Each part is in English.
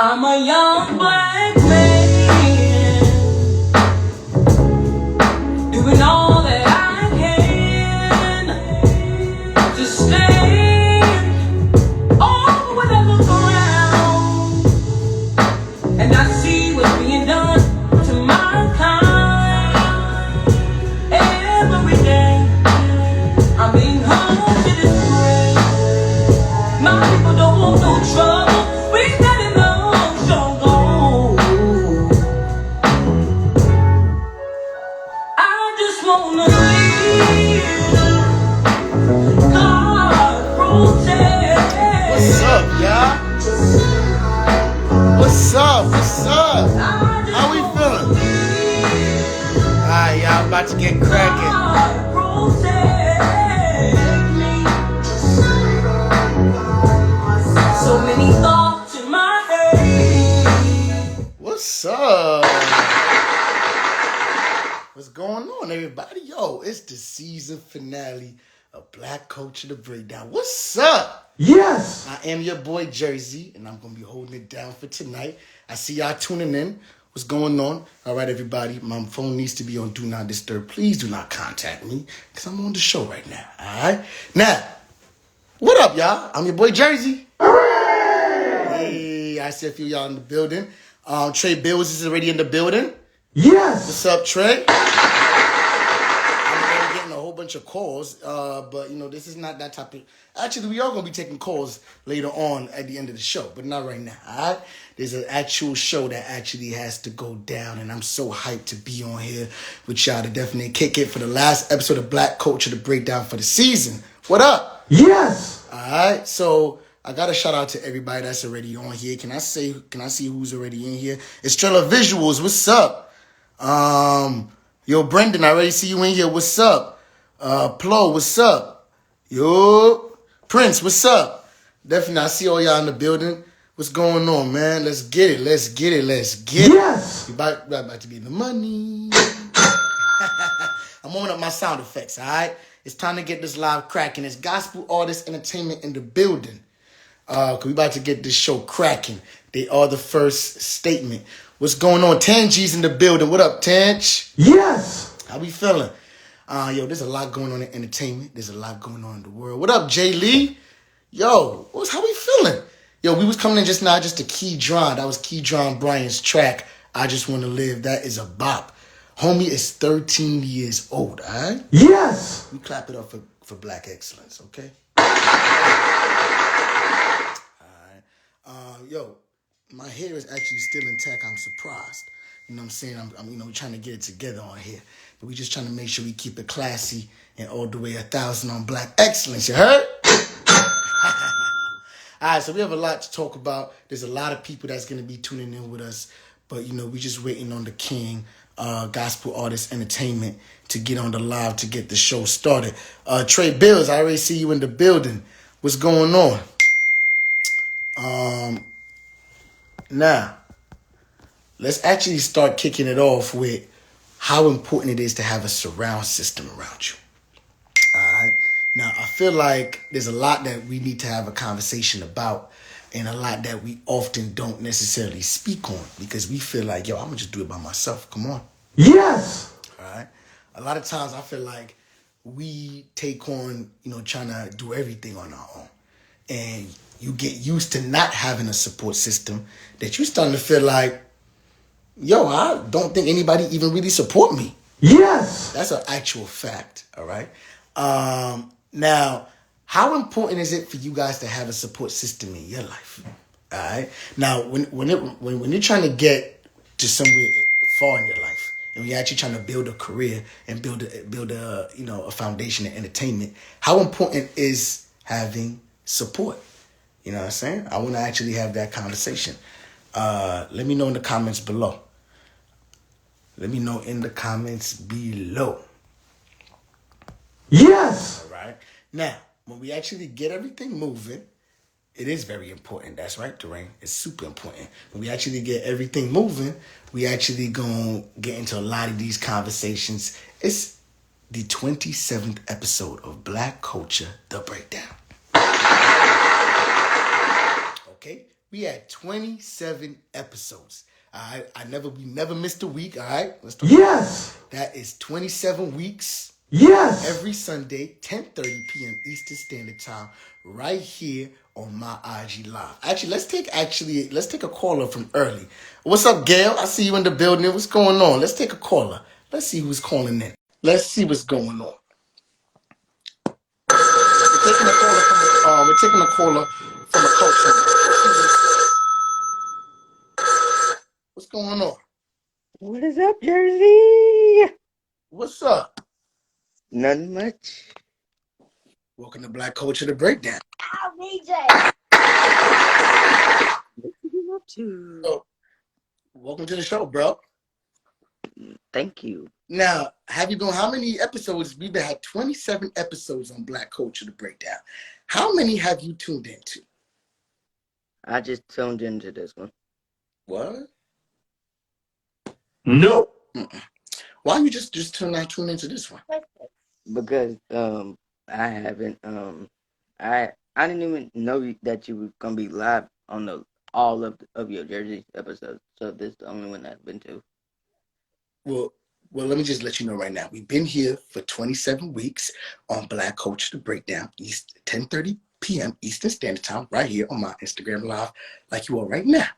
I'm a young black man doing all that I can to stand. Oh, when I look around and I see what's being done to my kind every day, I'm being hung to this grave. My people don't want no trouble. We got it long, so I just wanna live. God protect. What's up, y'all? What's up? What's up? How we feeling? Alright, y'all about to get cracking. God protect me. So many thoughts in my head. What's up? What's going on, everybody? Yo, it's the season finale of Black Culture, the Breakdown. What's up? Yes! I am your boy Jerzey, and I'm going to be holding it down for tonight. I see y'all tuning in. What's going on? All right, everybody. My phone needs to be on Do Not Disturb. Please do not contact me, because I'm on the show right now. All right? Now, what up, y'all? I'm your boy Jerzey. Hey, I see a few of y'all in the building. Trey Bills is already in the building. Yes! What's up, Trey? I'm already getting a whole bunch of calls, but, this is not that type of... Actually, we are going to be taking calls later on at the end of the show, but not right now, all right? There's an actual show that actually has to go down, and I'm so hyped to be on here with y'all to definitely kick it for the last episode of Black Culture, the Breakdown for the season. What up? Yes! All right, so... I got to shout out to everybody that's already on here. Can I see who's already in here? It's Trailer Visuals. What's up? Yo, Brendan, I already see you in here. What's up? Plo, what's up? Yo, Prince, what's up? Definitely, I see all y'all in the building. What's going on, man? Let's get it. Let's get it. Yes! We about to be in the money. I'm warming up my sound effects, all right? It's time to get this live cracking. It's Gospel Artist Entertainment in the building. Cause we about to get this show cracking. They are the first statement. What's going on? Tangi's in the building. What up, Tang? Yes! How we feeling? There's a lot going on in entertainment. There's a lot going on in the world. What up, Jay Lee? Yo, how we feeling? Yo, we was coming in just now, just to Keedron. That was Keedron Bryant's track, I Just Want to Live. That is a bop. Homie is 13 years old, all right? Yes! We clap it up for black excellence, okay? My hair is actually still intact. I'm surprised. You know what I'm saying? I'm trying to get it together on here. But we just trying to make sure we keep it classy and all the way 1,000 on black excellence. You heard? All right, so we have a lot to talk about. There's a lot of people that's going to be tuning in with us. But, we just waiting on the king, Gospel Artist Entertainment, to get on the live to get the show started. Trey Bills, I already see you in the building. What's going on? Now, let's actually start kicking it off with how important it is to have a surround system around you. All right. Now, I feel like there's a lot that we need to have a conversation about and a lot that we often don't necessarily speak on because we feel like, I'm going to just do it by myself. Come on. Yes! All right. A lot of times I feel like we take on, trying to do everything on our own. And you get used to not having a support system that you're starting to feel like, I don't think anybody even really support me. Yes! That's an actual fact, all right? Now, how important is it for you guys to have a support system in your life? All right? Now, when you're trying to get to somewhere far in your life, and you're actually trying to build a career and build a a foundation in entertainment, how important is having support? You know what I'm saying? I want to actually have that conversation. Let me know in the comments below. Yes! All right. Now, when we actually get everything moving, it is very important. That's right, Dwayne. It's super important. When we actually get everything moving, we actually going to get into a lot of these conversations. It's the 27th episode of Black Culture, The Breakdown. Okay? We had 27 episodes. All right, we never missed a week. All right, let's talk. Yes. That is 27 weeks. Yes. Every Sunday, 10:30 p.m. Eastern Standard Time, right here on my IG Live. Actually, let's take a caller from early. What's up, Gail? I see you in the building. What's going on? Let's take a caller. Let's see who's calling in. Let's see what's going on. We're taking a caller from the culture. What's going on? What is up, Jersey? What's up? Nothing much. Welcome to Black Culture, the Breakdown. Ow, BJ. What you up to? Oh, welcome to the show, bro. Thank you. Now, how many episodes? We've had 27 episodes on Black Culture, the Breakdown. How many have you tuned into? I just tuned into this one. What? No. Why you just tune into this one? Because I haven't I didn't even know that you were gonna be live on all of your Jersey episodes. So this is the only one I've been to. Well, let me just let you know right now. We've been here for 27 weeks on Black Culture, the Breakdown, 10:30 p.m. Eastern Standard Time, right here on my Instagram Live, like you are right now.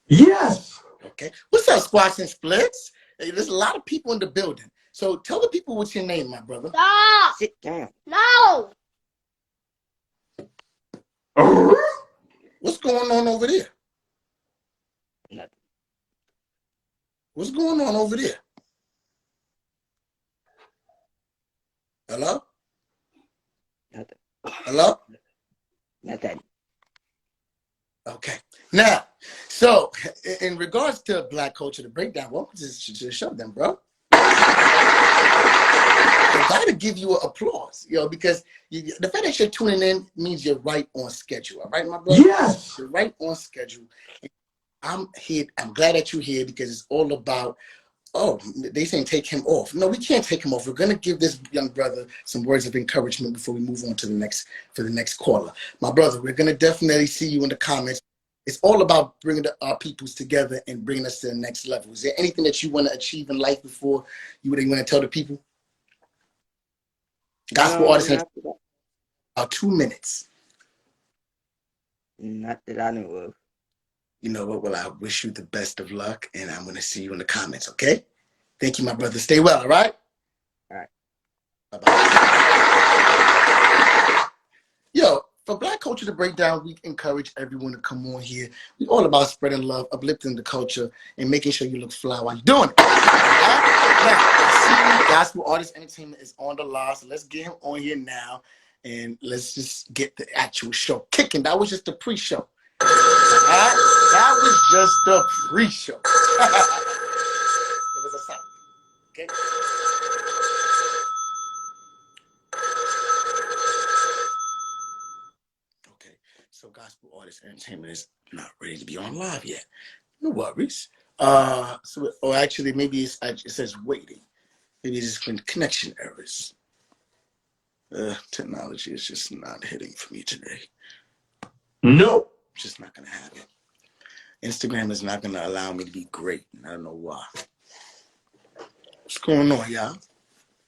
Yes. Okay. What's up, Squats and Splits? Hey, there's a lot of people in the building. So tell the people what's your name, my brother. Stop. Sit down. No. What's going on over there? Nothing. What's going on over there? Hello? Nothing. Hello? Nothing. Okay. Now, so in regards to Black Culture, the Breakdown, welcome to the show then, bro. I gotta give you an applause, because the fact that you're tuning in means you're right on schedule. All right, my brother? Yes. You're right on schedule. I'm here. I'm glad that you're here because it's all about, they saying take him off. No, we can't take him off. We're going to give this young brother some words of encouragement before we move on to the next caller. My brother, we're going to definitely see you in the comments. It's all about bringing our peoples together and bringing us to the next level. Is there anything that you want to achieve in life before you want to tell the people? Gospel artist has about 2 minutes. Not that I know of. You know what? Well, I wish you the best of luck, and I'm going to see you in the comments, okay? Thank you, my brother. Stay well, all right? All right. Bye-bye. Yo, for Black Culture to Breakdown, we encourage everyone to come on here. We're all about spreading love, uplifting the culture, and making sure you look fly while you're doing it. Right? Now, I see Gospel Artist Entertainment is on the line, so let's get him on here now, and let's just get the actual show kicking. That was just the pre-show. That was just the pre-show. It was a sign. Okay. Okay. So Gospel Artist Entertainment is not ready to be on live yet. No worries. Actually, maybe it says waiting. Maybe it's just been connection errors. Technology is just not hitting for me today. No. Just not gonna happen. Instagram is not gonna allow me to be great. I don't know why. What's going on, y'all?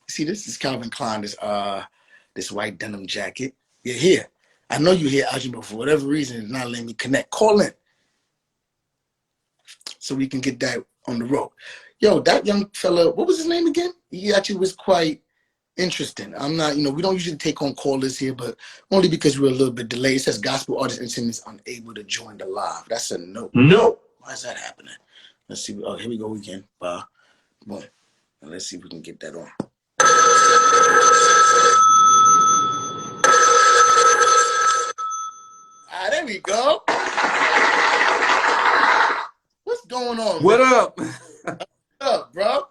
See, this is Calvin Klein, this white denim jacket. You're here. I know you're here, Algie, but for whatever reason, it's not letting me connect. Call in so we can get that on the road. Yo, that young fella, what was his name again? He actually was quite interesting. I'm not, we don't usually take on callers here, but only because we're a little bit delayed. It says Gospel Artist Entertainment is unable to join the live. That's a no. No. Why is that happening? Let's see. Oh, here we go again. Boom. And let's see if we can get that on. There we go. What's going on? What up? What's up, bro?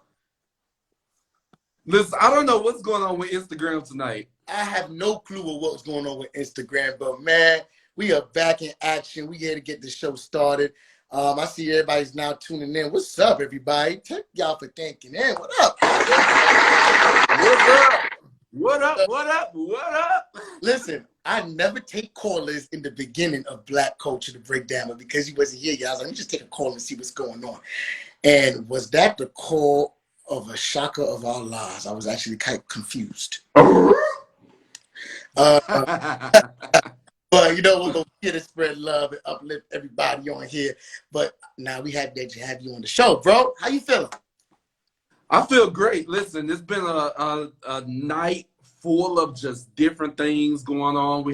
Listen, I don't know what's going on with Instagram tonight. I have no clue of what's going on with Instagram, but man, we are back in action. We here to get the show started. I see everybody's now tuning in. What's up, everybody? Thank y'all for thinking in. What up? What's up? What up? What up? What up? Listen, I never take callers in the beginning of Black Culture to break down, but because you wasn't here, I was like, let me just take a call and see what's going on. And was that the call of a shocker of our lives? I was actually kind of confused. But you know, we're gonna here to spread love and uplift everybody on here. But now we have to have you on the show, bro. How you feeling? I feel great. Listen, it's been a night full of just different things going on.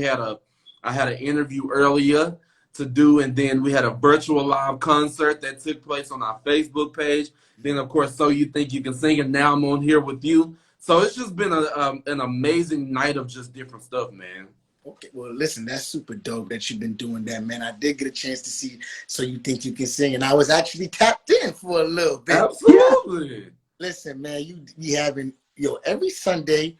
I had an interview earlier to do, and then we had a virtual live concert that took place on our Facebook page. Then, of course, So You Think You Can Sing, and now I'm on here with you. So it's just been an amazing night of just different stuff, man. Okay, well, listen, that's super dope that you've been doing that, man. I did get a chance to see So You Think You Can Sing, and I was actually tapped in for a little bit. Absolutely. Listen, man, you be having, every Sunday,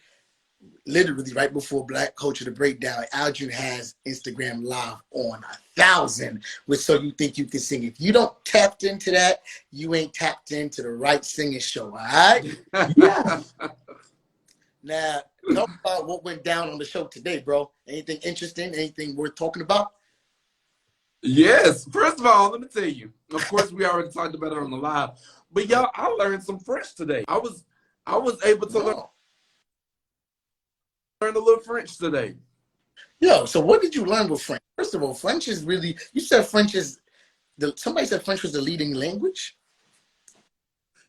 literally right before Black Culture, the Breakdown, Aldrin has Instagram Live on 1,000 with So You Think You Can Sing. If you don't tapped into that, you ain't tapped into the right singing show, all right? Yes. Now, talk about what went down on the show today, bro. Anything interesting? Anything worth talking about? Yes. First of all, let me tell you. Of course, we already talked about it on the live, but y'all, I learned some French today. I was able to learn a little French today. Yo, so what did you learn with French? First of all, French is really. You said French is. Somebody said French was the leading language.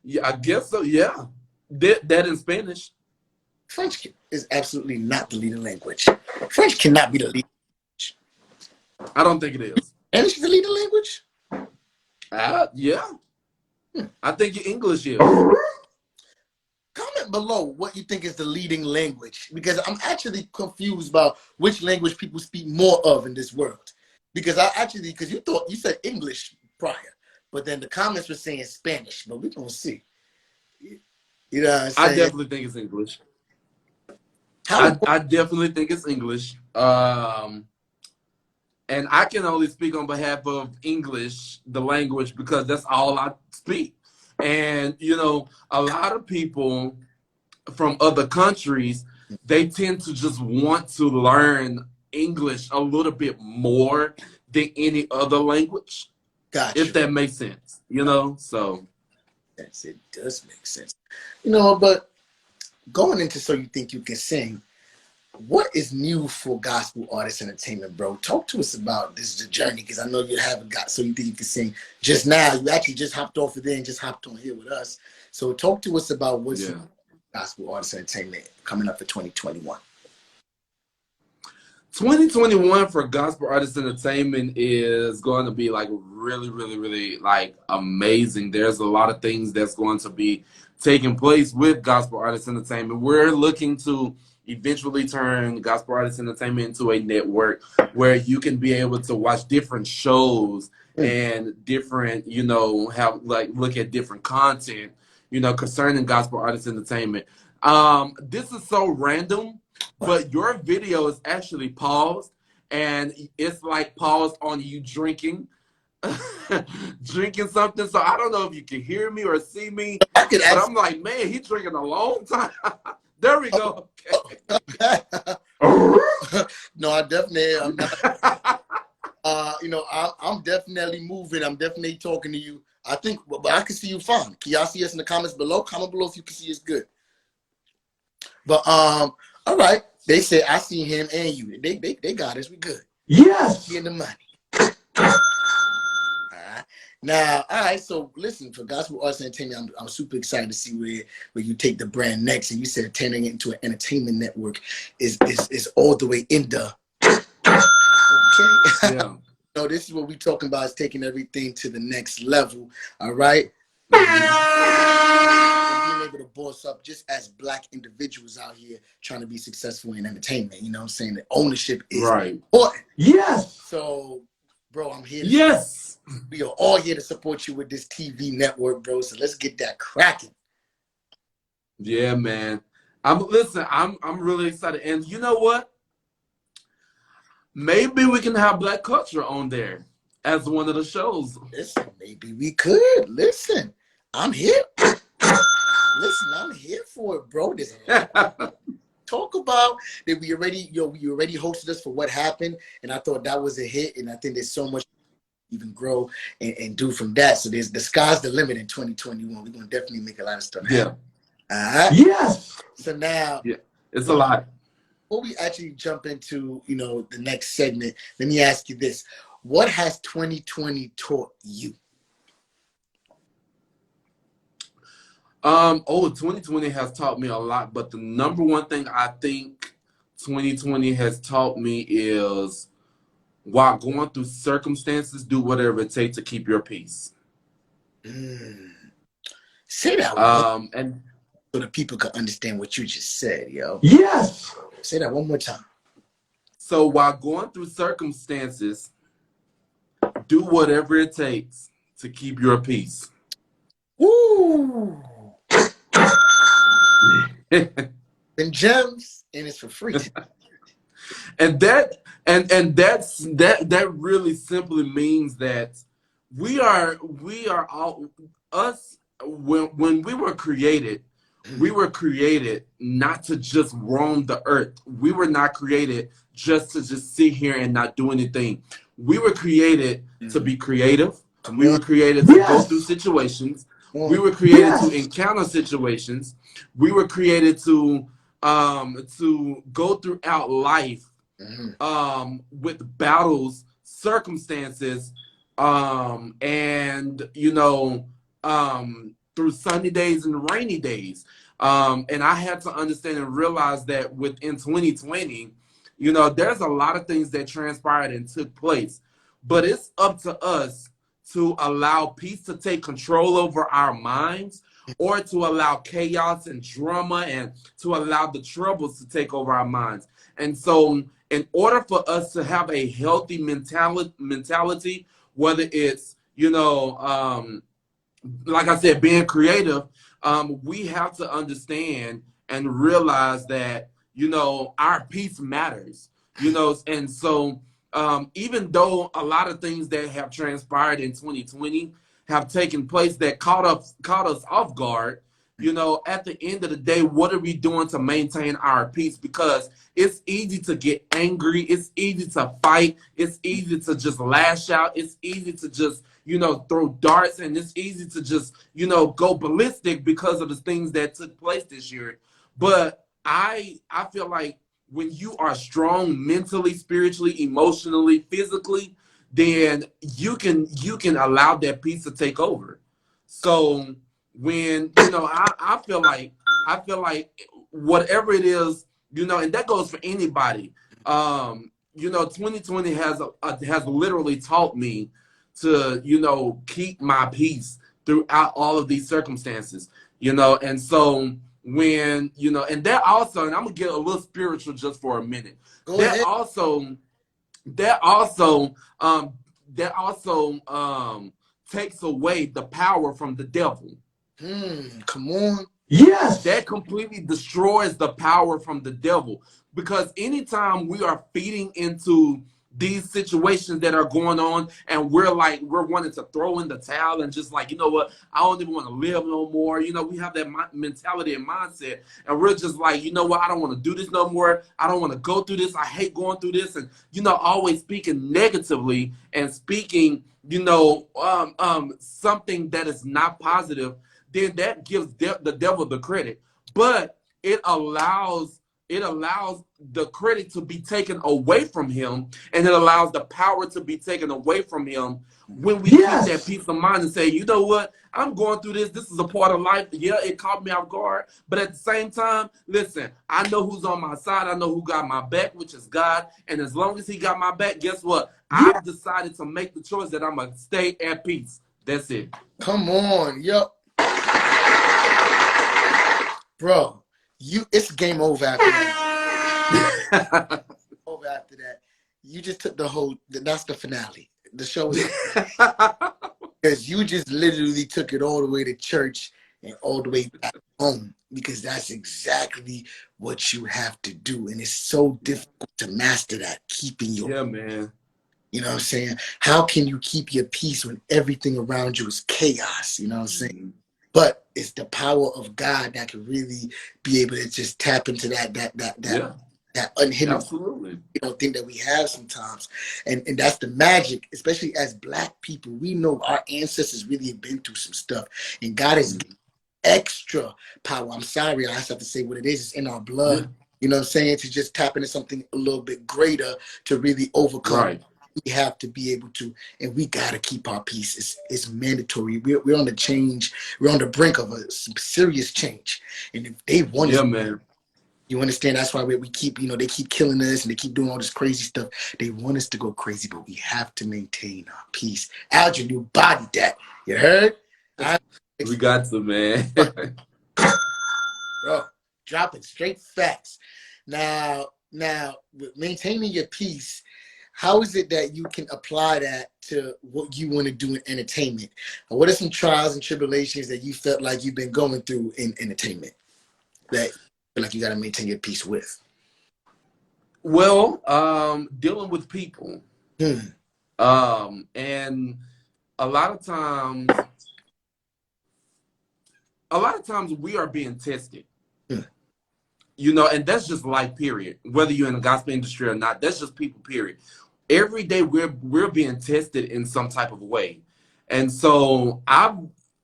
Yeah, I guess so. Yeah, that in Spanish. French is absolutely not the leading language. French cannot be the leading language. I don't think it is. English is the leading language? Yeah. I think English is. Comment below what you think is the leading language, because I'm actually confused about which language people speak more of in this world. Because you said English prior, but then the comments were saying Spanish, but we're going to see. You know what I'm saying? I definitely think it's English. I definitely think it's English. And I can only speak on behalf of English, the language, because that's all I speak. And, a lot of people from other countries, they tend to just want to learn English a little bit more than any other language. Gotcha. If that makes sense, so. Yes, it does make sense. But going into So You Think You Can Sing, what is new for gospel artist entertainment, bro? Talk to us about this journey, because I know you haven't got So You Think You Can Sing just now. You actually just hopped off of there and just hopped on here with us. So talk to us about what's gospel artist entertainment coming up for 2021. 2021 for gospel artist entertainment is going to be really, really, really amazing. There's a lot of things that's going to be taking place with gospel artist entertainment. We're looking to eventually turn gospel artist entertainment into a network where you can be able to watch different shows and different, have look at different content, concerning gospel artist entertainment. This is so random, but your video is actually paused, and it's paused on you drinking something. So I don't know if you can hear me or see me, but I'm like, man, he's drinking a long time. There we go. Okay. No, I definitely am not. I'm definitely moving. I'm definitely talking to you. I think, but I can see you fine. Can y'all see us in the comments below? Comment below if you can see us good. But all right. They said I see him and you. They got us. We good. Yes. Getting the money. Now, all right, so listen, for gospel arts entertainment, I'm super excited to see where you take the brand next. And you said turning it into an entertainment network is all the way in the okay. Yeah. No, this is what we're talking about, is taking everything to the next level. All right. And being able to boss up just as Black individuals out here trying to be successful in entertainment. You know what I'm saying? The ownership is important. Yes. So, bro, I'm here. We are all here to support you with this TV network, bro. So let's get that cracking. Yeah, man. I'm really excited. And you know what? Maybe we can have Black Culture on there as one of the shows. Listen, maybe we could. Listen, I'm here. Listen, I'm here for it, bro. Talk about that we already, you already hosted us for What Happened, and I thought that was a hit, and I think there's so much even grow and do from that. So there's the sky's the limit in 2021. We're gonna definitely make a lot of stuff happen. Yeah. All right. Yes. So now, Yeah. It's a lot. before we actually jump into the next segment, let me ask you this: what has 2020 taught you? 2020 has taught me a lot, but the number one thing I think 2020 has taught me is, while going through circumstances, do whatever it takes to keep your peace. Say that one And so that people can understand what you just said, yo. Yes. Say that one more time. so while going through circumstances, do whatever it takes to keep your peace. Woo! And gems, and it's for free. And that really simply means that we are all us when we were created not to just roam the earth. We were not created just to just sit here and not do anything. We were created to be creative. We were created to go through situations. We were created to encounter situations. We were created to go throughout life with battles, circumstances, and through sunny days and rainy days. And I had to understand and realize that within 2020, there's a lot of things that transpired and took place, but it's up to us to allow peace to take control over our minds, or to allow chaos and drama and to allow the troubles to take over our minds. And so in order for us to have a healthy mentality, whether it's, like I said, being creative, we have to understand and realize that, our peace matters, and so even though a lot of things that have transpired in 2020 have taken place that caught us off guard, at the end of the day, what are we doing to maintain our peace? Because it's easy to get angry. It's easy to fight. It's easy to just lash out. It's easy to just, throw darts, and it's easy to just, go ballistic because of the things that took place this year. But I feel like when you are strong mentally, spiritually, emotionally, physically, then you can allow that peace to take over. So when I feel like whatever it is, and that goes for anybody. 2020 has literally taught me to keep my peace throughout all of these circumstances. And so when and that also, and I'm gonna get a little spiritual just for a minute. That also takes away the power from the devil. Come on. Yes. That completely destroys the power from the devil, because anytime we are feeding into these situations that are going on and we're wanting to throw in the towel and just like, you know what, I don't even want to live no more. We have that mentality and mindset, and we're just like, you know what, I don't want to do this no more. I don't want to go through this. I hate going through this. And, always speaking negatively and speaking, something that is not positive, then that gives the devil the credit. But it allows the credit to be taken away from him, and it allows the power to be taken away from him when we keep that peace of mind and say, you know what, I'm going through this. This is a part of life. Yeah, it caught me off guard. But at the same time, listen, I know who's on my side. I know who got my back, which is God. And as long as he got my back, guess what? I've decided to make the choice that I'm going to stay at peace. That's it. Come on, yo. Bro, it's game over after that. Over after that. You just took that's the finale. The show is because you just literally took it all the way to church and all the way back home, because that's exactly what you have to do. And it's so difficult to master that, keeping your man. You know what I'm saying? How can you keep your peace when everything around you is chaos? You know what I'm saying? but it's the power of God that can really be able to just tap into that unhindered, Absolutely. thing that we have sometimes, and that's the magic. Especially as Black people, we know our ancestors really have been through some stuff, and God has extra power. I'm sorry, I have to say what it is. It's in our blood. Yeah. You know what I'm saying? To just tap into something a little bit greater to really overcome. Right. We have to be able to, and we gotta keep our peace. It's mandatory. We're on the change. We're on the brink of some serious change. And if they want Yeah, us, man. you understand? That's why we keep, they keep killing us and they keep doing all this crazy stuff. They want us to go crazy, but we have to maintain our peace. Algin, you bodied that. You heard? We got to, man. Bro, dropping straight facts. Now, with maintaining your peace, how is it that you can apply that to what you want to do in entertainment? What are some trials and tribulations that you felt like you've been going through in entertainment that you feel like you got to maintain your peace with? Well, dealing with people. Hmm. And a lot of times we are being tested. And that's just life, period. Whether you're in the gospel industry or not, that's just people, period. Every day we're being tested in some type of way. And so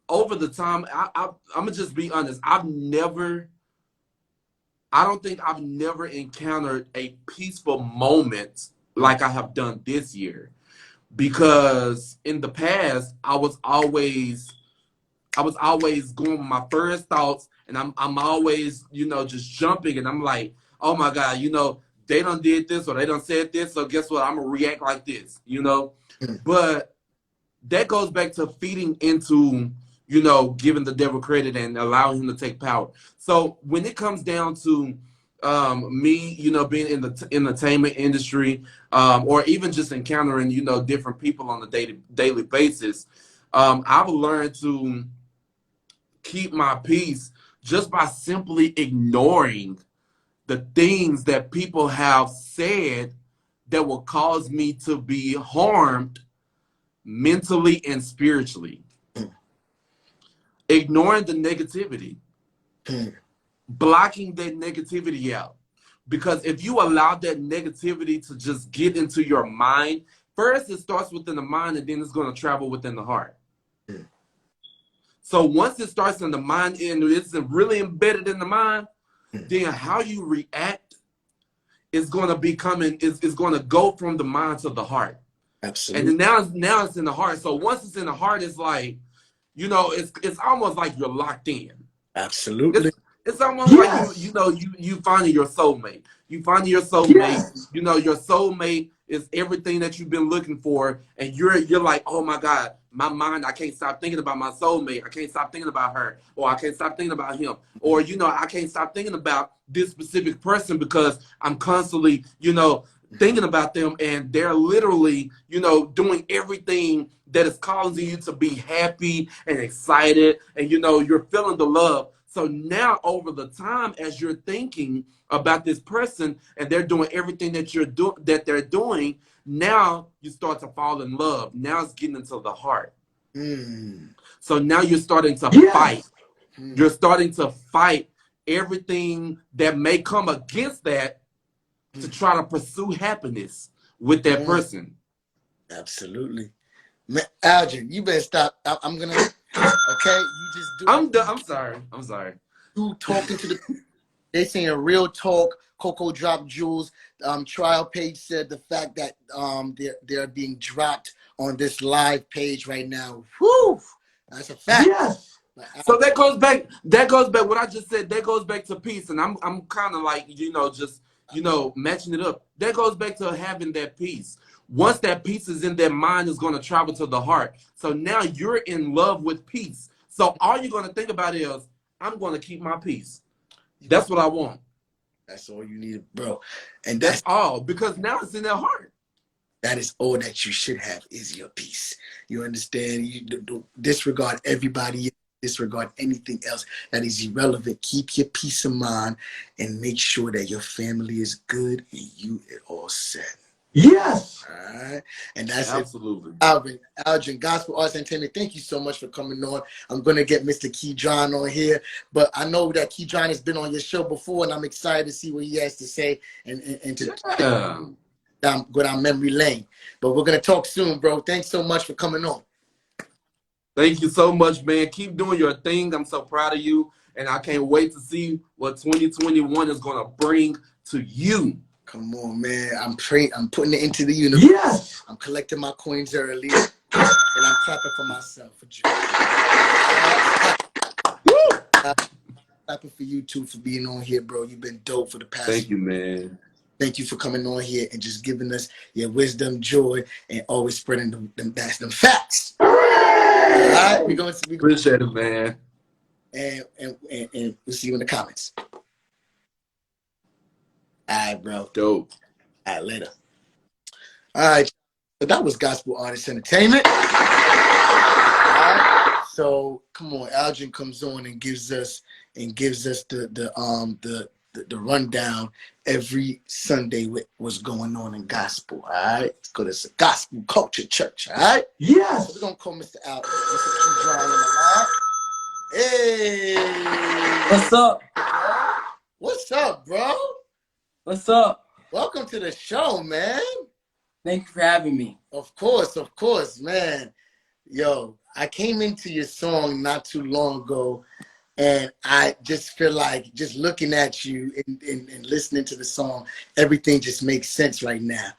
over the time, I'm gonna just be honest, I don't think I've never encountered a peaceful moment like I have done this year. Because in the past, I was always going with my first thoughts, and I'm always, just jumping, and I'm like, oh my God, they done did this or they done said this, so guess what? I'm gonna react like this, But that goes back to feeding into, giving the devil credit and allowing him to take power. So when it comes down to me, being in the entertainment industry, or even just encountering, different people on a daily basis, I've learned to keep my peace just by simply ignoring the things that people have said that will cause me to be harmed mentally and spiritually. Ignoring the negativity. Blocking that negativity out. Because if you allow that negativity to just get into your mind, first it starts within the mind and then it's going to travel within the heart. So once it starts in the mind and it's really embedded in the mind, then how you react is going to be is going to go from the mind to the heart. Absolutely. And then now it's in the heart. So once it's in the heart, it's like, it's almost like you're locked in. Absolutely. It's almost like you finding your soulmate. You finding your soulmate. Yes. Your soulmate is everything that you've been looking for, and you're like, oh my God, my mind, I can't stop thinking about my soulmate. I can't stop thinking about her, or I can't stop thinking about him, or I can't stop thinking about this specific person because I'm constantly, thinking about them, and they're literally, doing everything that is causing you to be happy and excited, and you're feeling the love. So now over the time, as you're thinking about this person and they're doing everything that they're doing, now you start to fall in love. Now it's getting into the heart. So now you're starting to fight. You're starting to fight everything that may come against that to try to pursue happiness with that person. Absolutely. Man, Algin, you better stop. I'm gonna. Okay, you just do. I'm done. I'm sorry. You talking to the. They saying a real talk. Coco dropped jewels. Trial page said the fact that they're being dropped on this live page right now. Whew, that's a fact. Yes. So that goes back. What I just said. That goes back to peace, and I'm kind of like just matching it up. That goes back to having that peace. Once that peace is in their mind, is going to travel to the heart. So now you're in love with peace. So all you're going to think about is, I'm going to keep my peace. That's what I want. That's all you need, bro. And that's all, because now it's in their heart. That is all that you should have is your peace. You understand? You don't disregard everybody, disregard anything else that is irrelevant. Keep your peace of mind and make sure that your family is good and you are all set. Yes. All right. And that's it. Absolutely. Algin, Gospel Arts Entertainment, thank you so much for coming on. I'm going to get Mr. Keedron on here, but I know that Keedron has been on your show before, and I'm excited to see what he has to say and to Yeah. go down memory lane. But we're going to talk soon, bro. Thanks so much for coming on. Thank you so much, man. Keep doing your thing. I'm so proud of you. And I can't wait to see what 2021 is going to bring to you. Come on, man. I'm putting it into the universe. Yes. I'm collecting my coins early, and I'm clapping for myself for joy. Clapping for you too for being on here, bro. You've been dope for the past. Thank you, man. Thank you for coming on here and just giving us your wisdom, joy, and always spreading them facts. All right, we're going to Appreciate it, man. And we'll see you in the comments. All right, bro. Dope. All right, later. All right, so that was Gospel Artist Entertainment. All right, so come on, Algin comes on and gives us the rundown every Sunday with what's going on in gospel. All right, because it's a gospel culture church. All right. Yes. So we're gonna call Mr. Al, Mr. Keedron on the line. Hey. What's up? What's up, bro? What's up? Welcome to the show, man. Thank you for having me. Of course, man. Yo, I came into your song not too long ago, and I just feel like just looking at you and listening to the song, everything just makes sense right now.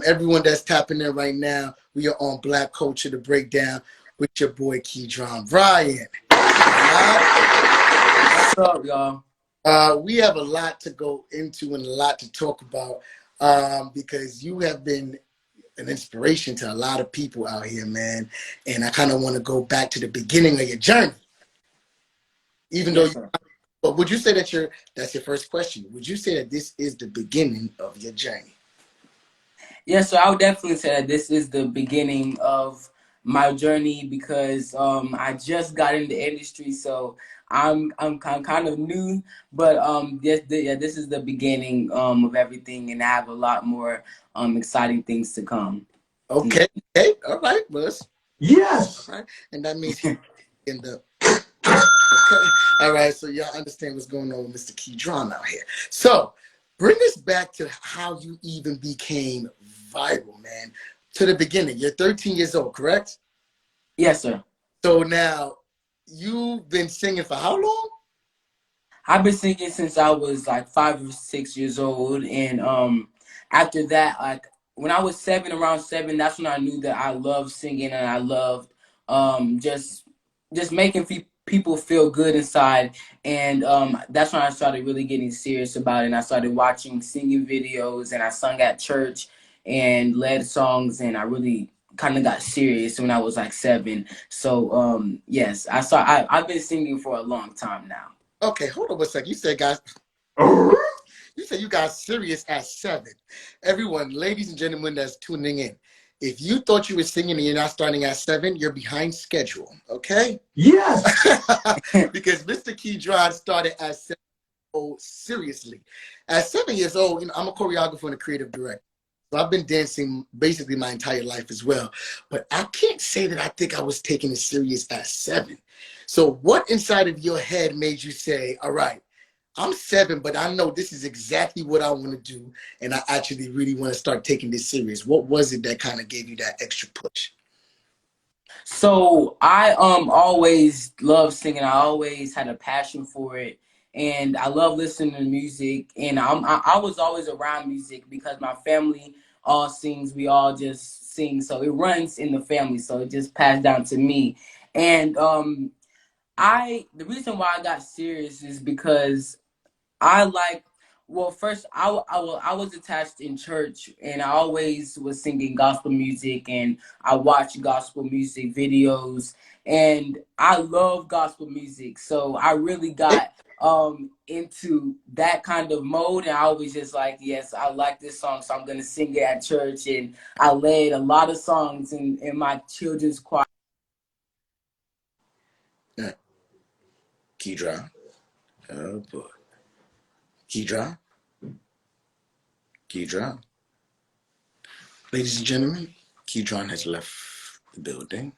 Everyone that's tapping in right now, we are on Black Culture The Breakdown with your boy Keedron Bryant. What's up, y'all? We have a lot to go into and a lot to talk about because you have been an inspiration to a lot of people out here, man. And I kind of want to go back to the beginning of your journey. Even Yes, though, sir. but would you say that's your first question? Would you say that this is the beginning of your journey? Yes, so I would definitely say that this is the beginning of my journey because I just got in the industry, so I'm kind of new, but this is the beginning of everything, and I have a lot more exciting things to come. Okay, all right, Buzz. Yes. All right, and that means he's in the. Okay, all right. So y'all understand what's going on with Mr. Keedron out here. So bring us back to how you even became viral, man. To the beginning. You're 13 years old, correct? Yes, sir. So now you've been singing for how long? I've been singing since I was like 5 or 6 years old, and after that, like when I was around 7, that's when I knew that I loved singing and I loved just making people feel good inside, and that's when I started really getting serious about it. And I started watching singing videos, and I sung at church and led songs, and I really kind of got serious when I was like 7. So yes, I've been singing for a long time now. Okay, hold on a second. You said, guys, you said you got serious at 7. Everyone, ladies and gentlemen that's tuning in, if you thought you were singing and you're not starting at 7, you're behind schedule, okay? Yes. Because Mr. Keedron started at 7 seriously. At 7 years old, I'm a choreographer and a creative director. So I've been dancing basically my entire life as well. But I can't say that I think I was taking it serious at 7. So what inside of your head made you say, all right, I'm 7, but I know this is exactly what I want to do, and I actually really want to start taking this serious? What was it that kind of gave you that extra push? So I always loved singing. I always had a passion for it, and I love listening to music. And I was always around music because my family all sings. We all just sing, so it runs in the family. So it just passed down to me. And the reason why I got serious is because I like, well, first, I was attached in church, and I always was singing gospel music, and I watched gospel music videos, and I love gospel music. So I really got into that kind of mode, and I was just like, yes, I like this song, so I'm going to sing it at church. And I led a lot of songs in my children's choir. Keedron. Oh, boy. Keedron. Ladies and gentlemen, Keedron has left the building.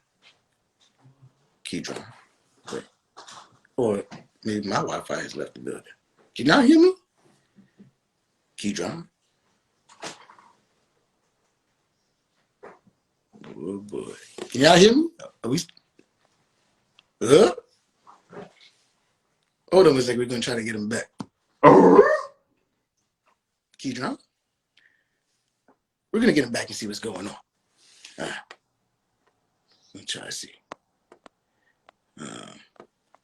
Keedron. Wait. Or maybe my Wi-Fi has left the building. Can you not hear me? Keedron. Oh boy. Can y'all hear me? Are we? Hold on a second. We're gonna try to get him back. Keedron. We're gonna get him back and see what's going on. All right. Let me try to see.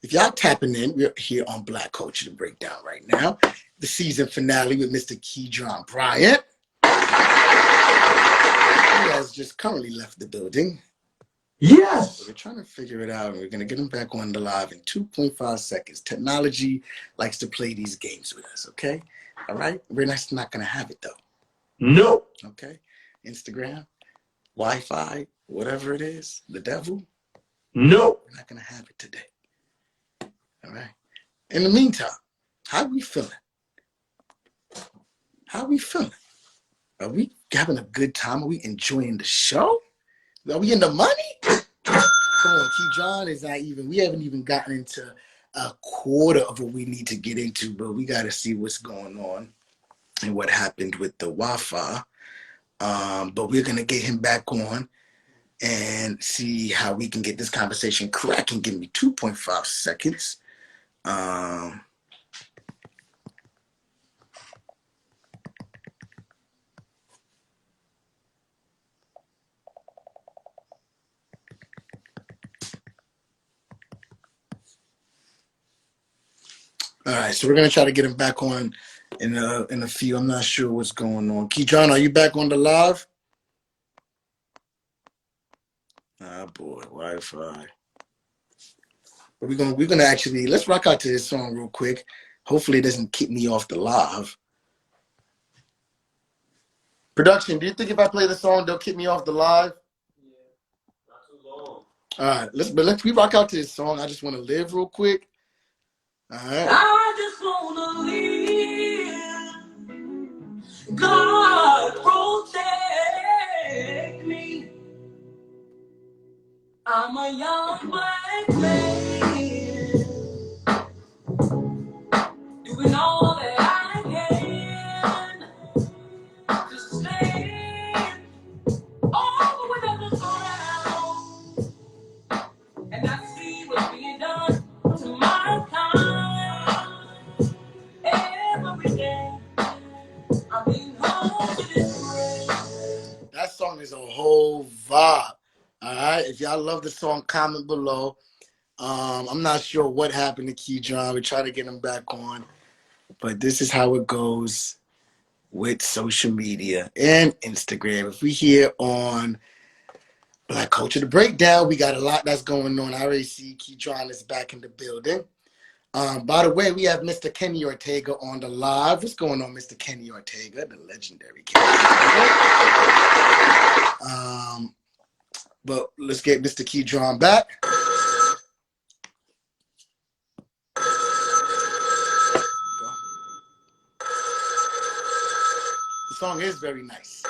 If y'all tapping in, we're here on Black Culture to Breakdown right now. The season finale with Mr. Keedron Bryant. He has just currently left the building. Yes. So we're trying to figure it out, and we're going to get him back on the live in 2.5 seconds. Technology likes to play these games with us, okay? All right? We're not going to have it, though. No. Okay? Instagram, Wi-Fi, whatever it is, the devil. No. We're not going to have it today. All right? In the meantime, how are we feeling? How are we feeling? Are we having a good time? Are we enjoying the show? Are we in the money? Come on, Keedron is not even, we haven't even gotten into a quarter of what we need to get into, but we got to see what's going on and what happened with the Wi-Fi. But we're going to get him back on and see how we can get this conversation cracking. Give me 2.5 seconds. All right, so we're gonna try to get him back on in a few. I'm not sure what's going on. Keedron, are you back on the live? Ah boy, Wi-Fi. But we're gonna actually let's rock out to this song real quick. Hopefully it doesn't kick me off the live. Production, do you think if I play the song they'll kick me off the live? Yeah. Not too long. All right, let's we rock out to this song. I just want to live real quick. All right. I just wanna live. God protect me. I'm a young black man doing all that I can to stand all with others around, and I see what's being done to my kind every day. I'm being home to this grace. That song is a whole vibe. All right. If y'all love the song, comment below. I'm not sure what happened to Keedron. We're trying to get him back on. But this is how it goes with social media and Instagram. If we here on Black Culture the Breakdown, we got a lot that's going on. I already see Keedron is back in the building. By the way, we have Mr. Kenny Ortega on the live. What's going on, Mr. Kenny Ortega, the legendary Kenny Ortega? But let's get Mr. Keedron back. The song is very nice.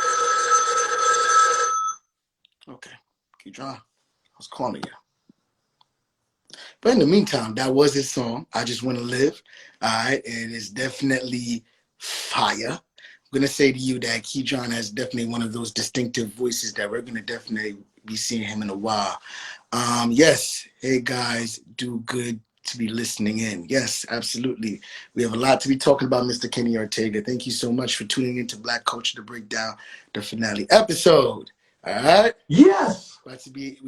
Okay, Keedron, I was calling you. But in the meantime, that was his song. I Just Want to Live. All right, and it's definitely fire. I'm gonna say to you that Keedron has definitely one of those distinctive voices that we're gonna definitely be seeing him in a while. Yes, hey guys, do good to be listening in. Yes, absolutely. We have a lot to be talking about, Mr. Kenny Ortega. Thank you so much for tuning into Black Culture to break down the finale episode. All right. Yes. We're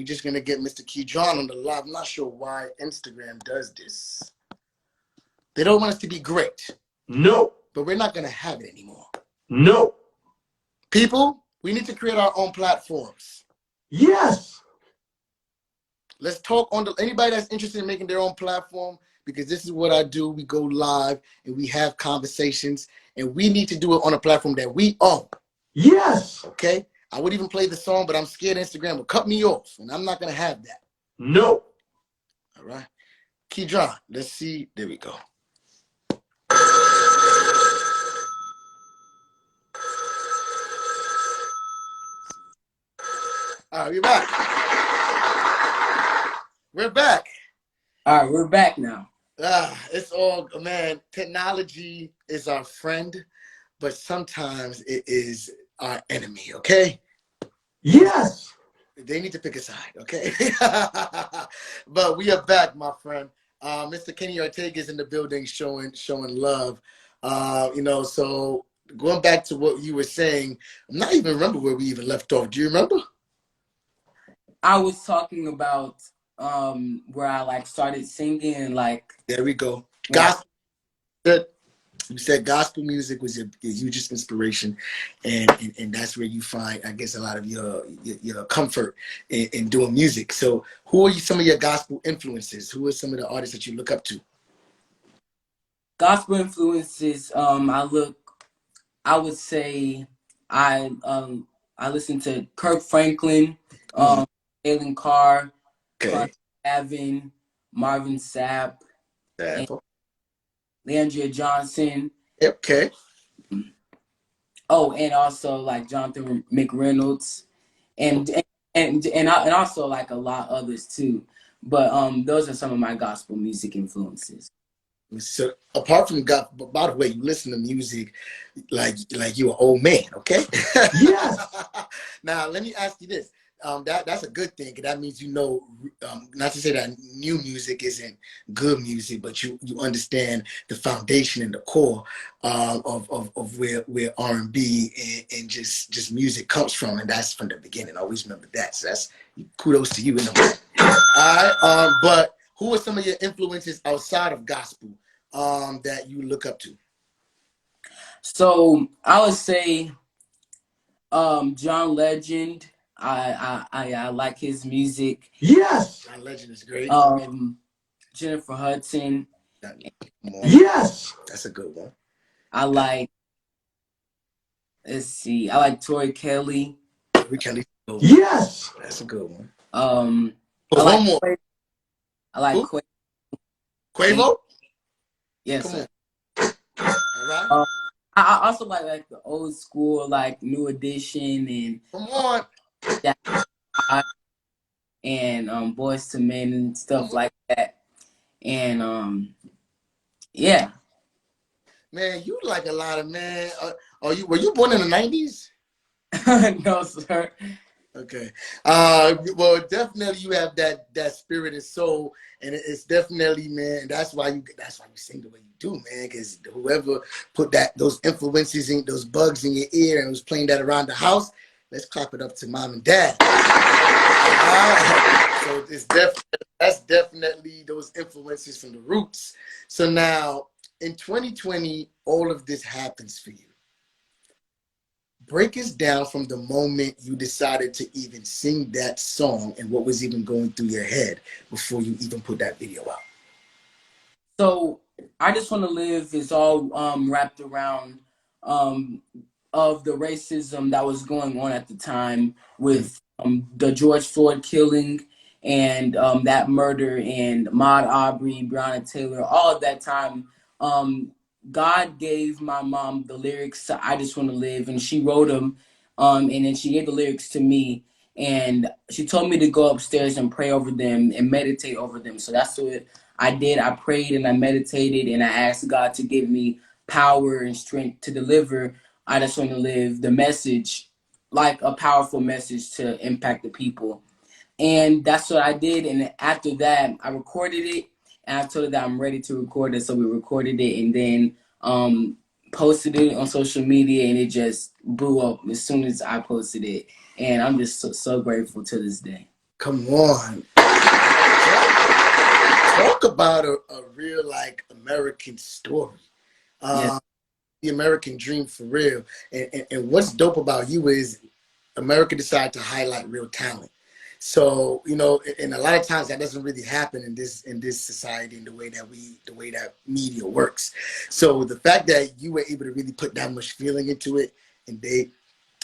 just gonna get Mr. Keedron on the live. I'm not sure why Instagram does this. They don't want us to be great. No. But we're not gonna have it anymore. No. People, we need to create our own platforms. Yes. Let's talk on anybody that's interested in making their own platform, because this is what I do. We go live and we have conversations, and we need to do it on a platform that we own. Yes. Okay? I would even play the song, but I'm scared Instagram will cut me off, and I'm not gonna have that. No. All right. Keedron, let's see. There we go. All right, we're back. We're back. All right, we're back now. It's all, man, technology is our friend, but sometimes it is our enemy, okay? Yes. They need to pick a side, okay? But we are back, my friend. Mr. Kenny Ortega is in the building showing love. So going back to what you were saying, I'm not even remember where we even left off. Do you remember? I was talking about where I like started singing and like There we go. when I, Gospel. You said gospel music was your hugest inspiration, and that's where you find, I guess, a lot of your comfort in doing music. So, who are some of your gospel influences? Who are some of the artists that you look up to? gospel influences, I would say I listen to Kirk Franklin, Alan Carr, Okay. Gavin, Marvin Sapp, and That- Leandria Johnson. Okay. Oh, and also like Jonathan McReynolds, and and also like a lot others too. But those are some of my gospel music influences. So, apart from God, by the way, you listen to music like you're an old man, okay? Yes. Now, let me ask you this. That's a good thing, 'cause that means not to say that new music isn't good music, but you understand the foundation and the core of where R&B and just music comes from, and that's from the beginning. Always remember that. So that's kudos to you in the moment. All right, but who are some of your influences outside of gospel that you look up to? So I would say John Legend. I like his music. Yes. John Legend is great. Jennifer Hudson. Yes. That's a good one. I like. Let's see. I like Tori Kelly. Yes. That's a good one. I like one more. I like Who? Quavo? Yes, Come sir. on. All right. I also like the old school, like New Edition and Come on. and Boys to Men and stuff like that. And yeah. Man, you like a lot of, man. Were you born in the 90s? No, sir. Okay. Well, definitely you have that spirit and soul, and it's definitely, man. That's why you sing the way you do, man. Because whoever put those influences in, those bugs in your ear, and was playing that around the house, let's clap it up to mom and dad. So that's definitely those influences from the roots. So now in 2020, all of this happens for you. Break us down from the moment you decided to even sing that song and what was even going through your head before you even put that video out. So I Just Want to Live is all wrapped around of the racism that was going on at the time with the George Floyd killing and that murder and Ahmaud Arbery, Breonna Taylor, all of that time. God gave my mom the lyrics to I Just Want to Live, and she wrote them, and then she gave the lyrics to me, and she told me to go upstairs and pray over them and meditate over them. So that's what I did. I prayed and I meditated, and I asked God to give me power and strength to deliver I Just Want to Live, the message, like a powerful message to impact the people. And that's what I did. And after that, I recorded it, and I told her that I'm ready to record it. So we recorded it and then posted it on social media, and it just blew up as soon as I posted it. And I'm just so grateful to this day. Come on. Talk about a real, like, American story. Yes. The American dream for real. And what's dope about you is America decided to highlight real talent. So, and a lot of times that doesn't really happen in this society, in the way that media works. So the fact that you were able to really put that much feeling into it, and they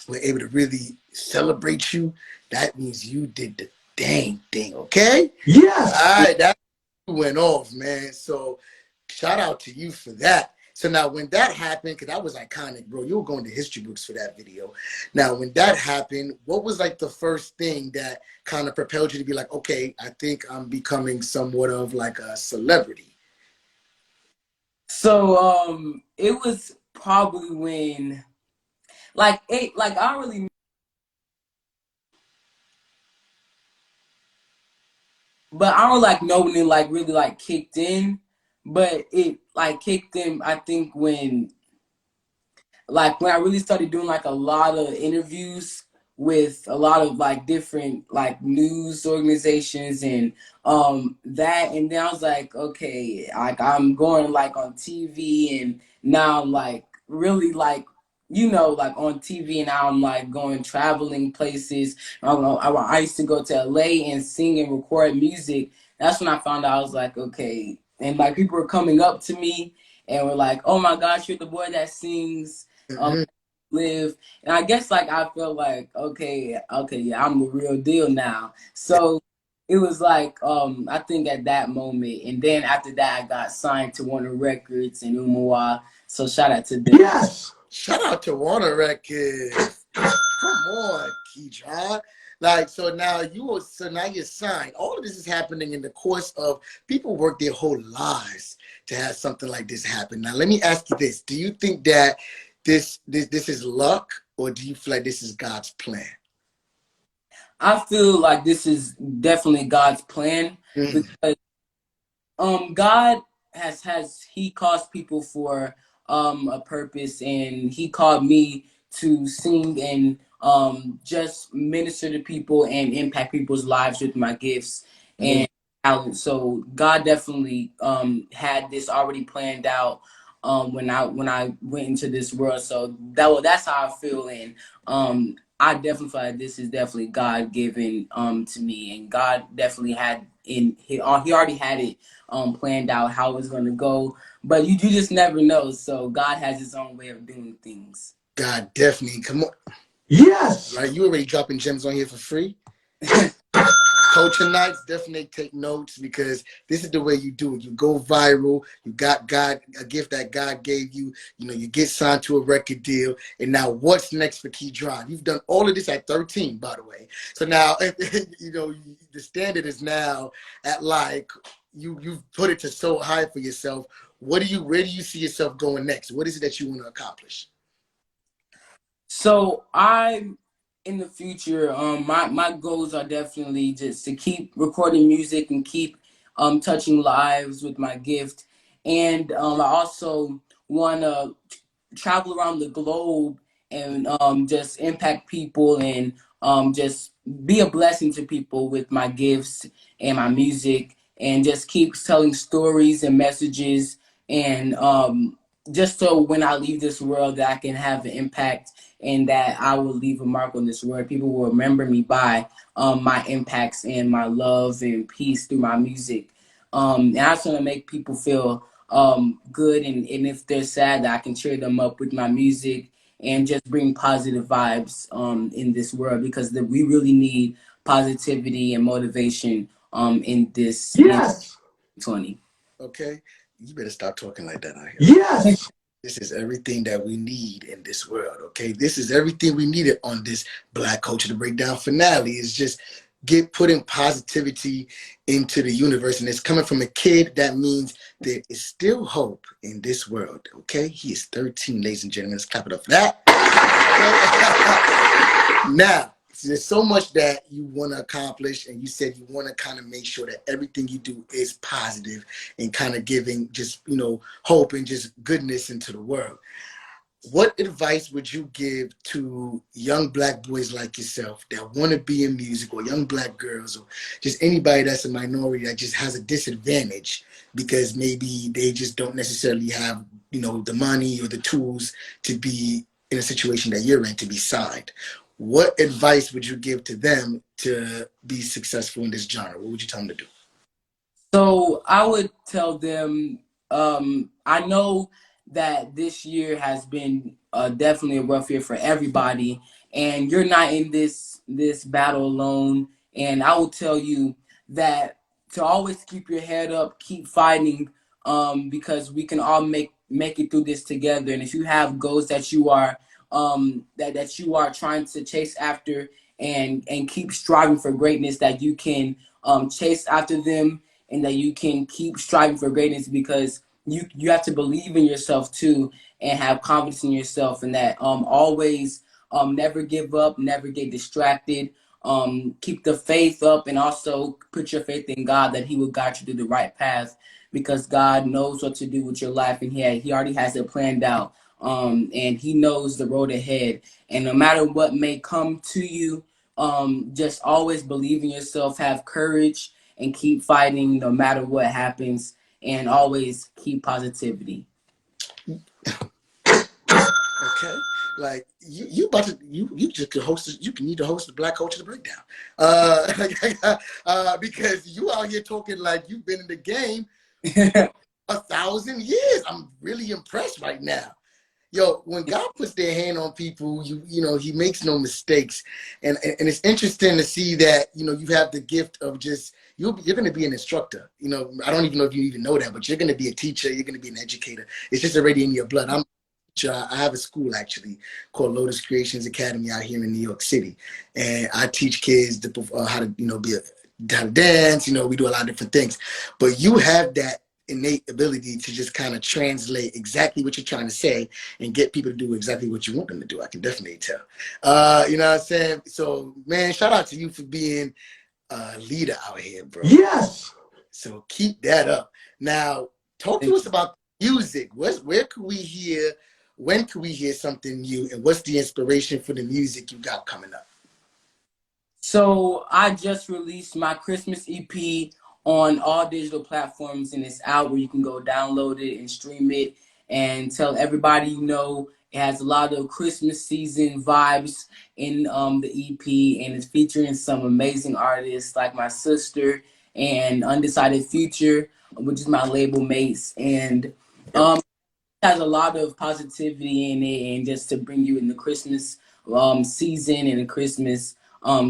were able to really celebrate you, that means you did the dang thing, okay? Yes. All right, that went off, man. So shout out to you for that. So now when that happened, because that was iconic, bro, you were going to history books for that video. Now, when that happened, what was like the first thing that kind of propelled you to be like, okay, I think I'm becoming somewhat of like a celebrity? So it was probably when like I don't really, but I don't like know when it like really like kicked in, but it like kicked in I think when I really started doing like a lot of interviews with a lot of like different like news organizations and that, and then I was like, okay, like I'm going like on TV, and now I'm like really like like on TV, and now I'm like going traveling places. I used to go to LA and sing and record music. That's when I found out I was like, okay, and like people were coming up to me and were like, oh my gosh, you're the boy that sings Mm-hmm. live. And I guess like I felt like, okay, yeah, I'm the real deal now. So it was like I think at that moment, and then after that I got signed to Warner Records in Umawa. So shout out to them. Yes. Shout out to Warner Records. Come on, Keedron. Like, so now you're signed. All of this is happening in the course of people work their whole lives to have something like this happen. Now, let me ask you this. Do you think that this is luck, or do you feel like this is God's plan? I feel like this is definitely God's plan Mm. because God has he calls people for a purpose, and he called me to sing and just minister to people and impact people's lives with my gifts Mm. and talent. So God definitely had this already planned out when I went into this world. So that's how I feel, and I definitely feel like this is definitely God given to me, and God definitely had he already had it planned out how it was going to go, but you just never know. So God has his own way of doing things. God definitely. Come on. Yes. Right? You already dropping gems on here for free. Culture nights, definitely take notes, because this is the way you do it. You go viral. You got God, a gift that God gave you. You know, you get signed to a record deal. And now what's next for Keedron? You've done all of this at 13, by the way. So now, you know, the standard is now at like, you've put it to so high for yourself. Where do you see yourself going next? What is it that you want to accomplish? So in the future, my goals are definitely just to keep recording music and keep touching lives with my gift, and I also want to travel around the globe and just impact people and just be a blessing to people with my gifts and my music, and just keep telling stories and messages, and just so when I leave this world that I can have an impact, and that I will leave a mark on this world. People will remember me by my impacts and my love and peace through my music. And I just want to make people feel good, and if they're sad, that I can cheer them up with my music and just bring positive vibes in this world, because we really need positivity and motivation in this Yes. 2020. Okay? You better stop talking like that out here. Yes. This is everything that we need in this world, okay? This is everything we needed on this Black Culture to Breakdown finale, is just putting positivity into the universe. And it's coming from a kid. That means there is still hope in this world, okay? He is 13, ladies and gentlemen. Let's clap it up for that. Now, there's so much that you want to accomplish, and you said you want to kind of make sure that everything you do is positive and kind of giving just, you know, hope and just goodness into the world. What advice would you give to young Black boys like yourself that want to be in music, or young Black girls, or just anybody that's a minority that just has a disadvantage because maybe they just don't necessarily have, you know, the money or the tools to be in a situation that you're in, to be signed? What advice would you give to them to be successful in this genre? What would you tell them to do? So I would tell them, I know that this year has been definitely a rough year for everybody, and you're not in this battle alone. And I will tell you that to always keep your head up, keep fighting, because we can all make it through this together. And if you have goals that you are that you are trying to chase after and keep striving for greatness, that you can chase after them, and that you can keep striving for greatness, because you have to believe in yourself too, and have confidence in yourself, and that always never give up, never get distracted. Keep the faith up, and also put your faith in God that He will guide you through the right path, because God knows what to do with your life, and He already has it planned out. And He knows the road ahead. And no matter what may come to you, just always believe in yourself, have courage, and keep fighting no matter what happens, and always keep positivity. Okay, like you about to you just could host you can need to host the Black Culture Breakdown, because you out here talking like you've been in the game 1,000 years. I'm really impressed right now. Yo, when God puts their hand on people, you know He makes no mistakes, and it's interesting to see that you have the gift of just you're going to be an instructor. I don't even know if you even know that, but you're going to be a teacher. You're going to be an educator. It's just already in your blood. I have a school actually called Lotus Creations Academy out here in New York City, and I teach kids how to how to dance. We do a lot of different things, but you have that innate ability to just kind of translate exactly what you're trying to say and get people to do exactly what you want them to do. I can definitely tell. You know what I'm saying? So, man, shout out to you for being a leader out here, bro. Yes. So keep that up. Now, talk to us about music. Where could we hear? When could we hear something new? And what's the inspiration for the music you got coming up? So I just released my Christmas EP on all digital platforms, and it's out where you can go download it and stream it, and tell everybody it has a lot of Christmas season vibes in the EP, and it's featuring some amazing artists like my sister and Undecided Future, which is my label mates, and has a lot of positivity in it, and just to bring you in the Christmas season and the Christmas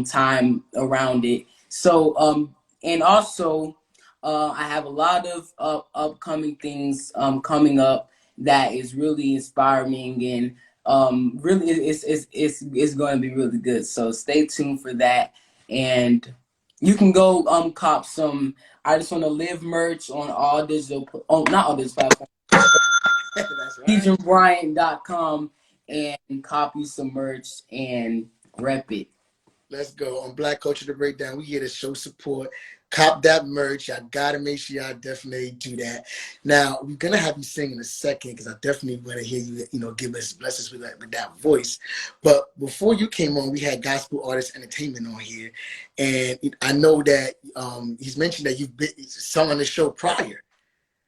time around it. So and also I have a lot of upcoming things coming up that is really inspiring, and really it's going to be really good. So stay tuned for that, and you can go cop some I Just Want to Live merch on all digital not all digital platforms. That's right. KeedronBryant.com, and copy some merch and rep it. Let's go. On Black Culture to Breakdown, we here to show support. Cop that merch. I gotta make sure y'all definitely do that. Now, we're gonna have you sing in a second because I definitely want to hear you, give us blessings with that voice. But before you came on, we had Gospel Artist Entertainment on here, and I know that he's mentioned that you've been sung on the show prior.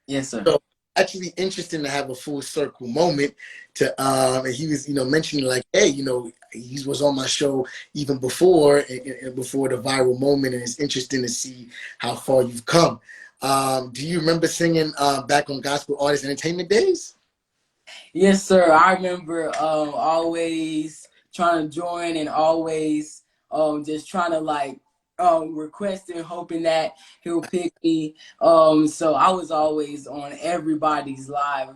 Yes, sir. So actually interesting to have a full circle moment to and he was mentioning like, hey, he was on my show even before and before the viral moment, and it's interesting to see how far you've come. Do you remember singing back on Gospel Artist Entertainment days? Yes, sir. I remember always trying to join, and always just trying to requesting, hoping that he'll pick me. So I was always on everybody's live,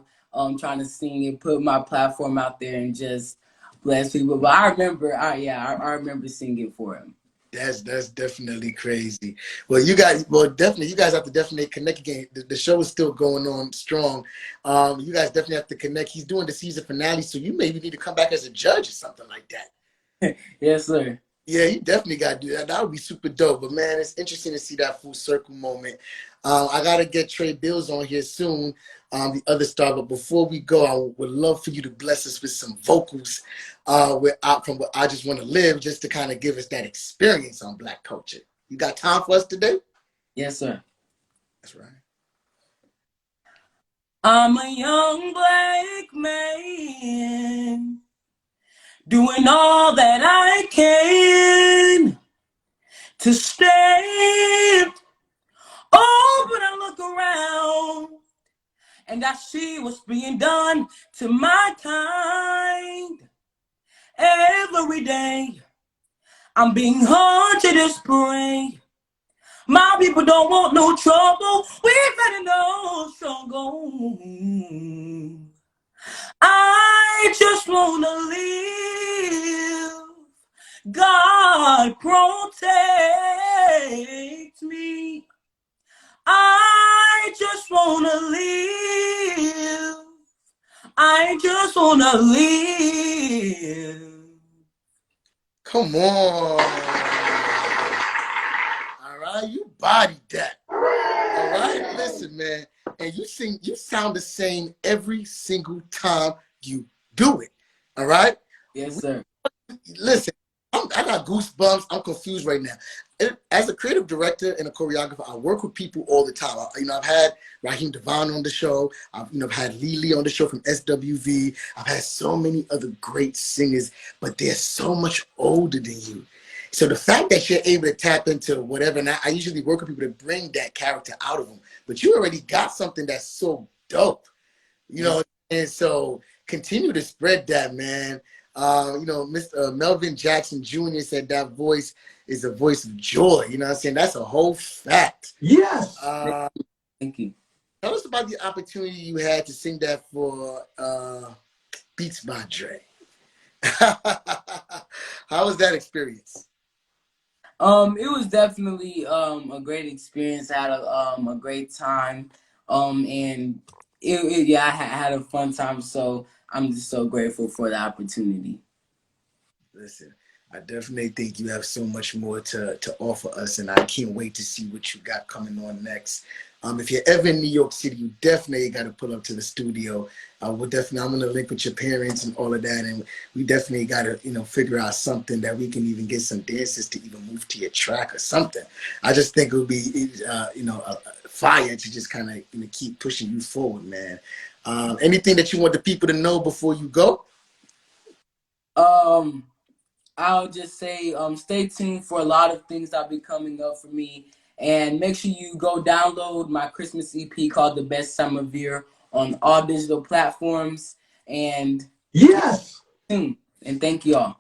trying to sing and put my platform out there and just bless people. But I remember, I remember singing for him. That's definitely crazy. Well, you guys have to definitely connect again. The show is still going on strong. You guys definitely have to connect. He's doing the season finale, so you maybe need to come back as a judge or something like that. Yes, sir. Yeah, you definitely got to do that. That would be super dope. But, man, it's interesting to see that full circle moment. I got to get Trey Bills on here soon, the other star. But before we go, I would love for you to bless us with some vocals from what I Just Want to Live, just to kind of give us that experience on Black culture. You got time for us today? Yes, sir. That's right. I'm a young black man doing all that I can to stand. Oh, but I look around and I see what's being done to my kind. Every day I'm being haunted this spring. My people don't want no trouble. We've had no struggle. I just wanna live. God protect me. I just wanna live. I just wanna live. Come on. All right, you bodied that. All right, listen, man. And you sound the same every single time you do it. All right? Yes, sir. Listen, I got goosebumps. I'm confused right now. As a creative director and a choreographer, I work with people all the time. I've had Raheem Devon on the show. I've had Lily on the show from SWV. I've had so many other great singers, but they're so much older than you. So the fact that you're able to tap into whatever, and I usually work with people to bring that character out of them, but you already got something that's so dope, and so continue to spread that, man. Mr. Melvin Jackson Jr. said that voice is a voice of joy. You know what I'm saying? That's a whole fact. Yes. Thank you. Tell us about the opportunity you had to sing that for Beats by Dre. How was that experience? It was definitely a great experience. I had a great time. And I had a fun time. So I'm just so grateful for the opportunity. Listen, I definitely think you have so much more to offer us, and I can't wait to see what you got coming on next. If you're ever in New York City, you definitely got to pull up to the studio. I'm gonna link with your parents and all of that, and we definitely got to figure out something that we can even get some dancers to even move to your track or something. I just think it would be a fire to just kind of keep pushing you forward, man. Anything that you want the people to know before you go? I'll just say stay tuned for a lot of things that'll be coming up for me. And make sure you go download my Christmas EP called The Best Time of Year on all digital platforms. And Yes. and thank you all.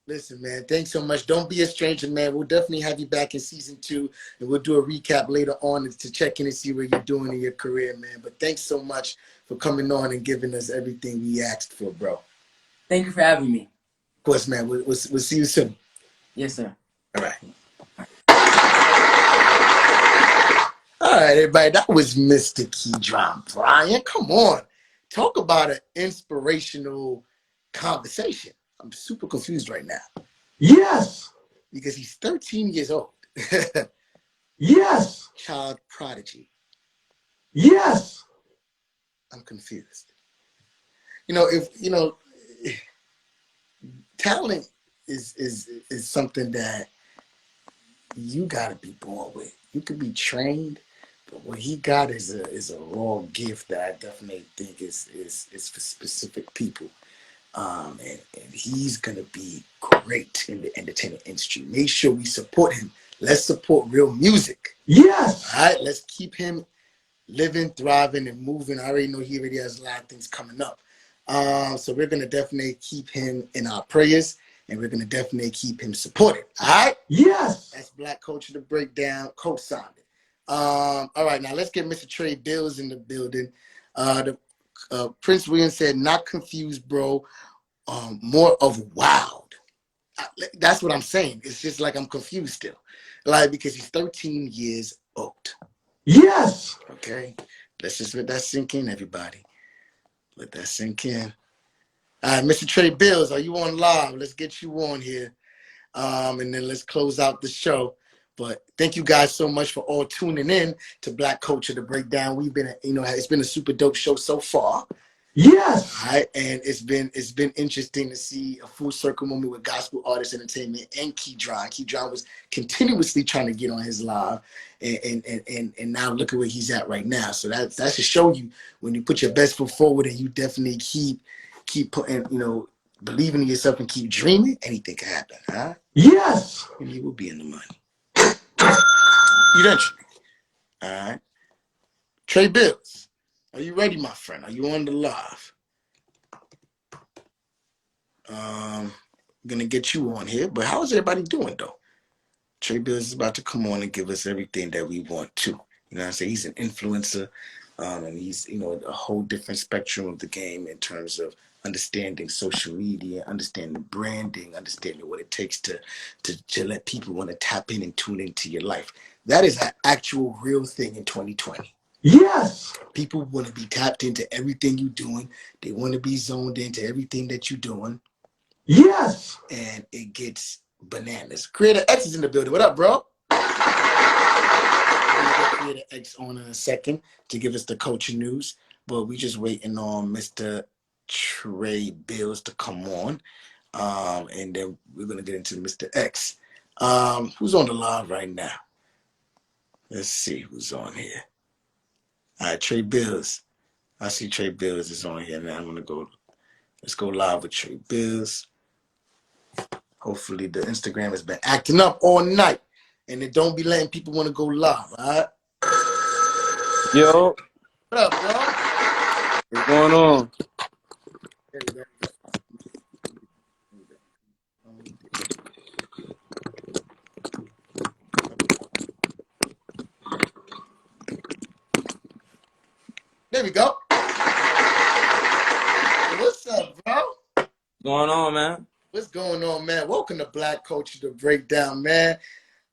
Listen, man, thanks so much. Don't be a stranger, man. We'll definitely have you back in season 2, and we'll do a recap later on to check in and see where you're doing in your career, man. But thanks so much for coming on and giving us everything we asked for, bro. Thank you for having me. Of course, man. We'll see you soon. Yes, sir. All right. All right, everybody. That was Mr. Keedron Bryant. Come on. Talk about an inspirational conversation. I'm super confused right now. Yes. Because he's 13 years old. Yes. Child prodigy. Yes. I'm confused. Talent is something that you gotta be born with. You could be trained, but what he got is a raw gift that I definitely think is for specific people. And he's gonna be great in the entertainment industry. Make sure we support him. Let's support real music. Yes. All right, let's keep him living, thriving, and moving. I already know he already has a lot of things coming up. So we're gonna definitely keep him in our prayers, and we're gonna definitely keep him supported. All right? Yes. That's Black Culture, the Breakdown, co-signed it. All right, now let's get Mr. Trey Bills in the building. Prince William said, "Not confused, bro. More of wowed." That's what I'm saying. It's just like I'm confused still, like because he's 13 years old. Yes. Okay, let's just let that sink in, everybody. Let that sink in. All right, Mr. Trey Bills, are you on live? Let's get you on here, and then let's close out the show. But thank you guys so much for all tuning in to Black Culture, the Breakdown. We've been, it's been a super dope show so far. Yes. All right, and it's been interesting to see a full circle moment with Gospel Artist Entertainment and Keedron. Keedron was continuously trying to get on his live, and now look at where he's at right now. So that should show you when you put your best foot forward and you definitely keep putting, believing in yourself and keep dreaming, anything can happen, huh? Yes. And you will be in the money. Eventually. All right. Trey Bills, are you ready, my friend? Are you on the live? I'm gonna get you on here, but how's everybody doing though? Trey Bills is about to come on and give us everything that we want to. You know what I'm saying? He's an influencer. And he's, a whole different spectrum of the game in terms of understanding social media, understanding branding, understanding what it takes to let people want to tap in and tune into your life. That is an actual real thing in 2020. Yes. People want to be tapped into everything you're doing. They want to be zoned into everything that you're doing. Yes. And it gets bananas. Creator X is in the building. What up, bro? We're gonna get Creator X on in a second to give us the culture news, but we just waiting on Mr. Trey Bills to come on, and then we're gonna get into Mr. X. Who's on the live right now? Let's see who's on here. All right, Trey Bills. I see Trey Bills is on here now. Let's go live with Trey Bills. Hopefully the Instagram has been acting up all night, and it don't be letting people want to go live. All right. Yo, What up, bro? what's going on? There we go. There we go. What's up, bro? What's going on, man? What's going on, man? Welcome to Black Culture, the Breakdown, man.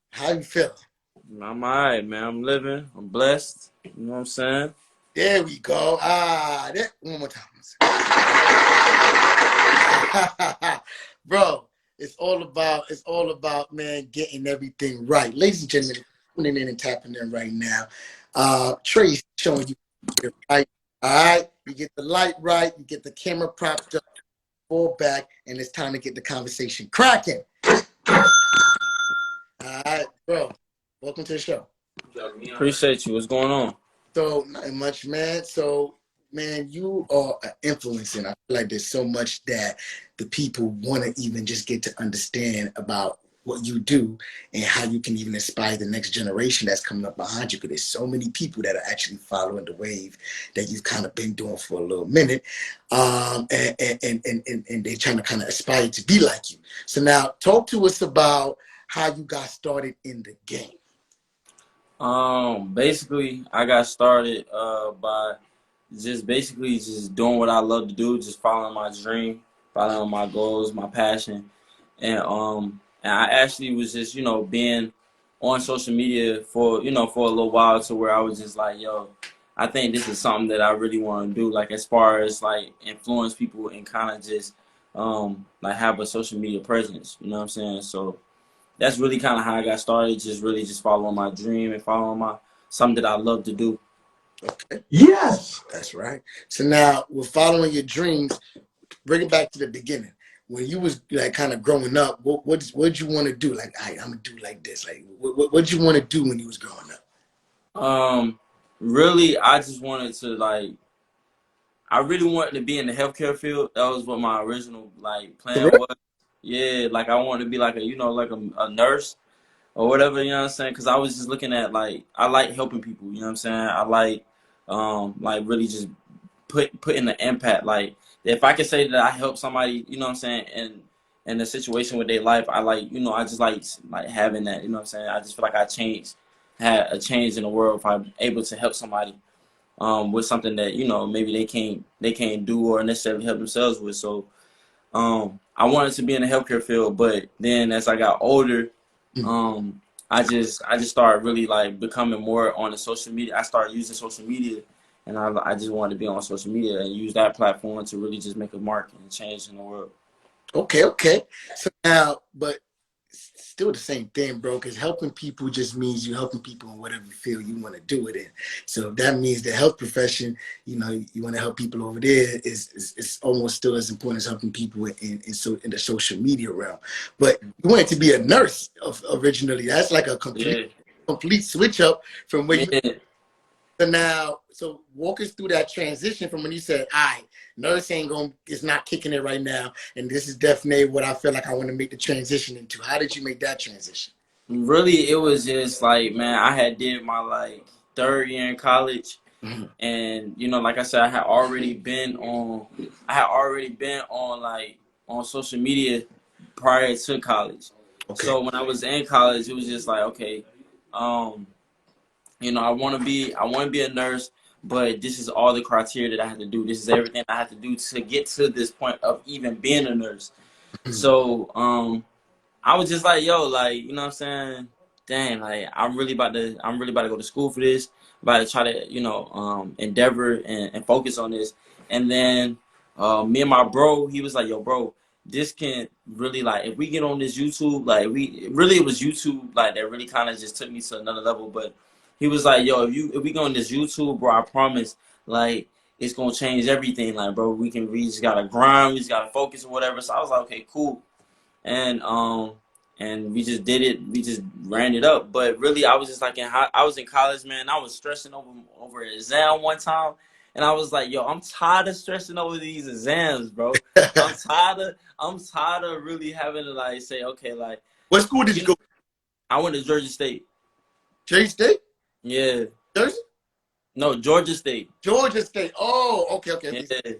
How you feeling? I'm all right, man. I'm living. I'm blessed. You know what I'm saying? There we go. One more time. Bro, it's all about, man, getting everything right. Ladies and gentlemen, tuning in and tapping in right now. Trey's showing you it right. All right. You get the light right, you get the camera propped up, fall back, and it's time to get the conversation cracking. All right, bro. Welcome to the show. Appreciate you. What's going on? So, not much, man. So, man, you are an influencer. And I feel like there's so much that the people want to even just get to understand about what you do and how you can even inspire the next generation that's coming up behind you. Because there's so many people that are actually following the wave that you've kind of been doing for a little minute. And they're trying to kind of aspire to be like you. So now talk to us about how you got started in the game. Basically, I got started by just doing what I love to do, just following my dream, following my goals, my passion, and I actually was just being on social media for a little while to where I was just like, yo, I think this is something that I really want to do, like as far as like influence people and kind of just like have a social media presence, you know what I'm saying? So that's really kind of how I got started, just following my dream and following something that I love to do. Okay. Yes. That's right. So now with following your dreams, bring it back to the beginning. When you was like kind of growing up, what'd you want to do? Like, I'm gonna do like this. Like, what'd you want to do when you was growing up? Really, I just wanted to I really wanted to be in the healthcare field. That was what my original plan was. Yeah, like I wanted to be like a nurse or whatever, you know what I'm saying? Because I was just looking at I like helping people, you know what I'm saying? I like really just putting the impact. Like if I could say that I help somebody, you know what I'm saying, in a situation with their life, I just like having that, you know what I'm saying? I just feel like had a change in the world if I'm able to help somebody with something that maybe they can't do or necessarily help themselves with. So I wanted to be in the healthcare field, but then as I got older, I just started really becoming more on the social media. I started using social media, and I just wanted to be on social media and use that platform to really just make a mark and change in the world. Okay. So now, but still the same thing, bro, because helping people just means you helping people in whatever field you want to do it in. So if that means the health profession, you want to help people over there, is almost still as important as helping people in the social media realm. But you wanted to be a nurse originally. That's like a complete switch up from where you. So now, walk us through that transition from when you said, all right, nurse is not kicking it right now, and this is definitely what I feel like I want to make the transition into. How did you make that transition? Really, it was just man, I had did my third year in college, and like I said, I had already been on on social media prior to college. Okay. So when I was in college, it was just okay, I want to be a nurse, but this is all the criteria that I have to do. This is everything I have to do to get to this point of even being a nurse. So I was just like, yo, like, you know what I'm saying? Dang, like I'm really about to go to school for this, about to try to, endeavor and focus on this. And then me and my bro, he was like, yo, bro, this can really, like, if we get on this YouTube, like it was YouTube like that really kind of just took me to another level. But he was like, yo, if we go on this YouTube, bro, I promise, like, it's gonna change everything. Like, bro, we just gotta grind, we just gotta focus or whatever. So I was like, okay, cool. And we just did it. We just ran it up. But really, I was just like I was in college, man. I was stressing over an exam one time, and I was like, yo, I'm tired of stressing over these exams, bro. I'm tired of really having to like say, okay, like, What school did you go? I went to Georgia State. Jersey State? Yeah. Jersey? No, Georgia State. Georgia State. Oh, okay. Yeah.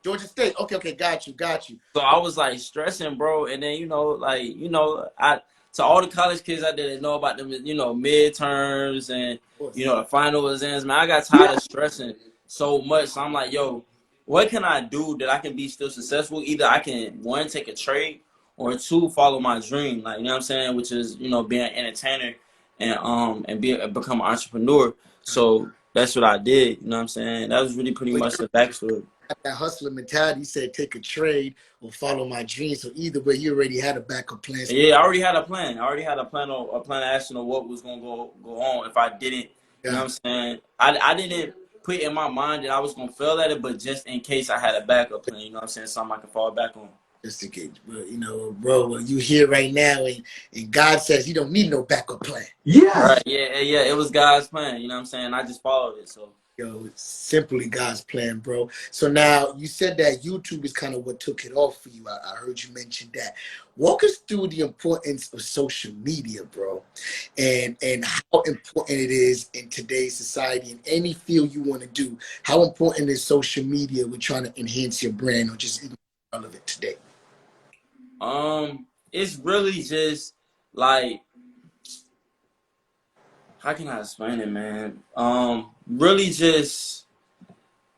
Georgia State. Okay, got you. So I was like stressing, bro, and then I to all the college kids out there that know about them, midterms and the final exams, man, I got tired of stressing so much. So I'm like, yo, what can I do that I can be still successful? Either I can, one, take a trade, or two, follow my dream, like, you know what I'm saying, which is being an entertainer and become an entrepreneur. So that's what I did. You know what I'm saying? That was really pretty much the backstory. That hustler mentality. He said, take a trade or follow my dreams. So either way, you already had a backup plan. Yeah, I already had a plan. I already had a plan of action of what was gonna go on if I didn't. You know what I'm saying? I didn't put in my mind that I was gonna fail at it, but just in case I had a backup plan. You know what I'm saying? Something I can fall back on. Just in case, bro. Well, you here right now, and God says you don't need no backup plan. Yes. Right. Yeah. It was God's plan. You know what I'm saying? I just followed it. So. Yo, it's simply God's plan, bro. So now you said that YouTube is kind of what took it off for you. I heard you mention that. Walk us through the importance of social media, bro, and how important it is in today's society in any field you want to do. How important is social media with trying to enhance your brand or just even relevant today? It's really just like, how can I explain it, man? Really just,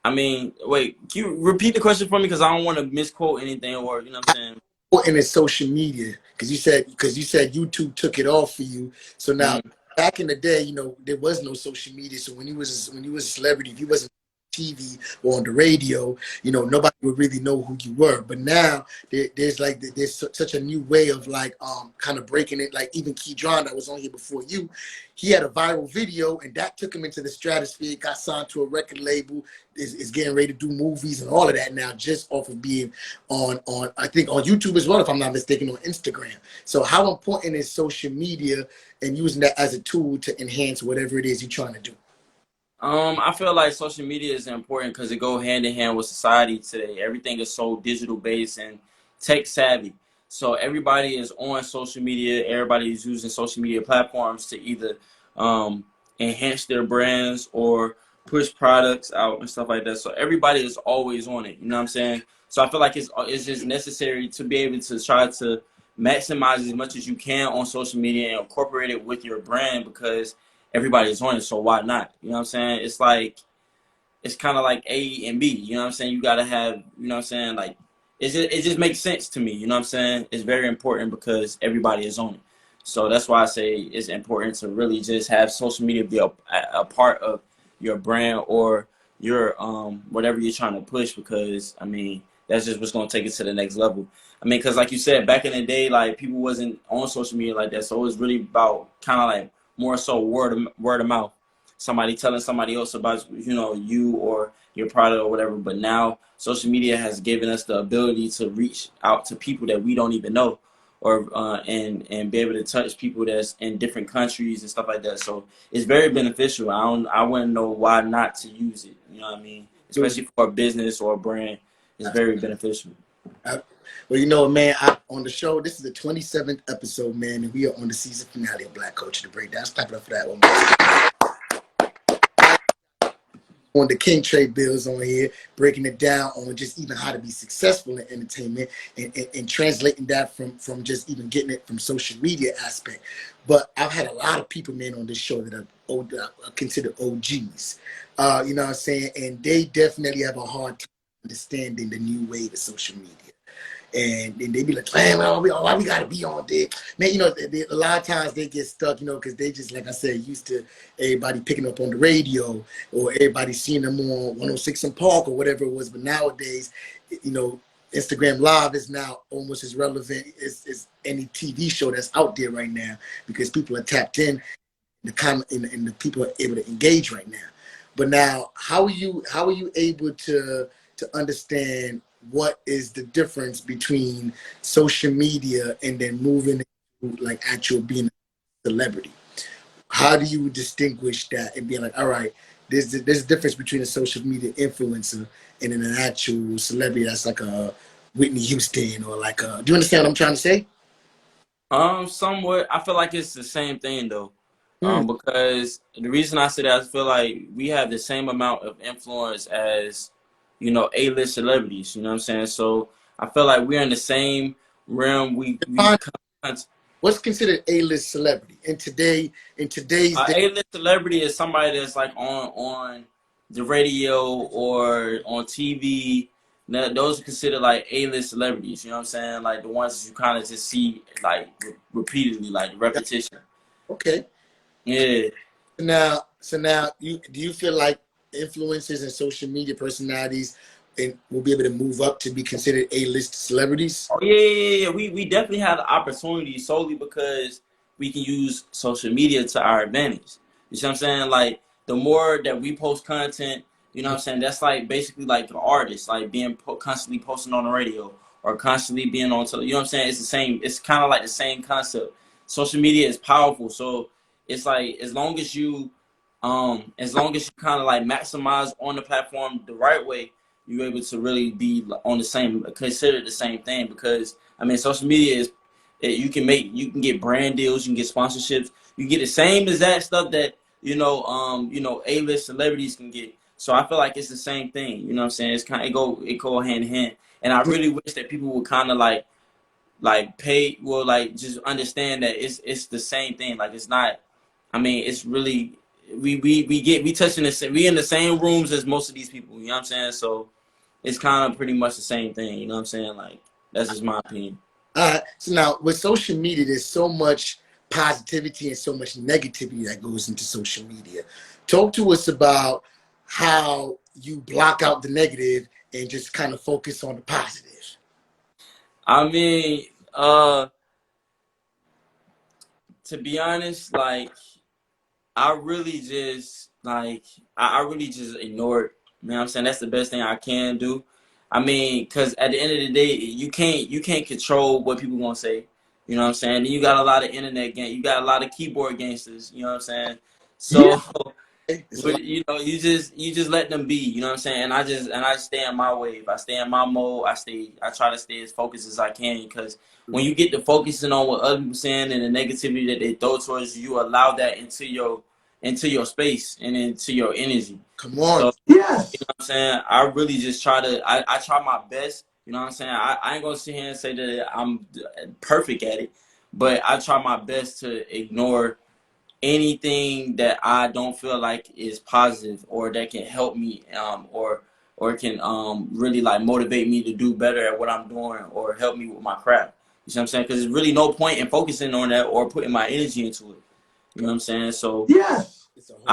wait, can you repeat the question for me? Because I don't want to misquote anything, or, you know what I'm saying? Important is social media, because you said YouTube took it off for you. So now, back in the day, there was no social media. So when you was a celebrity, if you wasn't on TV or on the radio, nobody would really know who you were. But now there's such a new way of like kind of breaking it. Like even Keedron that was on here before you, he had a viral video and that took him into the stratosphere, got signed to a record label, is getting ready to do movies and all of that now just off of being on I think on YouTube as well, if I'm not mistaken, on Instagram. So how important is social media and using that as a tool to enhance whatever it is you're trying to do? I feel like social media is important because it goes hand in hand with society today. Everything is so digital based and tech savvy. So everybody is on social media. Everybody is using social media platforms to either enhance their brands or push products out and stuff like that. So everybody is always on it. You know what I'm saying? So I feel like it's just necessary to be able to try to maximize as much as you can on social media and incorporate it with your brand, because everybody's on it, so why not? You know what I'm saying? It's like, it's kind of like A and B. You know what I'm saying? You got to have, you know what I'm saying? Like, it just makes sense to me. You know what I'm saying? It's very important because everybody is on it. So that's why I say it's important to really just have social media be a part of your brand or your whatever you're trying to push, because that's just what's going to take it to the next level. Because like you said, back in the day, like, people wasn't on social media like that, so it was really about kind of like more so word of mouth. Somebody telling somebody else about you or your product or whatever. But now social media has given us the ability to reach out to people that we don't even know, or and be able to touch people that's in different countries and stuff like that. So it's very beneficial. I wouldn't know why not to use it. You know what I mean? Especially for a business or a brand, it's very beneficial. Well, man, on the show, this is the 27th episode, man, and we are on the season finale of Black Culture: The Breakdown. Let's clap it up for that one. on the King Trade Bills on here, breaking it down on just even how to be successful in entertainment and translating that from just even getting it from social media aspect. But I've had a lot of people, man, on this show that are considered OGs. You know what I'm saying? And they definitely have a hard time understanding the new wave of social media. And they be like, man, why we gotta be on there? Man, you know, a lot of times they get stuck, you know, because they just, like I said, used to everybody picking up on the radio or everybody seeing them on 106 in Park or whatever it was. But nowadays, you know, Instagram Live is now almost as relevant as any TV show that's out there right now because people are tapped in, and the people are able to engage right now. But now, how are you able to understand what is the difference between social media and then moving into like actual being a celebrity? How do you distinguish that and being like, all right, there's a difference between a social media influencer and an actual celebrity that's like a Whitney Houston or like a, do you understand what I'm trying to say? Somewhat. I feel like it's the same thing though. Hmm. Because the reason I say that, I feel like we have the same amount of influence as, you know, A-list celebrities. You know what I'm saying? So I feel like we're in the same realm. What's considered A-list celebrity in today's day? A-list celebrity is somebody that's like on the radio or on TV. Now, those are considered like A-list celebrities. You know what I'm saying? Like the ones you kind of just see like repeatedly, like repetition. Okay. Yeah. So now, do you feel like influencers and social media personalities will be able to move up to be considered A-list celebrities? Oh yeah. We definitely have the opportunity solely because we can use social media to our advantage. You see what I'm saying? Like the more that we post content, you know what I'm saying? That's like basically like an artist, like being constantly posting on the radio or constantly being on you know what I'm saying? It's the same. It's kind of like the same concept. Social media is powerful, so it's like as long as you kind of like maximize on the platform the right way, you're able to really be on the same, consider the same thing. Because I mean, social media is, you can get brand deals, you can get sponsorships, you get the same exact stuff that A-list celebrities can get. So I feel like it's the same thing. You know what I'm saying? It's kind of, it go hand in hand. And I really wish that people would kind of like pay, well, like just understand that it's the same thing. Like it's not. I mean, it's really we touching we in the same rooms as most of these people. You know what I'm saying? So it's kind of pretty much the same thing. You know what I'm saying? Like that's just my opinion. So now with social media, there's so much positivity and so much negativity that goes into social media. Talk to us about how you block out the negative and just kind of focus on the positive. I mean, to be honest, like I really just I really just ignore it. You know what I'm saying? That's the best thing I can do. I mean, because at the end of the day, you can't control what people gonna say. You know what I'm saying? And you got a lot of internet you got a lot of keyboard gangsters. You know what I'm saying? Yeah. So It's a but lot. you just let them be, you know what I'm saying? And I stay in my wave. I stay in my mode. I try to stay as focused as I can, because when you get to focusing on what other people saying and the negativity that they throw towards you, you allow that into your space and into your energy. Come So on. Yes. you know what I'm saying? I really just I try my best, you know what I'm saying? I ain't gonna sit here and say that I'm perfect at it, but I try my best to ignore anything that I don't feel like is positive or that can help me, or can really like motivate me to do better at what I'm doing or help me with my craft. You see what I'm saying? Because there's really no point in focusing on that or putting my energy into it. You know what I'm saying? So Yes. It's a whole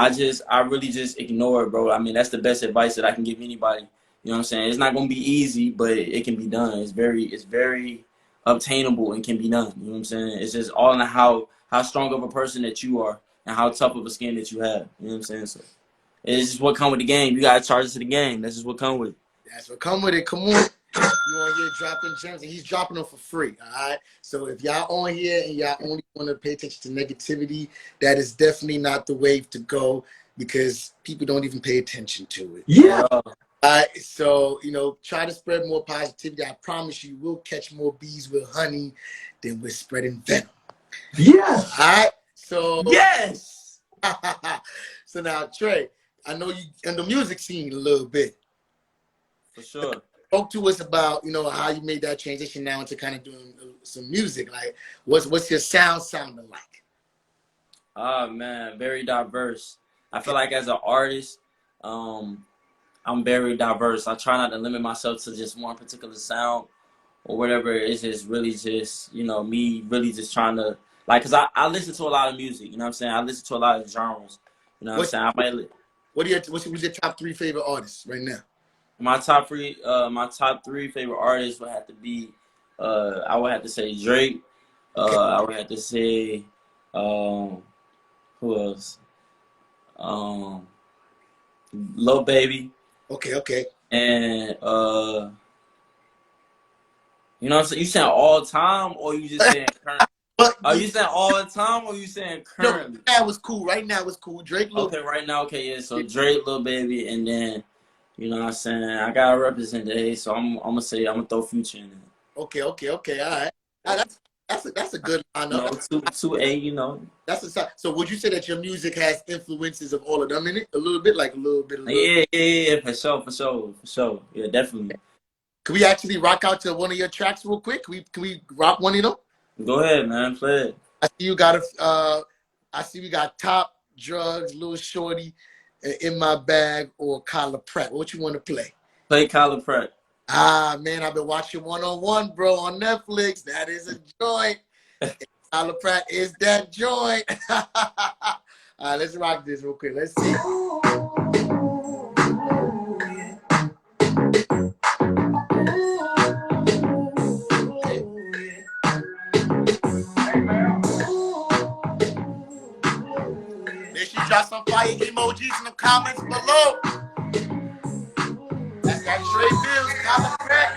I really just ignore it, bro. I mean, that's the best advice that I can give anybody. You know what I'm saying? It's not gonna be easy, but it can be done. It's very obtainable and can be done. You know what I'm saying? It's just all in how strong of a person that you are and how tough of a skin that you have. You know what I'm saying? So it's just what come with the game. You gotta charge it to the game. That's just what come with it. That's what come with it. Come on. You on here dropping gems, and he's dropping them for free. All right. So if y'all on here and y'all only want to pay attention to negativity, that is definitely not the wave to go, because people don't even pay attention to it. Yeah. All right. So try to spread more positivity. I promise you, we'll catch more bees with honey than we're spreading venom. Yes. All right. So Yes. so now, Trey, I know you in the music scene a little bit. For sure. Talk to us about, how you made that transition now into kind of doing some music. Like, what's your sounding like? Ah, man, very diverse. I feel like as an artist, I'm very diverse. I try not to limit myself to just one particular sound or whatever. It's just really just, me really just trying to, like, because I listen to a lot of music, you know what I'm saying? I listen to a lot of genres, you know what I'm saying? What's your top 3 favorite artists right now? My top three favorite artists would have to be, I would have to say Drake. I would have to say, who else? Lil Baby. Okay. And you know what I'm saying? You saying all time or you just saying current? Are you saying all the time or you saying currently? No, that was cool. Right now it's cool. Drake. Okay, right now, okay, yeah. So Drake, Lil Baby, and then you know what I'm saying, I gotta represent the A, so I'm gonna throw Future in there. Okay. All right. That's a good lineup. Two A, you know. So would you say that your music has influences of all of them in it? A little bit. Yeah, for sure. Yeah, definitely. Can we actually rock out to one of your tracks real quick? Can we rock one of them? Go ahead, man. Play it. I see we got Top, Drugs, Lil Shorty, In My Bag, or Kyla Pratt. What you want to play? Play Kyla Pratt. Ah, man, I've been watching 101, bro, on Netflix. That is a joint. Kyla Pratt is that joint. All right, let's rock this real quick. Let's see. Drop some fire emojis in the comments below. That's that Trey Bills, Kyla Pratt.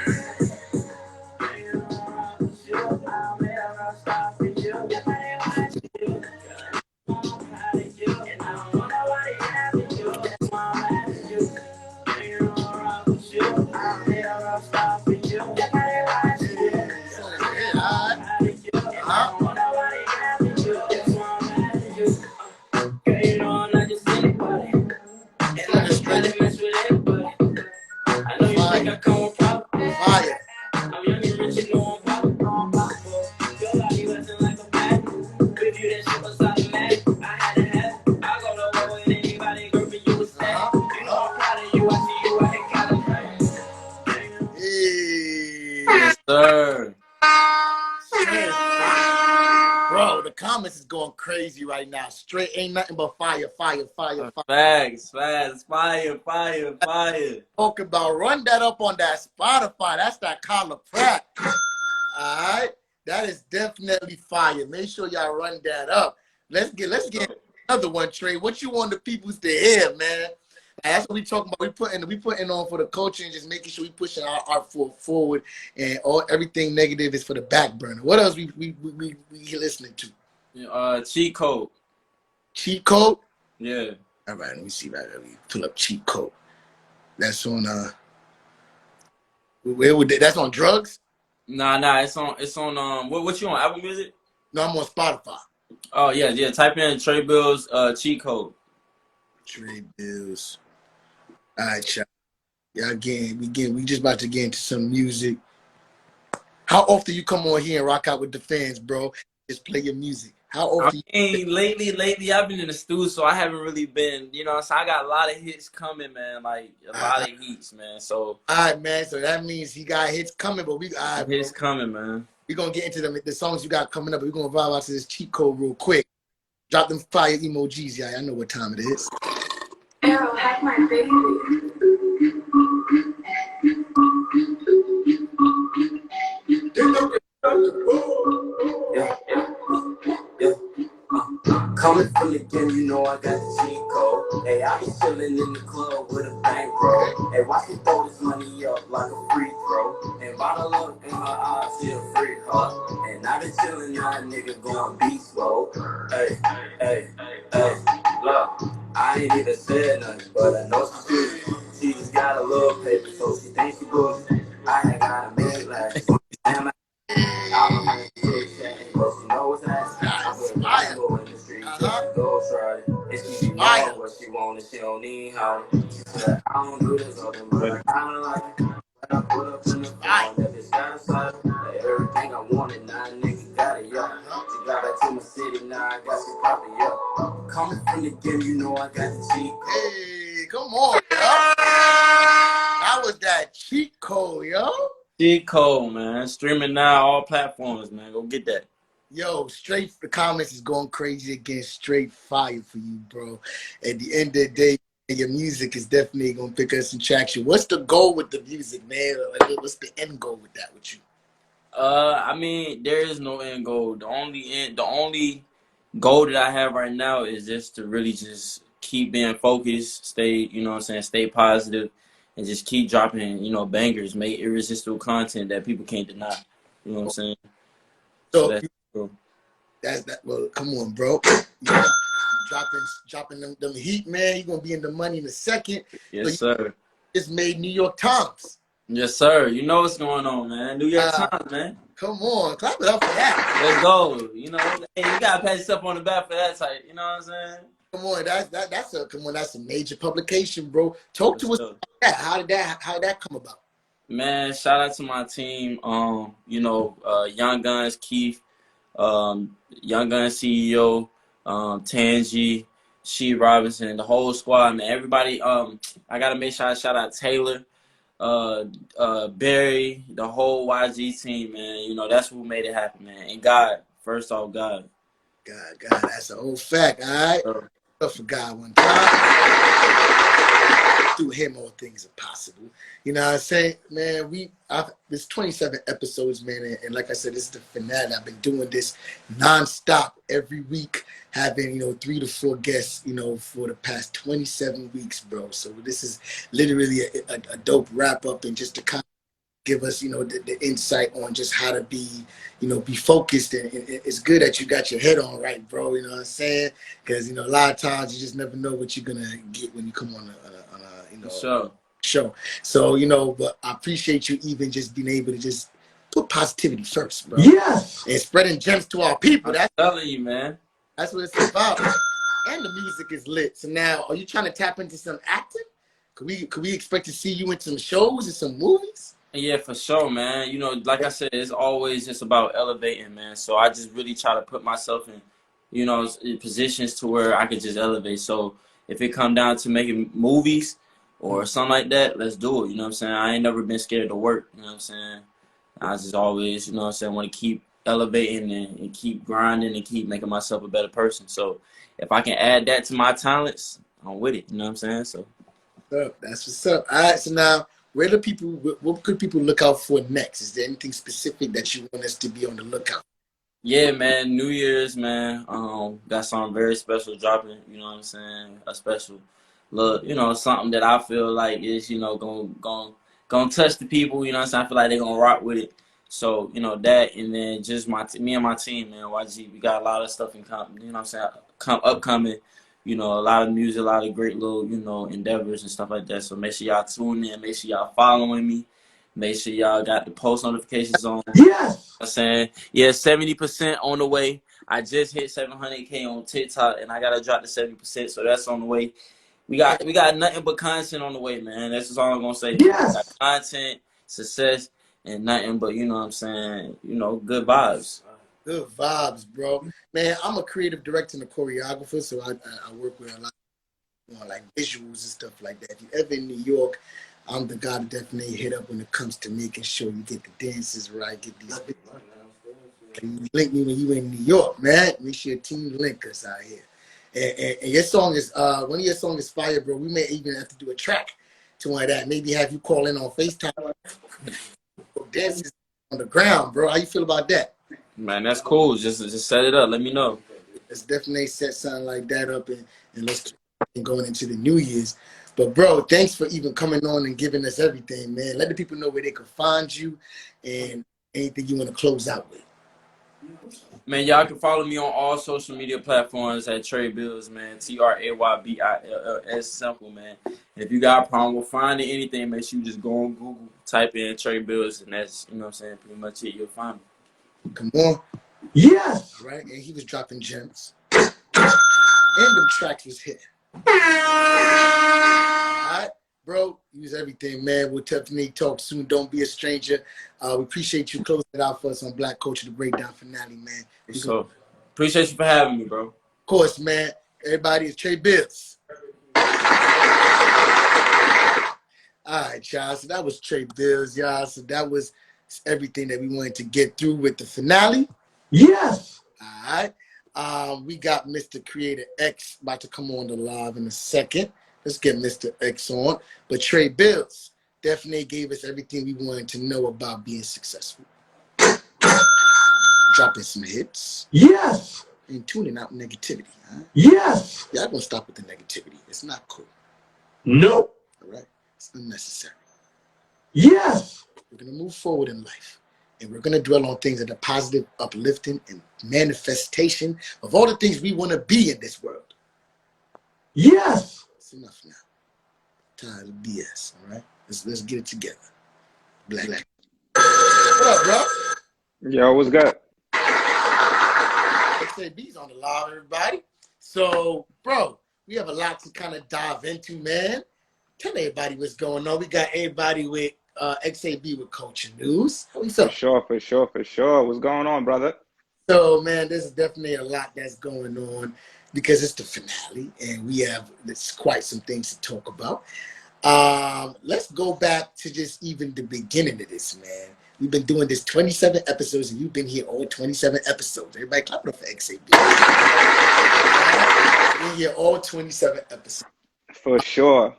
Bro, the comments is going crazy right now. Straight ain't nothing but fire. Facts, fire. Talk about run that up on that Spotify. That's that Kyla Pratt. All right, that is definitely fire. Make sure y'all run that up. Let's get another one, Trey. What you want the peoples to hear, man? That's what we talking about. We putting on for the culture and just making sure we pushing our art forward, and everything negative is for the back burner. What else we listening to? Cheat Code. Cheat Code? Yeah. All right, let me see. Let me pull up Cheat Code. That's on that's on Drugs? Nah, it's on what you on, Apple Music? No, I'm on Spotify. Oh yeah. Type in Trey Bills Cheat Code. Trey Bills. All right, y'all. We just about to get into some music. How often you come on here and rock out with the fans, bro? Just play your music. How often? Lately I've been in the studio, so I haven't really been. You know, so I got a lot of hits coming, man. Like a lot of hits, man. So all right, man. So that means he got hits coming, but hits coming, man. We're gonna get into the songs you got coming up. But we're gonna vibe out to this Cheat Code real quick. Drop them fire emojis, y'all. I know what time it is. Arrow, hack my baby. Yeah. Coming from the game, you know I got the cheat code. Hey, I be chillin' in the club with a bankroll. Hey, watch me throw this money up like a free throw. And bottle up in her eyes, she a freak, huh? And I been chillin' now, nigga going beast mode. Hey, look, I ain't even said nothing, but I know she's good. She just got a little paper, so she thinks she bougie. I ain't got a man like damn. I'm a but you know what's that? I'm in the street, go try it. And she be Fire. knowing what she want and she don't need how. She said, I don't do this other, but I kinda like it. When I put up in the Fire. phone, that bitch got a side. Like everything I wanted, now a nigga got it, yeah. She got back to my city, now I got some property, yeah. Coming from the game, you know I got the cheat code. Hey, come on, yo. That was that cheat code, yo. Cheat code, man. Streaming now, all platforms, man. Go get that. Yo, straight the comments is going crazy again. Straight fire for you, bro. At the end of the day, your music is definitely gonna pick us some traction. What's the goal with the music, man? Like, what's the end goal with that with you? I mean, there is no end goal. The only goal that I have right now is just to really just keep being focused, stay, you know what I'm saying, stay positive, and just keep dropping, bangers, make irresistible content that people can't deny. You know what I'm saying? So So that's cool. that's that. Well, come on, bro. Dropping them heat, man. You're gonna be in the money in a second. So Yes, you sir. just made New York Times. Yes, sir. You know what's going on, man. New York Times, man. Come on, clap it up for that. Let's go. Hey, you gotta pat yourself on the back for that type. You know what I'm saying? Come on, that's a major publication, bro. Talk to us about that. How did that come about? Man, shout out to my team. Young Guns Keith, Young Guns CEO, Tangi, She Robinson, the whole squad, man. Everybody. I gotta make sure I shout out Taylor, Barry, the whole YG team, man. That's who made it happen, man. And God, first off, God. God, that's a whole fact, all right? So, I forgot one time. Through him, all things are possible. You know what I'm saying? Man, there's 27 episodes, man, and like I said, this is the finale. I've been doing this nonstop every week, having, 3 to 4 guests, for the past 27 weeks, bro. So this is literally a dope wrap up, and just to kind of give us, the insight on just how to be, be focused. And it's good that you got your head on right, bro. You know what I'm saying? Because, a lot of times you just never know what you're going to get when you come on a sure. show. So, but I appreciate you even just being able to just put positivity first, bro. Yes. And spreading gems to our people. I'm telling you, man. That's what it's about. And the music is lit. So now, are you trying to tap into some acting? Could we expect to see you in some shows and some movies? Yeah, for sure, man. Like I said, it's always just about elevating, man. So I just really try to put myself in, in positions to where I could just elevate. So if it come down to making movies or something like that, let's do it. You know what I'm saying? I ain't never been scared to work. You know what I'm saying? I just always, want to keep elevating and keep grinding and keep making myself a better person. So if I can add that to my talents, I'm with it. You know what I'm saying? So that's what's up. All right, so now, what could people look out for next? Is there anything specific that you want us to be on the lookout? yeah, man, New Year's, man. Got something very special dropping. You know what I'm saying? A special look. Something that I feel like is, gonna touch the people. You know what I'm saying? I feel like they're gonna rock with it. So that, and then just me and my team, man. YG, we got a lot of stuff in common. You know what I'm saying? Upcoming. A lot of music, a lot of great little, endeavors and stuff like that. So make sure y'all tune in. Make sure y'all following me. Make sure y'all got the post notifications on. Yes. I'm saying, yeah, 70% on the way. I just hit 700K on TikTok, and I gotta drop the 70%, so that's on the way. We got nothing but content on the way, man. That's just all I'm gonna say. Yes. We got content, success, and nothing but, you know what I'm saying, good vibes. Good vibes, bro. Man, I'm a creative director and a choreographer, so I work with a lot of like visuals and stuff like that. If you're ever in New York, I'm the guy to definitely hit up when it comes to making sure you get the dances right, get these. You link me when you in New York, man. Make sure your team link us out here. And your song is one of your songs is fire, bro. We may even have to do a track to one of that. Maybe have you call in on FaceTime. Dances on the ground, bro. How you feel about that? Man, that's cool. Just set it up. Let me know. Let's definitely set something like that up, and let's keep going into the New Year's. But bro, thanks for even coming on and giving us everything, man. Let the people know where they can find you and anything you want to close out with. Man, y'all can follow me on all social media platforms at Trey Bills, man. TrayBills, simple, man. If you got a problem with finding anything, make sure you just go on Google, type in Trey Bills, and that's, what I'm saying, pretty much it. You'll find me. Come on. Yes. Right? And he was dropping gems. and them tracks was hitting. All right, bro, use everything, man. We'll definitely talk soon. Don't be a stranger. We appreciate you closing it out for us on Black Culture, the Breakdown finale, man. So appreciate you for having me, bro. Of course, man. Everybody, it's Trey Bills. All right, y'all. So that was Trey Bills, y'all. So that was everything that we wanted to get through with the finale. Yes. All right. We got Mr. Creator X about to come on the live in a second. Let's get Mr. X on. But Trey Bills definitely gave us everything we wanted to know about being successful. Dropping some hits. Yes. And tuning out negativity. Huh? Yes. Y'all gonna stop with the negativity. It's not cool. No. All right? It's unnecessary. Yes. We're gonna move forward in life. And we're gonna dwell on things that are positive, uplifting, and manifestation of all the things we want to be in this world. Yes. It's enough now. Tired of BS, all right? Let's get it together. Black. What up, bro? Yo, what's good? XAB's on the live, everybody. So, bro, we have a lot to kind of dive into, man. Tell everybody what's going on. We got everybody with XAB with Culture News. How we feel? For sure. What's going on, brother? So, man, there's definitely a lot that's going on because it's the finale, and we have quite some things to talk about. Let's go back to just even the beginning of this, man. We've been doing this 27 episodes, and you've been here all 27 episodes. Everybody clap it up for XAB. We've been here all 27 episodes. For sure.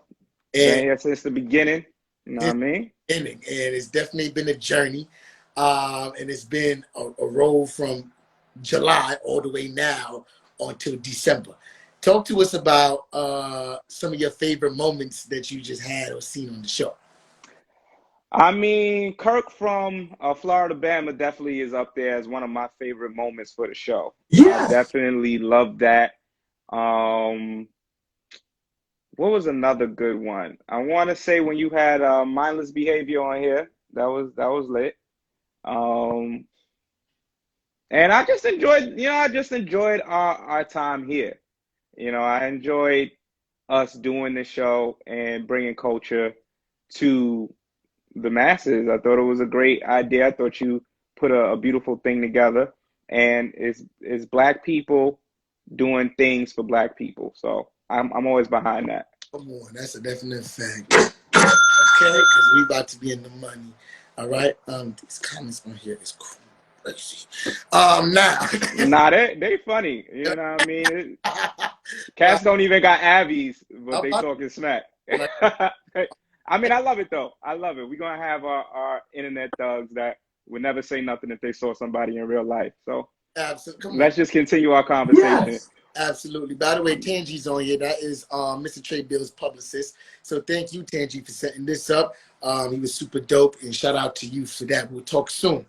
And Been here since the beginning. You know what I mean? And it's definitely been a journey. And it's been a roll from July all the way now until December. Talk to us about some of your favorite moments that you just had or seen on the show. I mean, Kirk from Florida Bama definitely is up there as one of my favorite moments for the show. Yes. I definitely love that. What was another good one? I want to say when you had mindless behavior on here, that was lit. And I just enjoyed our time here. You know, I enjoyed us doing this show and bringing culture to the masses. I thought it was a great idea. I thought you put a beautiful thing together, and it's Black people doing things for Black people. So I'm always behind that. Come on, that's a definite fact. Okay, because we about to be in the money. All right. These comments on here is crazy. Now. Nah, they funny. You know what I mean? Cats don't even got Abby's, but they talking smack. I mean, I love it though. I love it. We're gonna have our internet thugs that would never say nothing if they saw somebody in real life. So let's just continue our conversation. Yes. Absolutely. By the way, Tangi's on here. That is Mr. Trey Bill's publicist. So thank you, Tangi, for setting this up. He was super dope, and shout out to you for that. We'll talk soon.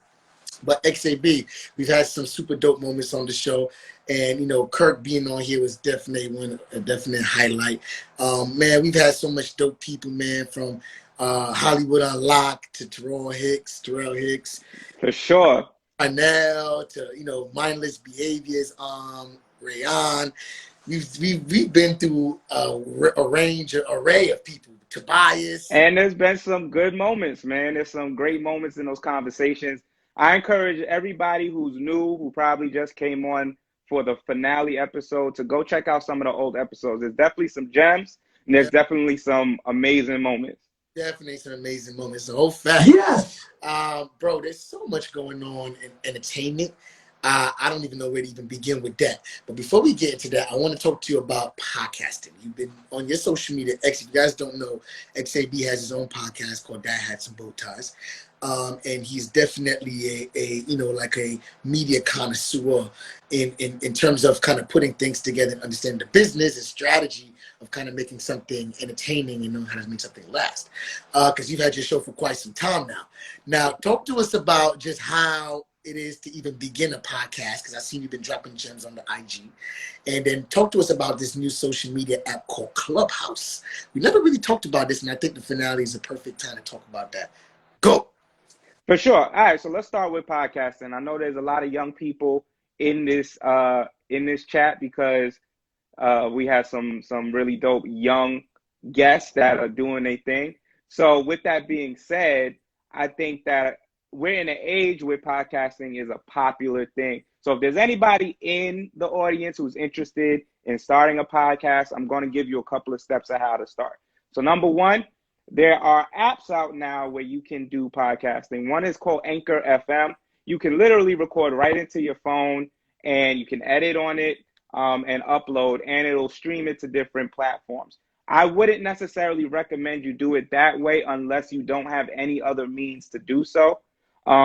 But XAB, we've had some super dope moments on the show, and you know, Kirk being on here was definitely a definite highlight. Man, we've had so much dope people, man, from Hollywood Unlocked to Terrell Hicks, for sure, Arnell to Mindless Behaviors, Rayon. We've been through array of people. Tobias, and there's been some good moments, man. There's some great moments in those conversations. I encourage everybody who's new, who probably just came on for the finale episode, to go check out some of the old episodes. There's definitely some gems, and there's definitely some amazing moments. Definitely some amazing moments. The whole fact. Yes. Bro, there's so much going on in entertainment. I don't even know where to even begin with that. But before we get into that, I want to talk to you about podcasting. You've been on your social media. If you guys don't know, XAB has his own podcast called Dad Hats and Bow Ties. And he's definitely a media connoisseur in terms of kind of putting things together and understanding the business and strategy of kind of making something entertaining and knowing how to make something last. Because you've had your show for quite some time now. Now, talk to us about just how it is to even begin a podcast, because I've seen you've been dropping gems on the IG. And then talk to us about this new social media app called Clubhouse. We never really talked about this, and I think the finale is a perfect time to talk about that. Go. For sure. All right, so let's start with podcasting. I know there's a lot of young people in this chat because We have some really dope young guests that are doing their thing. So with that being said, I think that we're in an age where podcasting is a popular thing. So if there's anybody in the audience who's interested in starting a podcast, I'm going to give you a couple of steps of how to start. So number one, there are apps out now where you can do podcasting. One is called Anchor FM. You can literally record right into your phone, and you can edit on it and upload, and it'll stream it to different platforms. I wouldn't necessarily recommend you do it that way unless you don't have any other means to do so,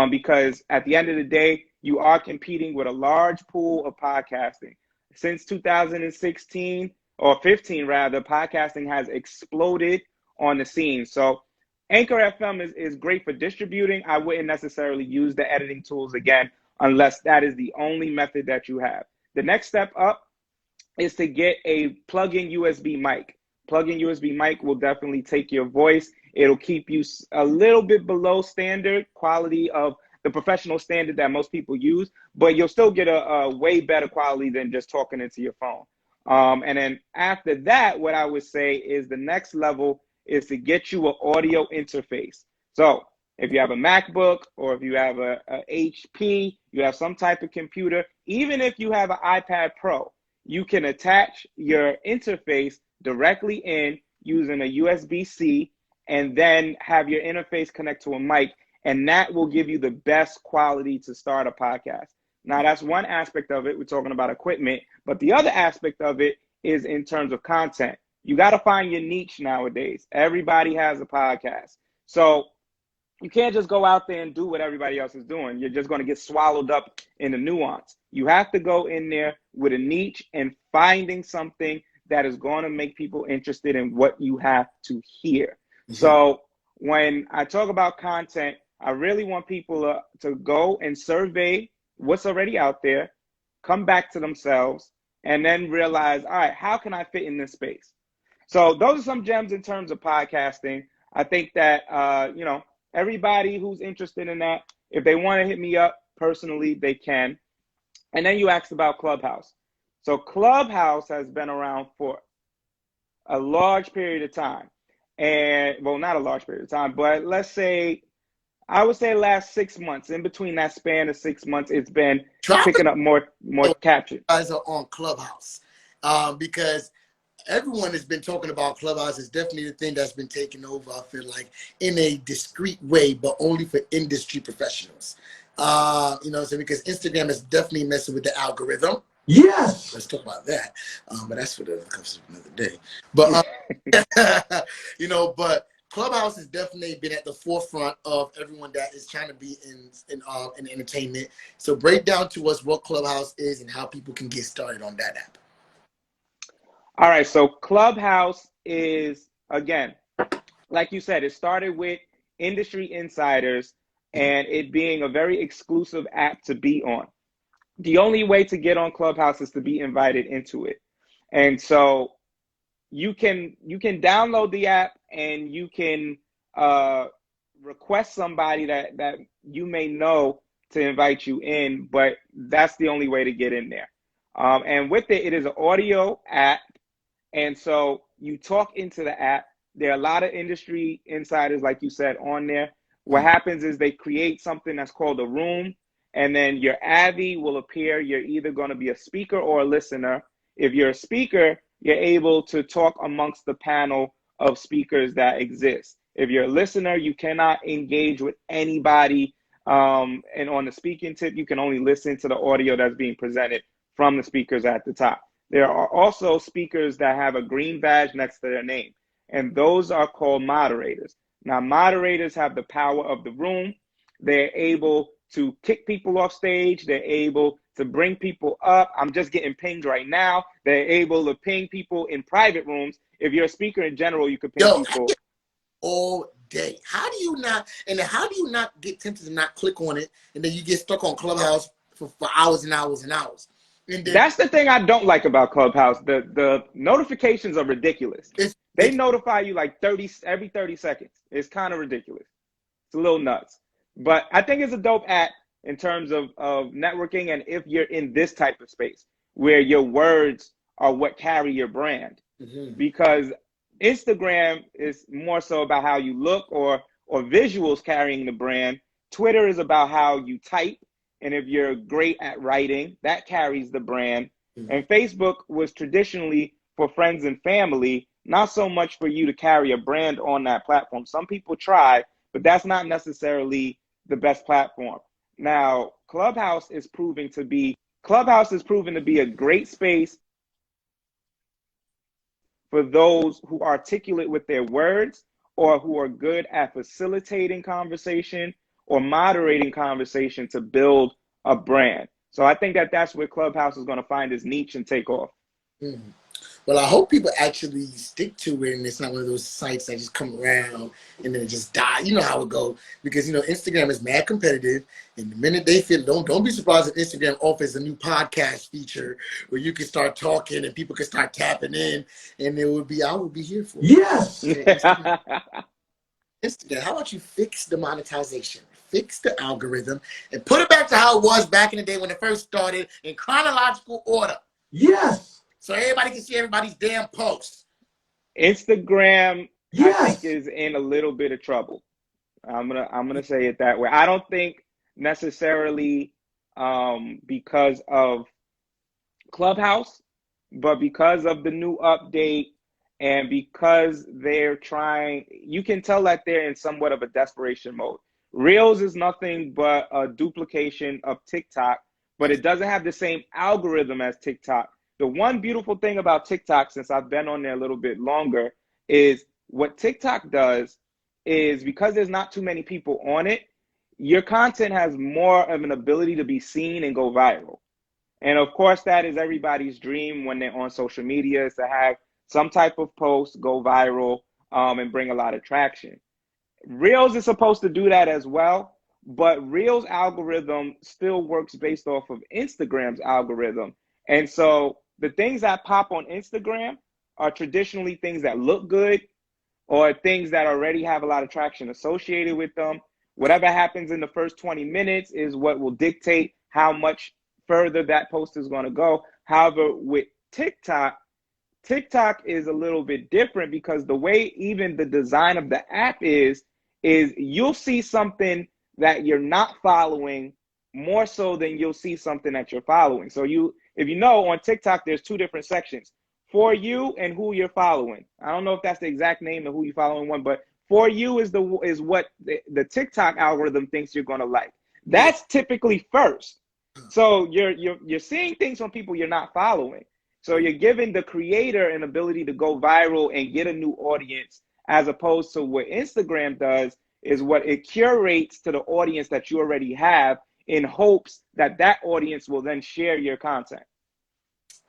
because at the end of the day, you are competing with a large pool of podcasting. Since 2016 or 15 rather, podcasting has exploded on the scene. So Anchor FM is great for distributing. I wouldn't necessarily use the editing tools again unless that is the only method that you have. The next step up is to get a plug-in USB mic. Plug-in USB mic will definitely take your voice. It'll keep you a little bit below standard quality of the professional standard that most people use, but you'll still get a way better quality than just talking into your phone. And then after that, what I would say is the next level is to get you an audio interface. So if you have a MacBook or if you have a HP, you have some type of computer, even if you have an iPad Pro, you can attach your interface directly in using a USB-C and then have your interface connect to a mic, and that will give you the best quality to start a podcast. Now, that's one aspect of it. We're talking about equipment, but the other aspect of it is in terms of content. You got to find your niche nowadays. Everybody has a podcast. So you can't just go out there and do what everybody else is doing. You're just going to get swallowed up in the nuance. You have to go in there with a niche and finding something that is going to make people interested in what you have to hear. Mm-hmm. So when I talk about content, I really want people to go and survey what's already out there, come back to themselves, and then realize, all right, how can I fit in this space? So those are some gems in terms of podcasting. I think that, everybody who's interested in that, if they want to hit me up personally, they can. And then you asked about Clubhouse. So Clubhouse has been around for a large period of time. And, well, not a large period of time, but let's say, I would say last 6 months. In between that span of 6 months, it's been picking up more capture. Guys are on Clubhouse because everyone has been talking about Clubhouse. It's definitely the thing that's been taken over, I feel like, in a discreet way, but only for industry professionals. You know what I'm saying? Because Instagram is definitely messing with the algorithm. Yes. Let's talk about that. But that's for another day. But, but Clubhouse has definitely been at the forefront of everyone that is trying to be in entertainment. So break down to us what Clubhouse is and how people can get started on that app. All right, so Clubhouse is, again, like you said, it started with industry insiders and it being a very exclusive app to be on. The only way to get on Clubhouse is to be invited into it. And so you can download the app and you can request somebody that you may know to invite you in, but that's the only way to get in there. And with it is an audio app. And so you talk into the app. There are a lot of industry insiders, like you said, on there. What happens is they create something that's called a room, and then your Avi will appear. You're either going to be a speaker or a listener. If you're a speaker, you're able to talk amongst the panel of speakers that exist. If you're a listener, you cannot engage with anybody. And on the speaking tip, you can only listen to the audio that's being presented from the speakers at the top. There are also speakers that have a green badge next to their name, and those are called moderators. Now, moderators have the power of the room. They're able to kick people off stage. They're able to bring people up. I'm just getting pinged right now. They're able to ping people in private rooms. If you're a speaker in general, you could ping people all day. How do you not get tempted to not click on it, and then you get stuck on Clubhouse for hours and hours and hours? That's the thing I don't like about Clubhouse. The notifications are ridiculous. They notify you like every 30 seconds. It's kind of ridiculous. It's a little nuts. But I think it's a dope app in terms of networking, and if you're in this type of space where your words are what carry your brand. Mm-hmm. Because Instagram is more so about how you look or visuals carrying the brand. Twitter is about how you type, and if you're great at writing, that carries the brand. Mm-hmm. And Facebook was traditionally for friends and family, not so much for you to carry a brand on that platform. Some people try, but that's not necessarily the best platform. Now, Clubhouse is proven to be a great space for those who are articulate with their words or who are good at facilitating conversation or moderating conversation to build a brand. So I think that that's where Clubhouse is going to find its niche and take off. Mm-hmm. Well, I hope people actually stick to it, and it's not one of those sites that just come around and then it just die. You know how it go, because Instagram is mad competitive, and the minute they feel, don't be surprised if Instagram offers a new podcast feature where you can start talking and people can start tapping in, and I will be here for it. Yes. Instagram, how about you fix the monetization, fix the algorithm, and put it back to how it was back in the day when it first started in chronological order. Yes. So everybody can see everybody's damn posts. Instagram, Yes. I think, is in a little bit of trouble. I'm gonna say it that way. I don't think necessarily because of Clubhouse, but because of the new update and because they're trying, you can tell that they're in somewhat of a desperation mode. Reels is nothing but a duplication of TikTok, but it doesn't have the same algorithm as TikTok. The one beautiful thing about TikTok, since I've been on there a little bit longer, is what TikTok does is, because there's not too many people on it, your content has more of an ability to be seen and go viral. And of course, that is everybody's dream when they're on social media, is to have some type of post go viral and bring a lot of traction. Reels is supposed to do that as well, but Reels algorithm still works based off of Instagram's algorithm. And so the things that pop on Instagram are traditionally things that look good or things that already have a lot of traction associated with them. Whatever happens in the first 20 minutes is what will dictate how much further that post is going to go. However, with TikTok is a little bit different, because the way even the design of the app is you'll see something that you're not following more so than you'll see something that you're following. So if you know, on TikTok, there's two different sections: for you and who you're following. I don't know if that's the exact name of who you're following one, but for you is what the TikTok algorithm thinks you're going to like. That's typically first. So you're seeing things from people you're not following. So you're giving the creator an ability to go viral and get a new audience, as opposed to what Instagram does is what it curates to the audience that you already have, in hopes that that audience will then share your content.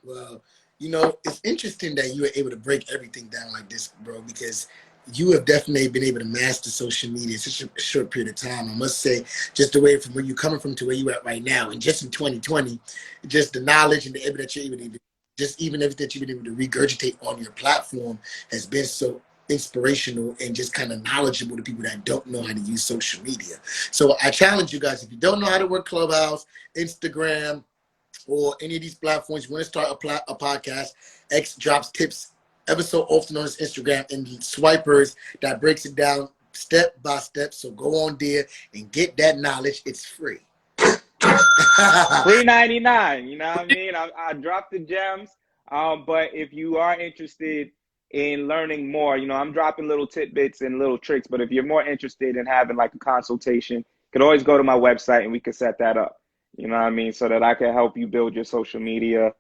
Well, it's interesting that you were able to break everything down like this, bro, because you have definitely been able to master social media in such a short period of time. I must say, just the way from where you're coming from to where you're at right now, and just in 2020, just the knowledge and the evidence that you're able to, just even everything that you've been able to regurgitate on your platform has been so inspirational and just kind of knowledgeable to people that don't know how to use social media. So I challenge you guys, if you don't know how to work Clubhouse, Instagram, or any of these platforms, you want to start a podcast, X drops tips ever so often on his Instagram and swipers that breaks it down step by step. So go on there and get that knowledge. It's free. Free 99, you know what I mean? I dropped the gems, but if you are interested in learning more, I'm dropping little tidbits and little tricks, but if you're more interested in having like a consultation, you could always go to my website and we can set that up, you know what I mean? So that I can help you build your social media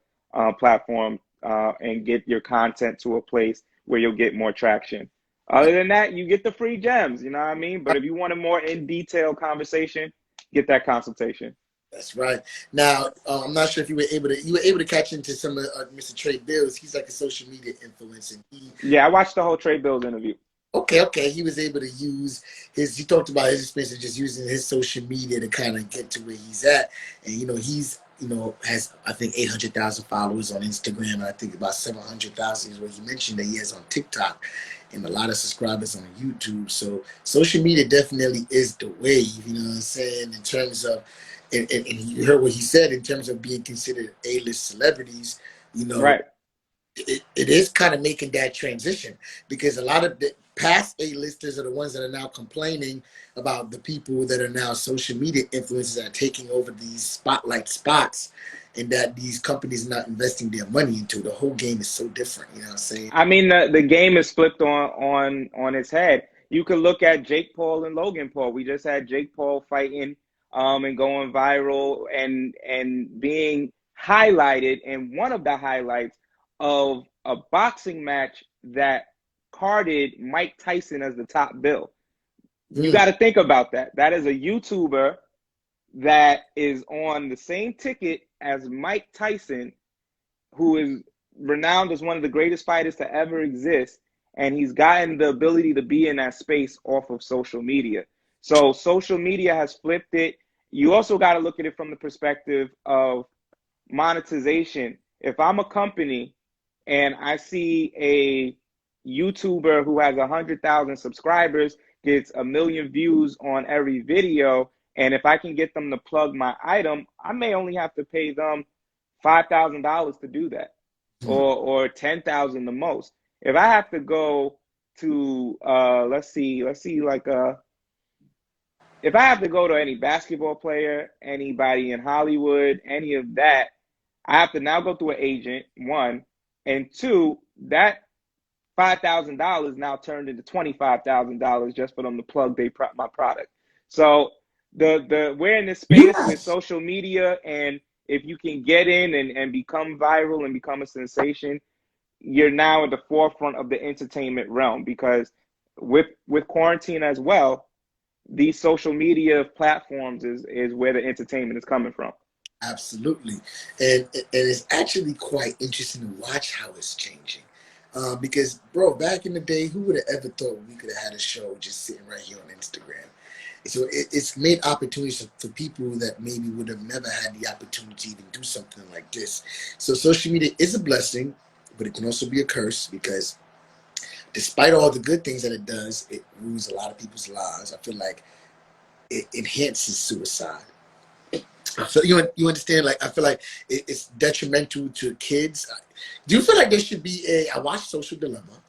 platform and get your content to a place where you'll get more traction. Other than that, you get the free gems, you know what I mean? But if you want a more in-detail conversation, get that consultation. That's right. Now, I'm not sure if you were able to catch into some of Mr. Trey Bills. He's like a social media influencer. Yeah, I watched the whole Trey Bills interview. Okay. He was able to use he talked about his experience of just using his social media to kind of get to where he's at. And, he's, has, I think, 800,000 followers on Instagram. And I think about 700,000 is what he mentioned that he has on TikTok, and a lot of subscribers on YouTube. So social media definitely is the wave, you know what I'm saying, in terms of, and you heard what he said in terms of being considered A-list celebrities, Right. it is kind of making that transition, because a lot of the past A-listers are the ones that are now complaining about the people that are now social media influencers that are taking over these spotlight spots, and that these companies are not investing their money into. The whole game is so different, you know what I'm saying? I mean, the game is flipped on its head. You could look at Jake Paul and Logan Paul. We just had Jake Paul fighting and going viral and being highlighted in one of the highlights of a boxing match that carded Mike Tyson as the top bill. You got to think about that. That is a YouTuber that is on the same ticket as Mike Tyson, who is renowned as one of the greatest fighters to ever exist, and he's gotten the ability to be in that space off of social media. So social media has flipped it. You also got to look at it from the perspective of monetization. If I'm a company and I see a YouTuber who has 100,000 subscribers, gets 1 million views on every video, and if I can get them to plug my item, I may only have to pay them $5,000 to do that, or 10,000 the most. If I have to go to if I have to go to any basketball player, anybody in Hollywood, any of that, I have to now go through an agent, one, and two, that $5,000 now turned into $25,000 just for them to plug my product. So we're in this space with social media, and if you can get in and become viral and become a sensation, you're now at the forefront of the entertainment realm, because with quarantine as well, these social media platforms is where the entertainment is coming from. Absolutely. And it's actually quite interesting to watch how it's changing. Because, bro, back in the day, who would have ever thought we could have had a show just sitting right here on Instagram? So it's made opportunities for people that maybe would have never had the opportunity to do something like this. So social media is a blessing, but it can also be a curse, because despite all the good things that it does, it ruins a lot of people's lives. I feel like it enhances suicide. So you understand? Like, I feel like it's detrimental to kids. Do you feel like there should be I watched Social Dilemma,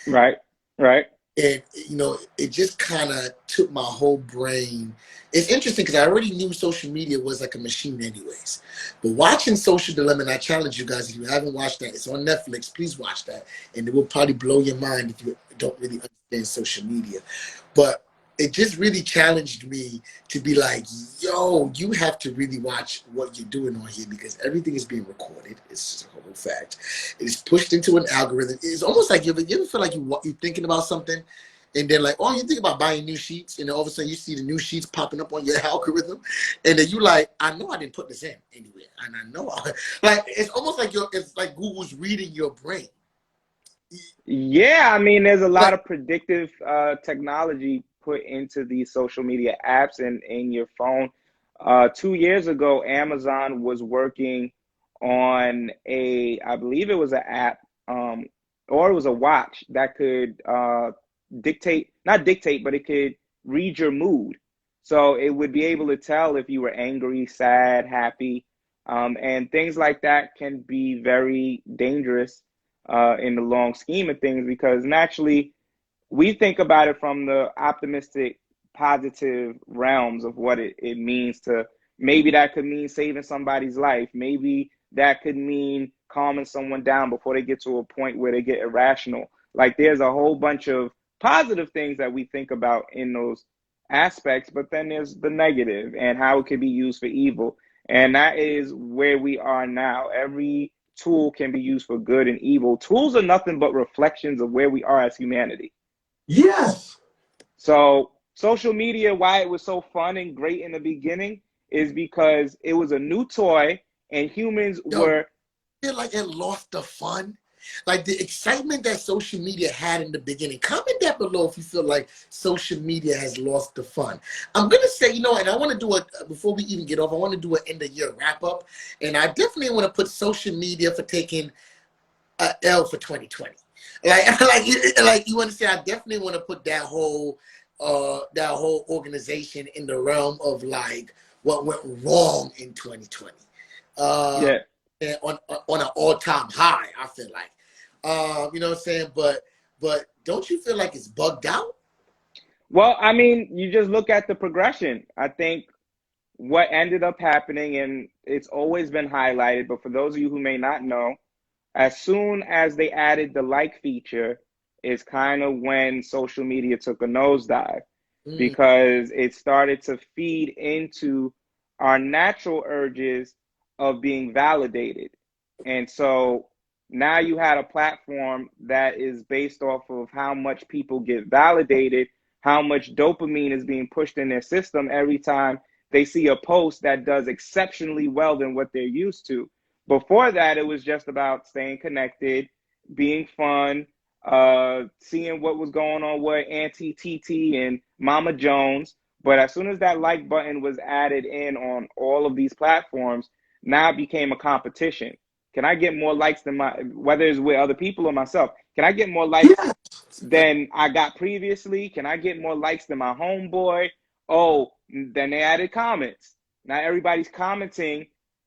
Right. and it just kind of took my whole brain. It's interesting because I already knew social media was like a machine anyways, but watching Social Dilemma, and I challenge you guys, if you haven't watched that, it's on Netflix, please watch that, and it will probably blow your mind if you don't really understand social media. But it just really challenged me to be like, yo, you have to really watch what you're doing on here, because everything is being recorded. It's just a whole fact. It's pushed into an algorithm. It's almost like you ever feel like you're thinking about something, and then like, oh, you think about buying new sheets, and then all of a sudden you see the new sheets popping up on your algorithm, and then you like, I know I didn't put this in anywhere, and I know like, it's almost like it's like Google's reading your brain. Yeah, I mean, there's a lot of predictive technology put into these social media apps and in your phone. 2 years ago, Amazon was working on I believe it was an app, or it was a watch that could not dictate, but it could read your mood. So it would be able to tell if you were angry, sad, happy, and things like that can be very dangerous in the long scheme of things, because naturally we think about it from the optimistic, positive realms of what it means to, maybe that could mean saving somebody's life. Maybe that could mean calming someone down before they get to a point where they get irrational. Like, there's a whole bunch of positive things that we think about in those aspects, but then there's the negative and how it can be used for evil. And that is where we are now. Every tool can be used for good and evil. Tools are nothing but reflections of where we are as humanity. Yes. So social media, why it was so fun and great in the beginning, is because it was a new toy, and humans were. I feel like it lost the fun. Like, the excitement that social media had in the beginning. Comment down below if you feel like social media has lost the fun. I'm going to say, and I want to do before we even get off, I want to do an end of year wrap up. And I definitely want to put social media for taking an L for 2020. Like you understand, I definitely want to put that whole organization in the realm of like what went wrong in 2020. Yeah. on an all-time high, I feel like. You know what I'm saying? But don't you feel like it's bugged out? Well, I mean, you just look at the progression. I think what ended up happening, and it's always been highlighted, but for those of you who may not know, as soon as they added the like feature is kind of when social media took a nosedive, because it started to feed into our natural urges of being validated. And so now you had a platform that is based off of how much people get validated, how much dopamine is being pushed in their system every time they see a post that does exceptionally well than what they're used to. Before that, it was just about staying connected, being fun, seeing what was going on with Auntie TT and Mama Jones. But as soon as that like button was added in on all of these platforms, now it became a competition. Can I get more likes than whether it's with other people or myself? Can I get more likes Yes. than I got previously? Can I get more likes than my homeboy? Oh, then they added comments. Now everybody's commenting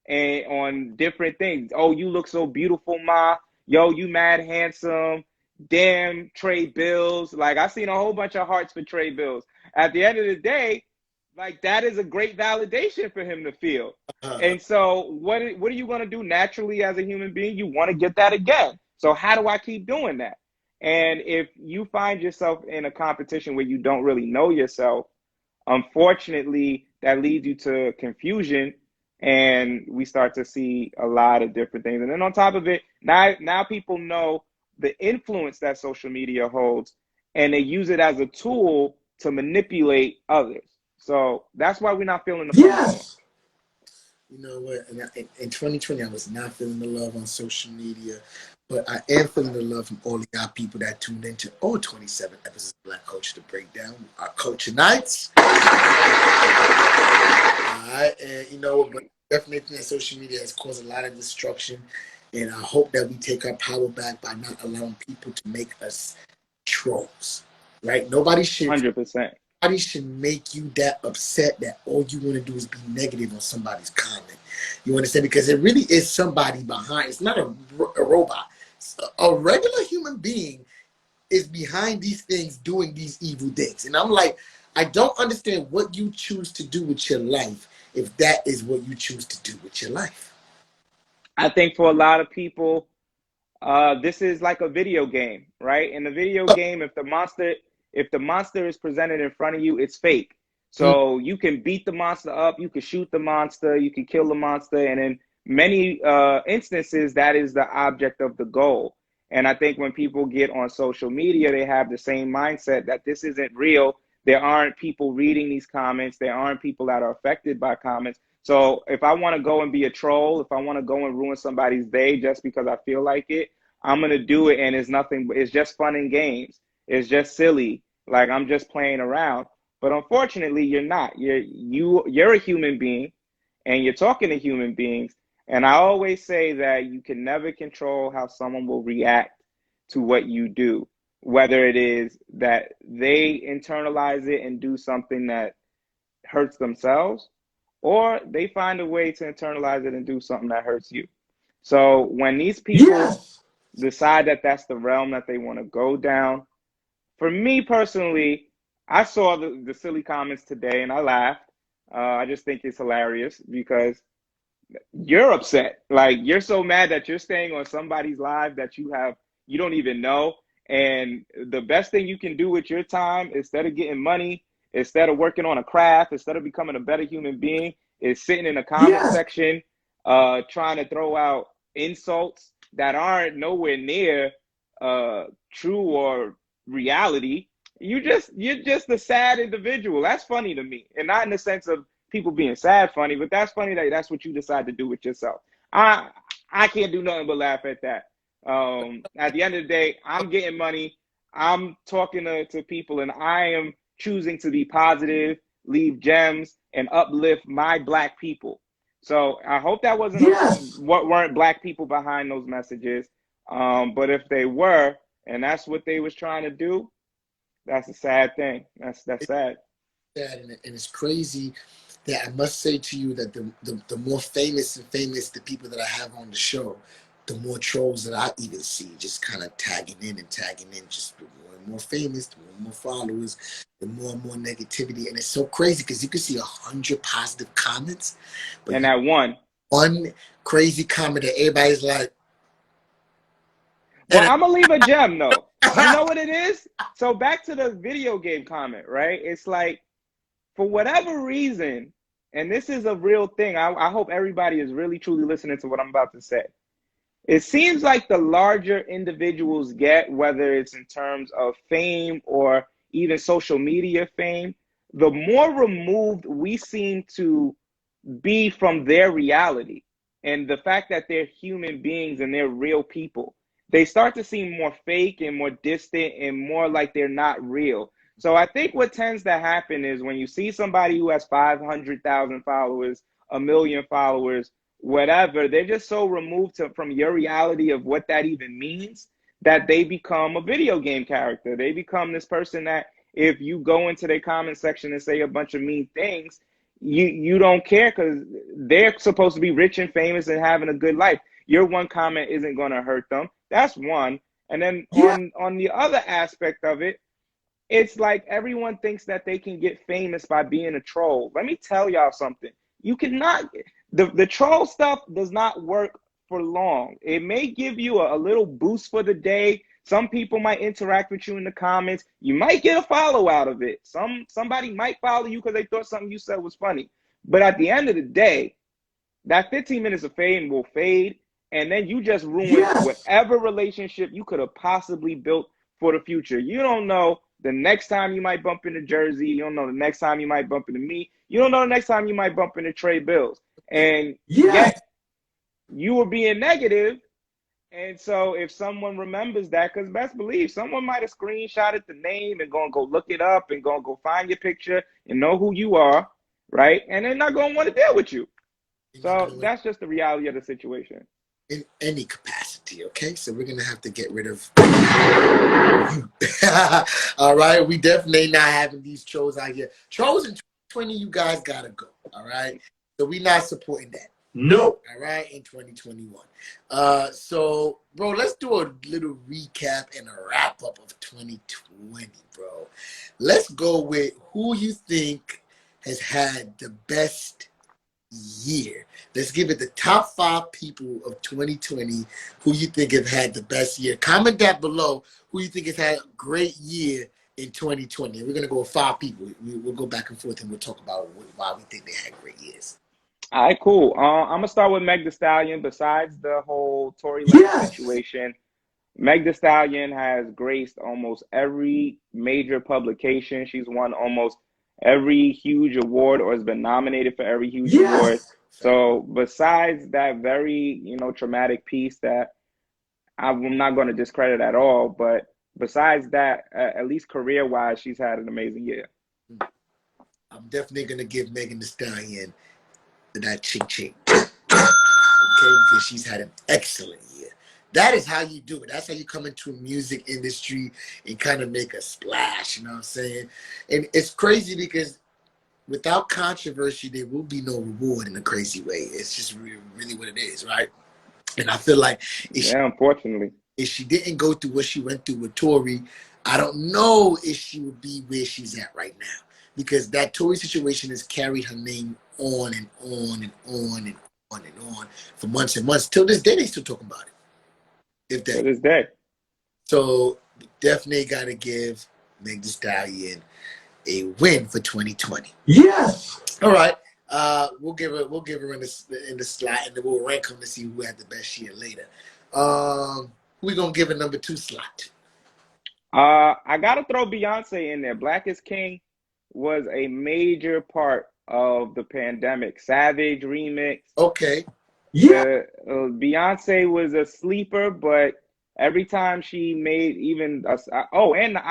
on different things. Oh, you look so beautiful, Ma. Yo, you mad handsome. Damn, Trey Bills. Like, I seen a whole bunch of hearts for Trey Bills. At the end of the day, like, that is a great validation for him to feel. And so what are you going to do naturally as a human being? You want to get that again. So how do I keep doing that? And if you find yourself in a competition where you don't really know yourself, unfortunately, that leads you to confusion, and we start to see a lot of different things. And then on top of it, now people know the influence that social media holds, and they use it as a tool to manipulate others. So that's why we're not feeling the fun no more. Yes. You know what? In 2020, I was not feeling the love on social media, but I am feeling the love from all of y'all people that tuned into all 27 episodes of Black Culture to Break Down, our culture nights. All right, and you know, but definitely think that social media has caused a lot of destruction, and I hope that we take our power back by not allowing people to make us trolls. Right? Nobody should 100%. Nobody should make you that upset that all you want to do is be negative on somebody's comment. You understand? Because it really is somebody behind. It's not a robot. A regular human being is behind these things doing these evil things. And I'm like, I don't understand what you choose to do with your life if that is what you choose to do with your life. I think for a lot of people, this is like a video game, right? In a video game, if the monster is presented in front of you, it's fake. So you can beat the monster up, you can shoot the monster, you can kill the monster, and in many instances, that is the object of the goal. And I think when people get on social media, they have the same mindset that this isn't real. There aren't people reading these comments. There aren't people that are affected by comments. So if I want to go and be a troll, if I want to go and ruin somebody's day just because I feel like it, I'm going to do it. And it's nothing, it's just fun and games. It's just silly. Like, I'm just playing around. But unfortunately, you're not. You're a human being, and you're talking to human beings. And I always say that you can never control how someone will react to what you do, whether it is that they internalize it and do something that hurts themselves, or they find a way to internalize it and do something that hurts you. So when these people Yes. decide that that's the realm that they want to go down, for me personally, I saw the silly comments today and I laughed. I just think it's hilarious because you're upset. Like, you're so mad that you're staying on somebody's live that you don't even know. And the best thing you can do with your time, instead of getting money, instead of working on a craft, instead of becoming a better human being, is sitting in the comment Yes. section, trying to throw out insults that aren't nowhere near true or reality. You're just a sad individual. That's funny to me, and not in the sense of people being sad funny, but that's funny that that's what you decide to do with yourself. I can't do nothing but laugh at that. At the end of the day, I'm getting money. I'm talking to people, and I am choosing to be positive, leave gems, and uplift my Black people. So I hope that Yes. weren't Black people behind those messages. But if they were, and that's what they was trying to do, that's a sad thing. That's sad. And it's crazy that I must say to you that the more famous the people that I have on the show, the more trolls that I even see, just kind of tagging in, just the more and more famous, the more and more followers, the more and more negativity. And it's so crazy because you can see 100 positive comments, but And that one crazy comment that everybody's like, well, I'm gonna leave a gem though. You know what it is? So back to the video game comment, right? It's like, for whatever reason, and this is a real thing, I hope everybody is really truly listening to what I'm about to say. It seems like the larger individuals get, whether it's in terms of fame or even social media fame, the more removed we seem to be from their reality and the fact that they're human beings and they're real people. They start to seem more fake and more distant and more like they're not real. So I think what tends to happen is when you see somebody who has 500,000 followers, a million followers, whatever, they're just so removed from your reality of what that even means that they become a video game character. They become this person that if you go into their comment section and say a bunch of mean things, you don't care because they're supposed to be rich and famous and having a good life. Your one comment isn't going to hurt them. That's one. And then on the other aspect of it, it's like everyone thinks that they can get famous by being a troll. Let me tell y'all something. You cannot, the troll stuff does not work for long. It may give you a little boost for the day. Some people might interact with you in the comments. You might get a follow out of it. Somebody might follow you because they thought something you said was funny. But at the end of the day, that 15 minutes of fame will fade, and then you just ruin whatever relationship you could have possibly built for the future. You don't know the next time you might bump into Jerzey. You don't know the next time you might bump into me. You don't know the next time you might bump into Trey Bills. And yet you were being negative. And so if someone remembers that, because best believe someone might have screenshotted the name and go look it up and go find your picture and know who you are, right? And they're not going to want to deal with you. So that's just the reality of the situation. In any capacity, okay? So we're going to have to get rid of all right? We definitely not having these trolls out here. Trolls in 2020, you guys got to go, all right? So we're not supporting that. No. All right, in 2021. So, bro, let's do a little recap and a wrap up of 2020, bro. Let's go with who you think has had the best year. Let's give it the top 5 people of 2020 who you think have had the best year. Comment down below who you think has had a great year in 2020. We're going to go with 5 people. We'll go back and forth and we'll talk about why we think they had great years. All right, cool. I'm going to start with Meg Thee Stallion. Besides the whole Tory Lanez situation, Meg Thee Stallion has graced almost every major publication. She's won almost every huge award or has been nominated for every huge award. So besides that very, traumatic piece that I'm not going to discredit at all, but besides that, at least career-wise, she's had an amazing year. I'm definitely going to give Megan Thee Stallion that ching. Okay, because she's had an excellent year. That is how you do it. That's how you come into a music industry and kind of make a splash, you know what I'm saying? And it's crazy because without controversy, there will be no reward in a crazy way. It's just really what it is, right? And I feel like unfortunately, if she didn't go through what she went through with Tory, I don't know if she would be where she's at right now. Because that Tory situation has carried her name on and on and on and on and on for months and months. Till this day, they still talking about it. To this day. So definitely got to give Meg Thee Stallion a win for 2020. Yes. All right. We'll give her in the slot, and then we'll rank them to see who had the best year later. Who we gonna give a number 2 slot? I gotta throw Beyonce in there. Black is King was a major part of the pandemic. Savage remix. Okay. Yeah. Beyonce was a sleeper, but every time she made even and the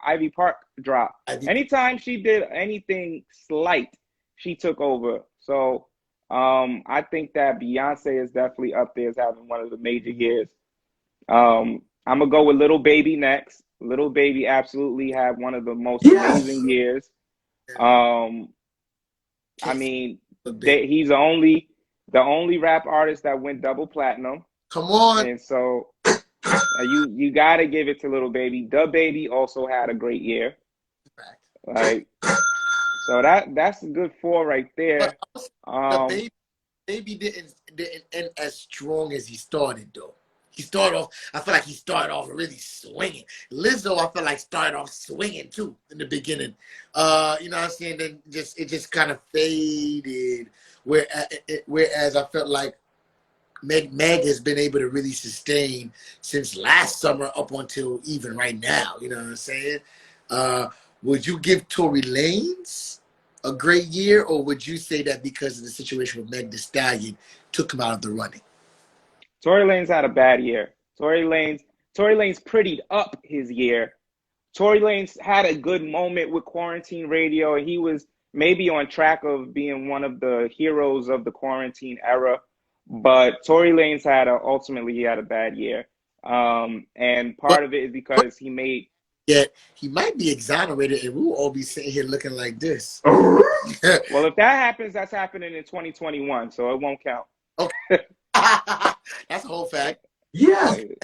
Ivy Park drop. Anytime she did anything slight, she took over. So I think that Beyonce is definitely up there as having one of the major years. I'm gonna go with Lil Baby next. Lil Baby absolutely had one of the most amazing years. I Can't mean, forget. he's the only rap artist that went double platinum, Come on. and so you got to give it to Lil Baby. The Baby also had a great year. Like, so that's a good four right But there. also, the Um, baby didn't end as strong as he started though. He started off. I feel like he started off really swinging. Lizzo, I feel like started off swinging too in the beginning. You know what I'm saying? Then it just kind of faded. Whereas I felt like Meg has been able to really sustain since last summer up until even right now. You know what I'm saying? Uh, would you give Tory Lanez a great year, or would you say that because of the situation with Meg Thee Stallion took him out of the running? Tory Lanez had a bad year. Tory Lanez prettied up his year. Tory Lanez had a good moment with Quarantine Radio. He was maybe on track of being one of the heroes of the quarantine era, but Tory Lanez ultimately he had a bad year. And But, part of it is but because he made. yet he might be exonerated, and we'll all be sitting here looking like this. Well, if that happens, that's happening in 2021, so it won't count. Okay. That's a whole fact. Yes. Okay.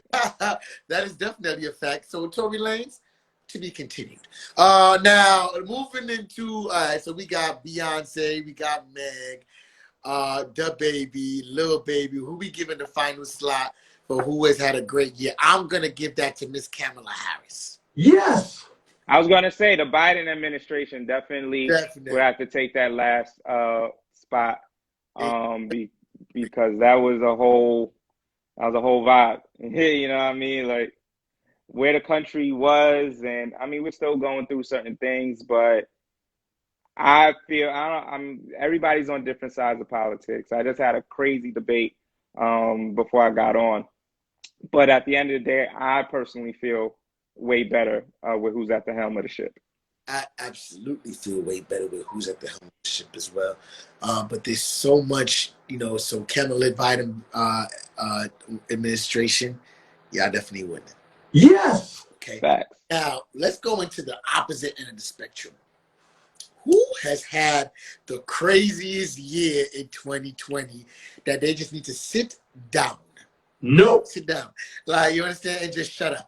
That is definitely a fact. So Tory Lanez, to be continued. Now moving into so we got Beyonce, we got Meg, the baby, Lil Baby. Who we giving the final slot for who has had a great year? I'm gonna give that to Miss Kamala Harris. Yes. I was going to say the Biden administration definitely would have to take that last spot because that was a whole vibe. You know what I mean? Like where the country was, and I mean we're still going through certain things, but I feel everybody's on different sides of politics. I just had a crazy debate before I got on, but at the end of the day, I personally feel way better with who's at the helm of the ship. I absolutely feel way better with who's at the helm of the ship as well. But there's so much, so Kamala Biden administration, yeah, I definitely wouldn't. Yes. Okay. Facts. Now, let's go into the opposite end of the spectrum. Who has had the craziest year in 2020 that they just need to sit down? No. Sit down. Like, you understand? And just shut up.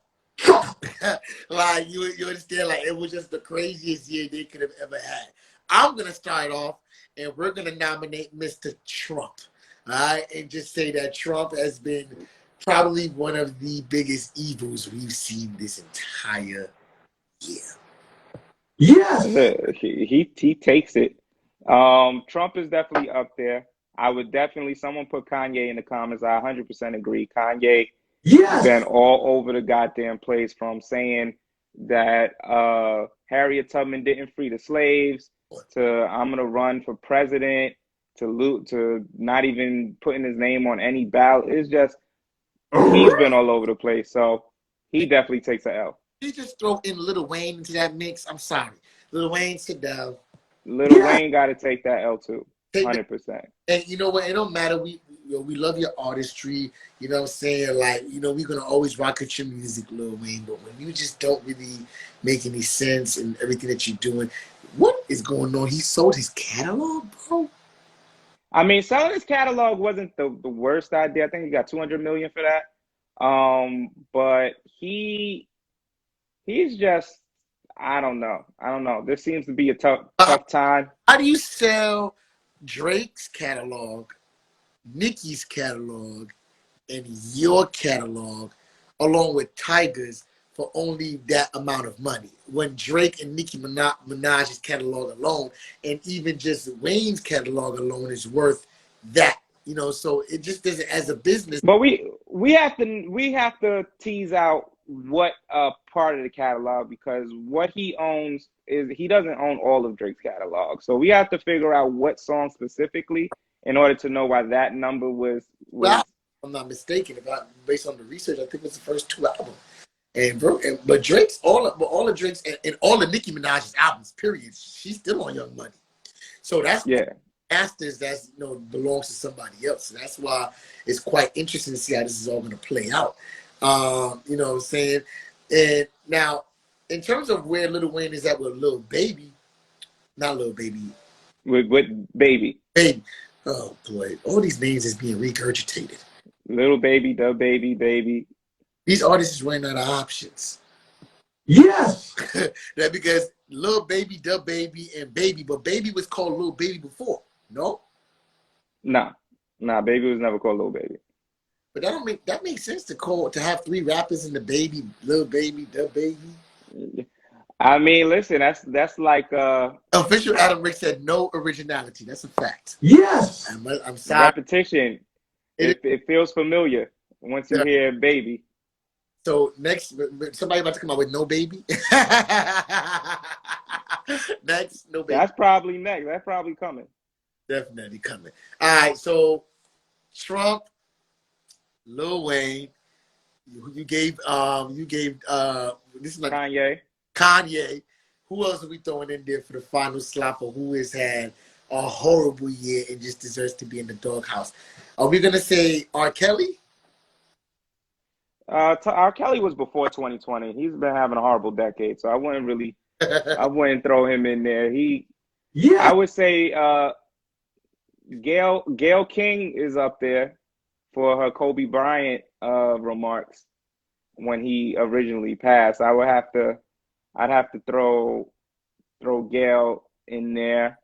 Like, you understand? Like, it was just the craziest year they could have ever had. I'm going to start off, and we're going to nominate Mr. Trump. All right? And just say that Trump has been probably one of the biggest evils we've seen this entire year. Yes. He takes it. Trump is definitely up there. I would definitely, someone put Kanye in the comments. I 100% agree. Kanye Yes. been all over the goddamn place, from saying that Harriet Tubman didn't free the slaves to I'm gonna run for president to not even putting his name on any ballot. It's just he's been all over the place. So he definitely takes a L. You just throw in Lil Wayne into that mix. I'm sorry. Lil Wayne, sit down. Lil Wayne got to take that L too. 100%. And you know what? It don't matter. We love your artistry. You know what I'm saying? Like, we're going to always rock at your music, Lil Wayne. But when you just don't really make any sense in everything that you're doing, what is going on? He sold his catalog, bro? I mean, selling his catalog wasn't the worst idea. I think he got $200 million for that. But he's just, I don't know. There seems to be a tough time. How do you sell Drake's catalog, Nicki's catalog, and your catalog, along with Tiger's, for only that amount of money? When Drake and Nicki Minaj's catalog alone, and even just Wayne's catalog alone, is worth that. So it just doesn't, as a business. But we have to tease out what part of the catalog, because what he owns is he doesn't own all of Drake's catalog. So we have to figure out what song specifically in order to know why that number was. Well, if I'm not mistaken, based on the research, I think it was the first two albums. But Drake's all of Drake's and all of Nicki Minaj's albums, period, she's still on Young Money. So that's masters that belongs to somebody else. So that's why it's quite interesting to see how this is all going to play out. You know what I'm saying? And now, in terms of where Lil Wayne is at with Lil Baby, not Lil Baby, with baby. Baby. Oh boy, all these names is being regurgitated. Little baby, the baby, baby. These artists is running out of options. Yes. That because Lil Baby, Da Baby, and Baby, but Baby was called Lil Baby before. No, Nah, baby was never called little baby. but that makes sense to have three rappers in the Baby, Lil Baby, Da Baby. I mean, listen, that's like Official Adam Rick said no originality. That's a fact. Yes. I'm sorry. repetition. It feels familiar once you hear baby. So next, somebody about to come out with No Baby. Next, No Baby. That's probably next. That's probably coming. Definitely coming. All right, so Trump, Lil Wayne, you gave this is like Kanye. Who else are we throwing in there for the final slapper? Who has had a horrible year and just deserves to be in the doghouse? Are we gonna say R. Kelly? R. Kelly was before 2020. He's been having a horrible decade, so I wouldn't throw him in there. I would say Gail King is up there for her Kobe Bryant remarks when he originally passed. I'd have to throw Gail in there.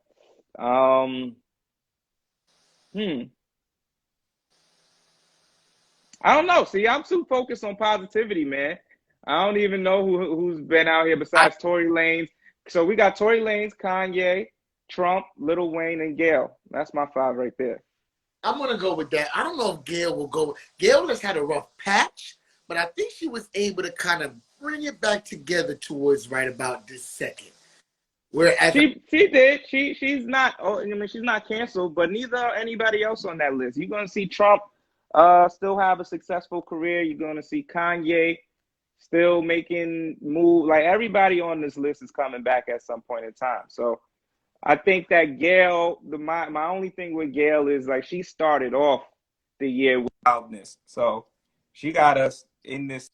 I don't know. See, I'm too focused on positivity, man. I don't even know who's been out here besides Tory Lanez. So we got Tory Lanez, Kanye, Trump, Lil Wayne, and Gail. That's my five right there. I'm gonna go with that. I don't know if Gail will go. Gail has had a rough patch, but I think she was able to kind of bring it back together towards right about this second. Whereas she did. She's not. Oh, I mean, she's not canceled, but neither are anybody else on that list. You're gonna see Trump still have a successful career. You're gonna see Kanye still making moves. Like everybody on this list is coming back at some point in time. So I think that Gail, my only thing with Gail is like she started off the year with wildness. So she got us in this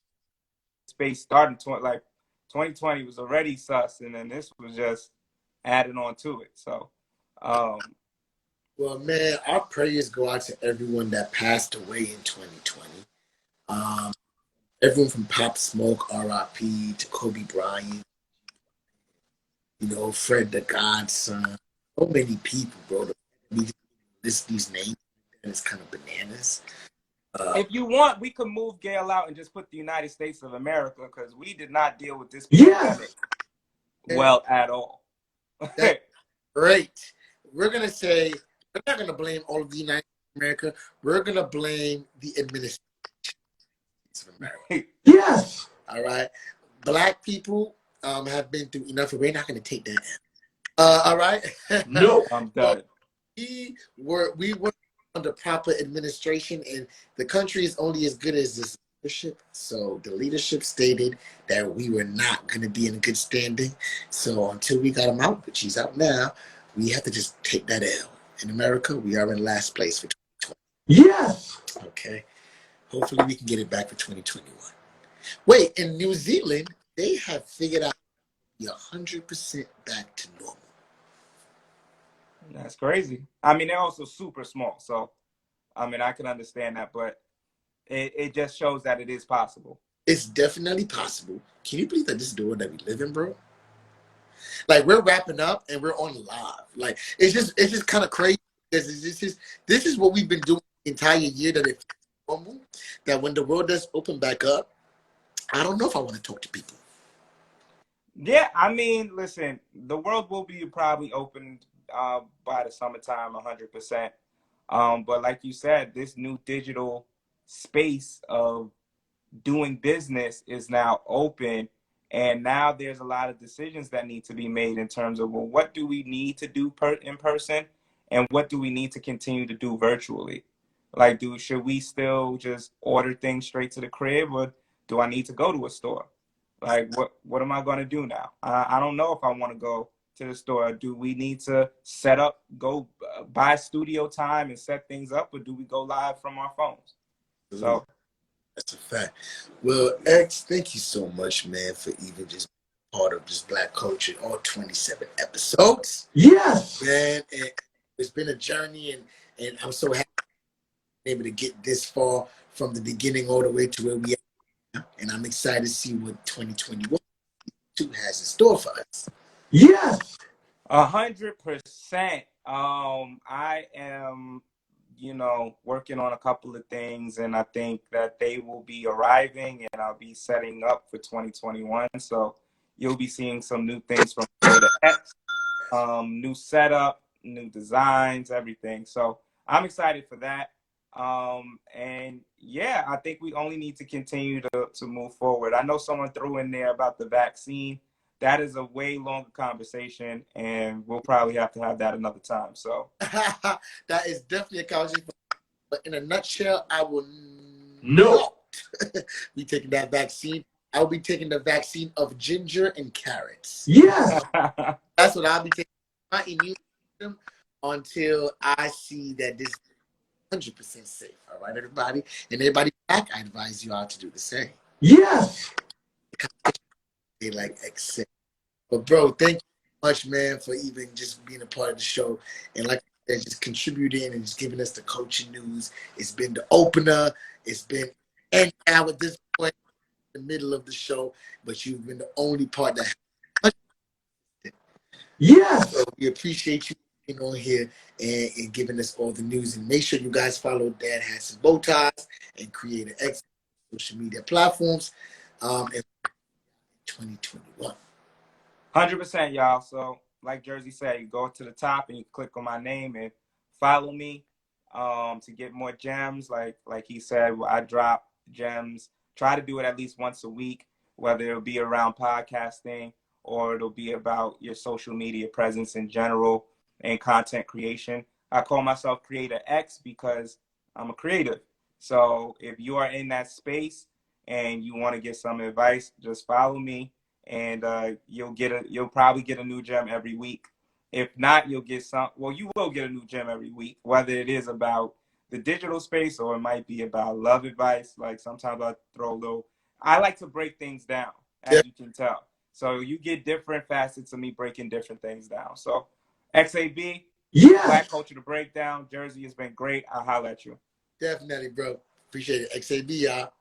space starting 2020 was already sus, and then this was just adding on to it. So well, man, our prayers go out to everyone that passed away in 2020. Everyone from Pop Smoke, R.I.P. to Kobe Bryant, Fred the Godson. So many people, bro. List these names, and it's kind of bananas. If you want, we could move Gail out and just put the United States of America because we did not deal with this pandemic well at all. Great. We're going to say, we're not going to blame all of the United States of America. We're going to blame the administration of America. Yes. All right. Black people have been through enough, and we're not going to take that. All right. No. I'm done. We were under proper administration, and the country is only as good as its leadership. So the leadership stated that we were not going to be in good standing. So until we got him out, which he's out now, we have to just take that L. In America, we are in last place for 2020. Yes. Okay. Hopefully we can get it back for 2021. Wait, in New Zealand, they have figured out to be 100% back to normal. That's crazy. I mean, they're also super small. So, I mean, I can understand that, but it just shows that it is possible. It's definitely possible. Can you believe that this is the world that we live in, bro? Like, we're wrapping up and we're on live. Like, it's just kind of crazy because this is what we've been doing the entire year, that it's normal, that when the world does open back up, I don't know if I want to talk to people. Yeah, I mean, listen, the world will be probably opened by the summertime, 100%. But like you said, this new digital space of doing business is now open, and now there's a lot of decisions that need to be made in terms of, well, what do we need to do in person, and what do we need to continue to do virtually? Like, should we still just order things straight to the crib, or do I need to go to a store? Like, what am I going to do now? I don't know if I want to go to the store. Do we need to go buy studio time and set things up, or do we go live from our phones? So that's a fact. Well, X, thank you so much, man, for even just part of this Black culture, all 27 episodes. Yes. Man, and it's been a journey, and I'm so happy able to get this far from the beginning all the way to where we are now. And I'm excited to see what 2021 has in store for us. Yes. 100%. I am, working on a couple of things, and I think that they will be arriving, and I'll be setting up for 2021. So you'll be seeing some new things from Creator X, new setup, new designs, everything. So I'm excited for that. And yeah, I think we only need to continue to move forward. I know someone threw in there about the vaccine. That is a way longer conversation, and we'll probably have to have that another time. So That is definitely a conversation. But in a nutshell, I will No. not be taking that vaccine. I will be taking the vaccine of ginger and carrots. Yes. That's what I'll be taking. My immune system until I see that this is 100% safe. All right, everybody? And everybody back, I advise you all to do the same. Yes. They like accept. But bro, thank you so much, man, for even just being a part of the show. And like I said, just contributing and just giving us the coaching news. It's been the opener. It's been, and now at this point, in the middle of the show, but you've been the only part that. Yes. So we appreciate you being on here and giving us all the news. And make sure you guys follow Dad Has His Bow Ties and Creator X social media platforms in 2021. 100%, y'all. So, like Jerzey said, you go to the top and you click on my name and follow me to get more gems. Like he said, I drop gems. Try to do it at least once a week, whether it'll be around podcasting or it'll be about your social media presence in general and content creation. I call myself Creator X because I'm a creative. So if you are in that space and you want to get some advice, just follow me, and you'll probably get a new gem every week. If not, you'll get some. Well, you will get a new gem every week, whether it is about the digital space or it might be about love advice. Like sometimes I throw a little. I like to break things down, as you can tell. So you get different facets of me breaking different things down. So XAB, Yes. Black Culture to Breakdown. Jerzey has been great. I'll holler at you. Definitely, bro. Appreciate it. XAB, y'all.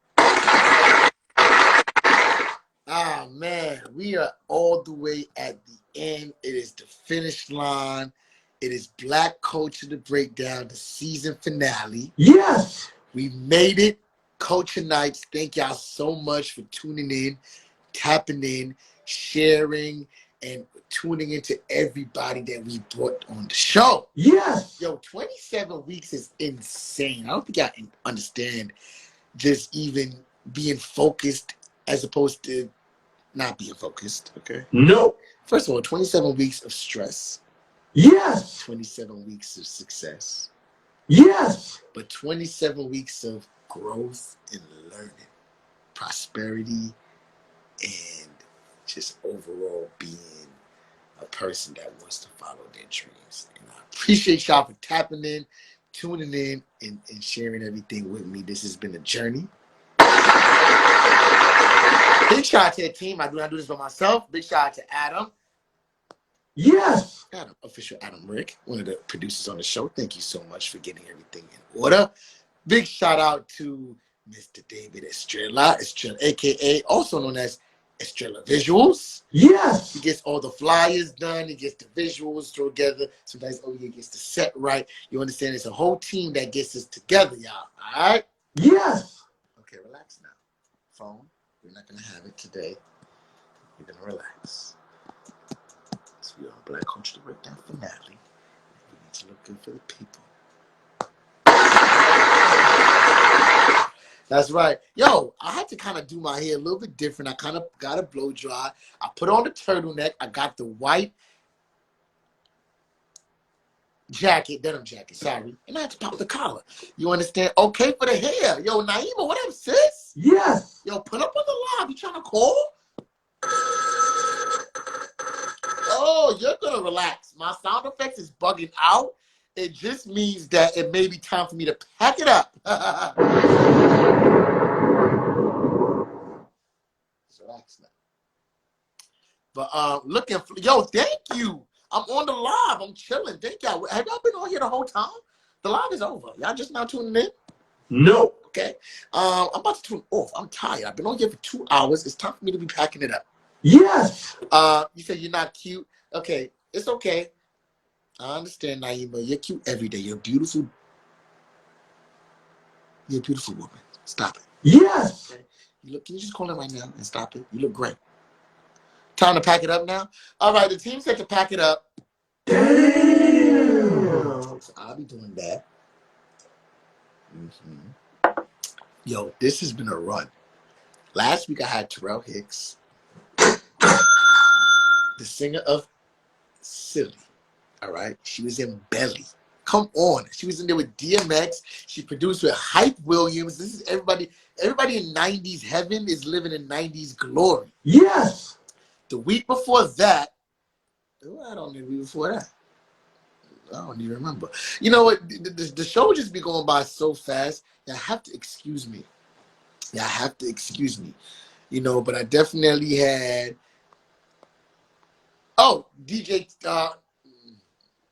Ah, man, we are all the way at the end. It is the finish line. It is Black Culture to Breakdown, the season finale. Yes. We made it. Culture Nights, thank y'all so much for tuning in, tapping in, sharing, and tuning into everybody that we brought on the show. Yes. Yo, 27 weeks is insane. I don't think I understand just even being focused as opposed to not being focused, okay? No. First of all, 27 weeks of stress. Yes. 27 weeks of success. Yes. But 27 weeks of growth and learning, prosperity, and just overall being a person that wants to follow their dreams. And I appreciate y'all for tapping in, tuning in, and sharing everything with me. This has been a journey. Big shout out to the team. I do not do this by myself. Big shout out to Adam. Yes. Adam, official Adam Rick, one of the producers on the show. Thank you so much for getting everything in order. Big shout out to Mr. David Estrella, aka also known as Estrella Visuals. Yes. He gets all the flyers done. He gets the visuals together. Sometimes he gets the set right. You understand? It's a whole team that gets us together, y'all. All right? Yes. Okay, relax now. Phone, we're not going to have it today. You're going to relax. So we are Black Culture to Breakdown finale. We need to look good for the people. That's right. Yo, I had to kind of do my hair a little bit different. I kind of got a blow dry. I put on the turtleneck. I got the white denim jacket, sorry. And I had to pop the collar. You understand? Okay for the hair. Yo, Naima, what up, sis? Yes. Yo, put up on the live. You trying to call? Oh, you're going to relax. My sound effects is bugging out. It just means that it may be time for me to pack it up. Relax now. But yo, thank you. I'm on the live. I'm chilling. Thank y'all. Have y'all been on here the whole time? The live is over. Y'all just now tuning in? No. Okay. I'm about to tune off. I'm tired. I've been on here for 2 hours. It's time for me to be packing it up. Yes. You said you're not cute. Okay, it's okay. I understand, Naima. You're cute every day. You're beautiful. You're a beautiful woman. Stop it. Yes. Okay. Can you just call it right now and stop it? You look great. Time to pack it up now. All right, the team said to pack it up. Damn. So I'll be doing that. Yo, this has been a run. Last week I had Terrell Hicks, the singer of Silly. All right, she was in Belly. Come on, she was in there with DMX. She produced with Hype Williams. This is everybody. Everybody in '90s heaven is living in '90s glory. Yes. The week before that, I don't know. The week before that, I don't even remember. You know what? The show just be going by so fast. You have to excuse me. Yeah, I have to excuse me. You know, but I definitely had. Oh, DJ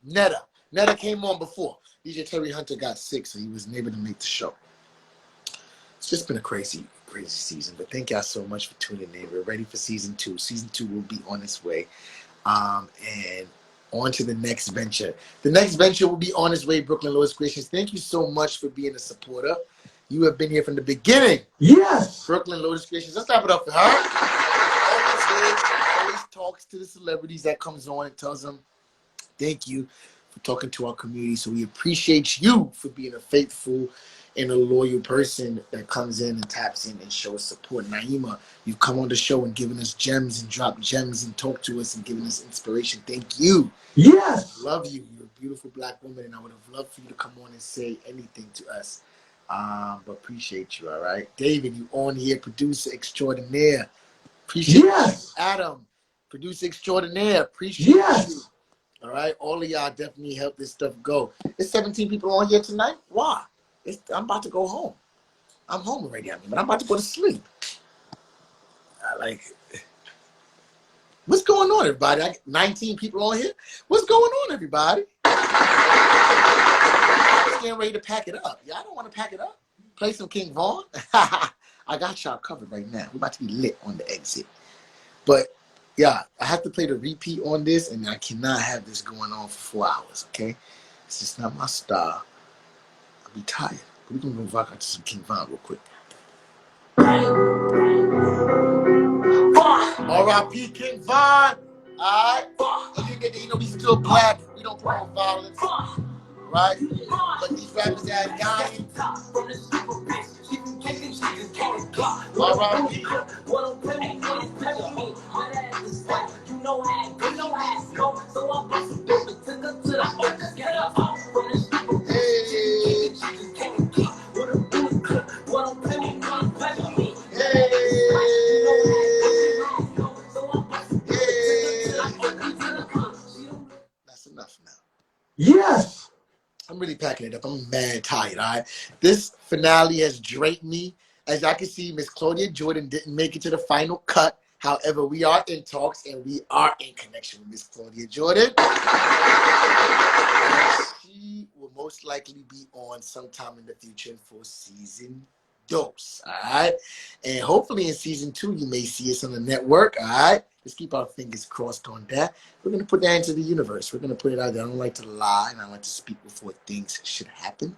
Netta. Netta came on before. DJ Terry Hunter got sick, so he wasn't able to make the show. It's just been a crazy, crazy season. But thank y'all so much for tuning in. We're ready for season 2. Season 2 will be on its way. And on to the next venture. The next venture will be on its way, Brooklyn Lewis Creations. Thank you so much for being a supporter. You have been here from the beginning. Yes. Brooklyn Lotus Creations. Let's clap it up for her. Always talks to the celebrities that comes on and tells them thank you for talking to our community. So we appreciate you for being a faithful and a loyal person that comes in and taps in and shows support. Naima, you've come on the show and given us gems and dropped gems and talked to us and given us inspiration. Thank you. Yes. Love you. You're a beautiful black woman, and I would have loved for you to come on and say anything to us. But appreciate you, all right? David, you on here, producer extraordinaire. Appreciate you. Adam, producer extraordinaire. Appreciate you. All right? All of y'all definitely help this stuff go. There's 17 people on here tonight. Why? I'm about to go home. I'm home already, but I'm about to go to sleep. What's going on, everybody? I got 19 people on here. What's going on, everybody? I'm getting ready to pack it up. Y'all don't want to pack it up? Play some King Vaughn? I got y'all covered right now. We're about to be lit on the exit. But, yeah, I have to play the repeat on this, and I cannot have this going on for 4 hours, okay? It's just not my style. I'll be tired. We're going to go rock out to some King Vaughn real quick. R.I.P. King Vaughn. All right? You know, we still black. We don't promote violence. Right? But these rappers that dying. R.I.P. That's enough now. Yes. I'm really packing it up. I'm mad tired, all right? This finale has draped me. As I can see, Miss Claudia Jordan didn't make it to the final cut. However, we are in talks and we are in connection with Miss Claudia Jordan. And she will most likely be on sometime in the future for season 2. All right? And hopefully in season 2, you may see us on the network. All right? Let's keep our fingers crossed on that. We're going to put that into the universe. We're going to put it out there. I don't like to lie, and I like to speak before things should happen.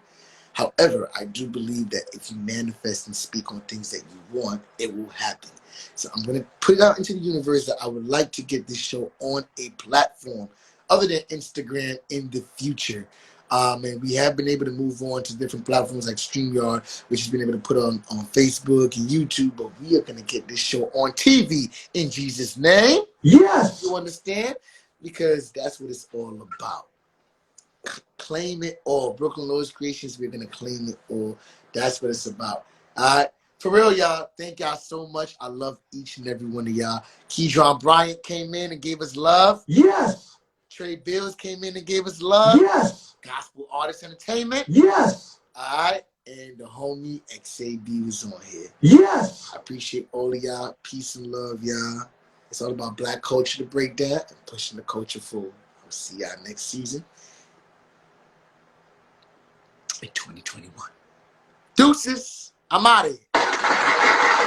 However, I do believe that if you manifest and speak on things that you want, it will happen. So I'm going to put it out into the universe that I would like to get this show on a platform other than Instagram in the future. And we have been able to move on to different platforms like StreamYard, which has been able to put on Facebook and YouTube. But we are going to get this show on TV in Jesus' name. Yes. You understand? Because that's what it's all about. Claim it all. Brooklyn Lewis Creations, we're going to claim it all. That's what it's about. All right. For real, y'all. Thank y'all so much. I love each and every one of y'all. Keedron Bryant came in and gave us love. Yes. Trey Bills came in and gave us love. Yes. Gospel Artist Entertainment. Yes. All right. And the homie XAB was on here. Yes. I appreciate all of y'all. Peace and love, y'all. It's all about black culture to break down and pushing the culture forward. We'll see y'all next season in 2021. Deuces. I'm out of here.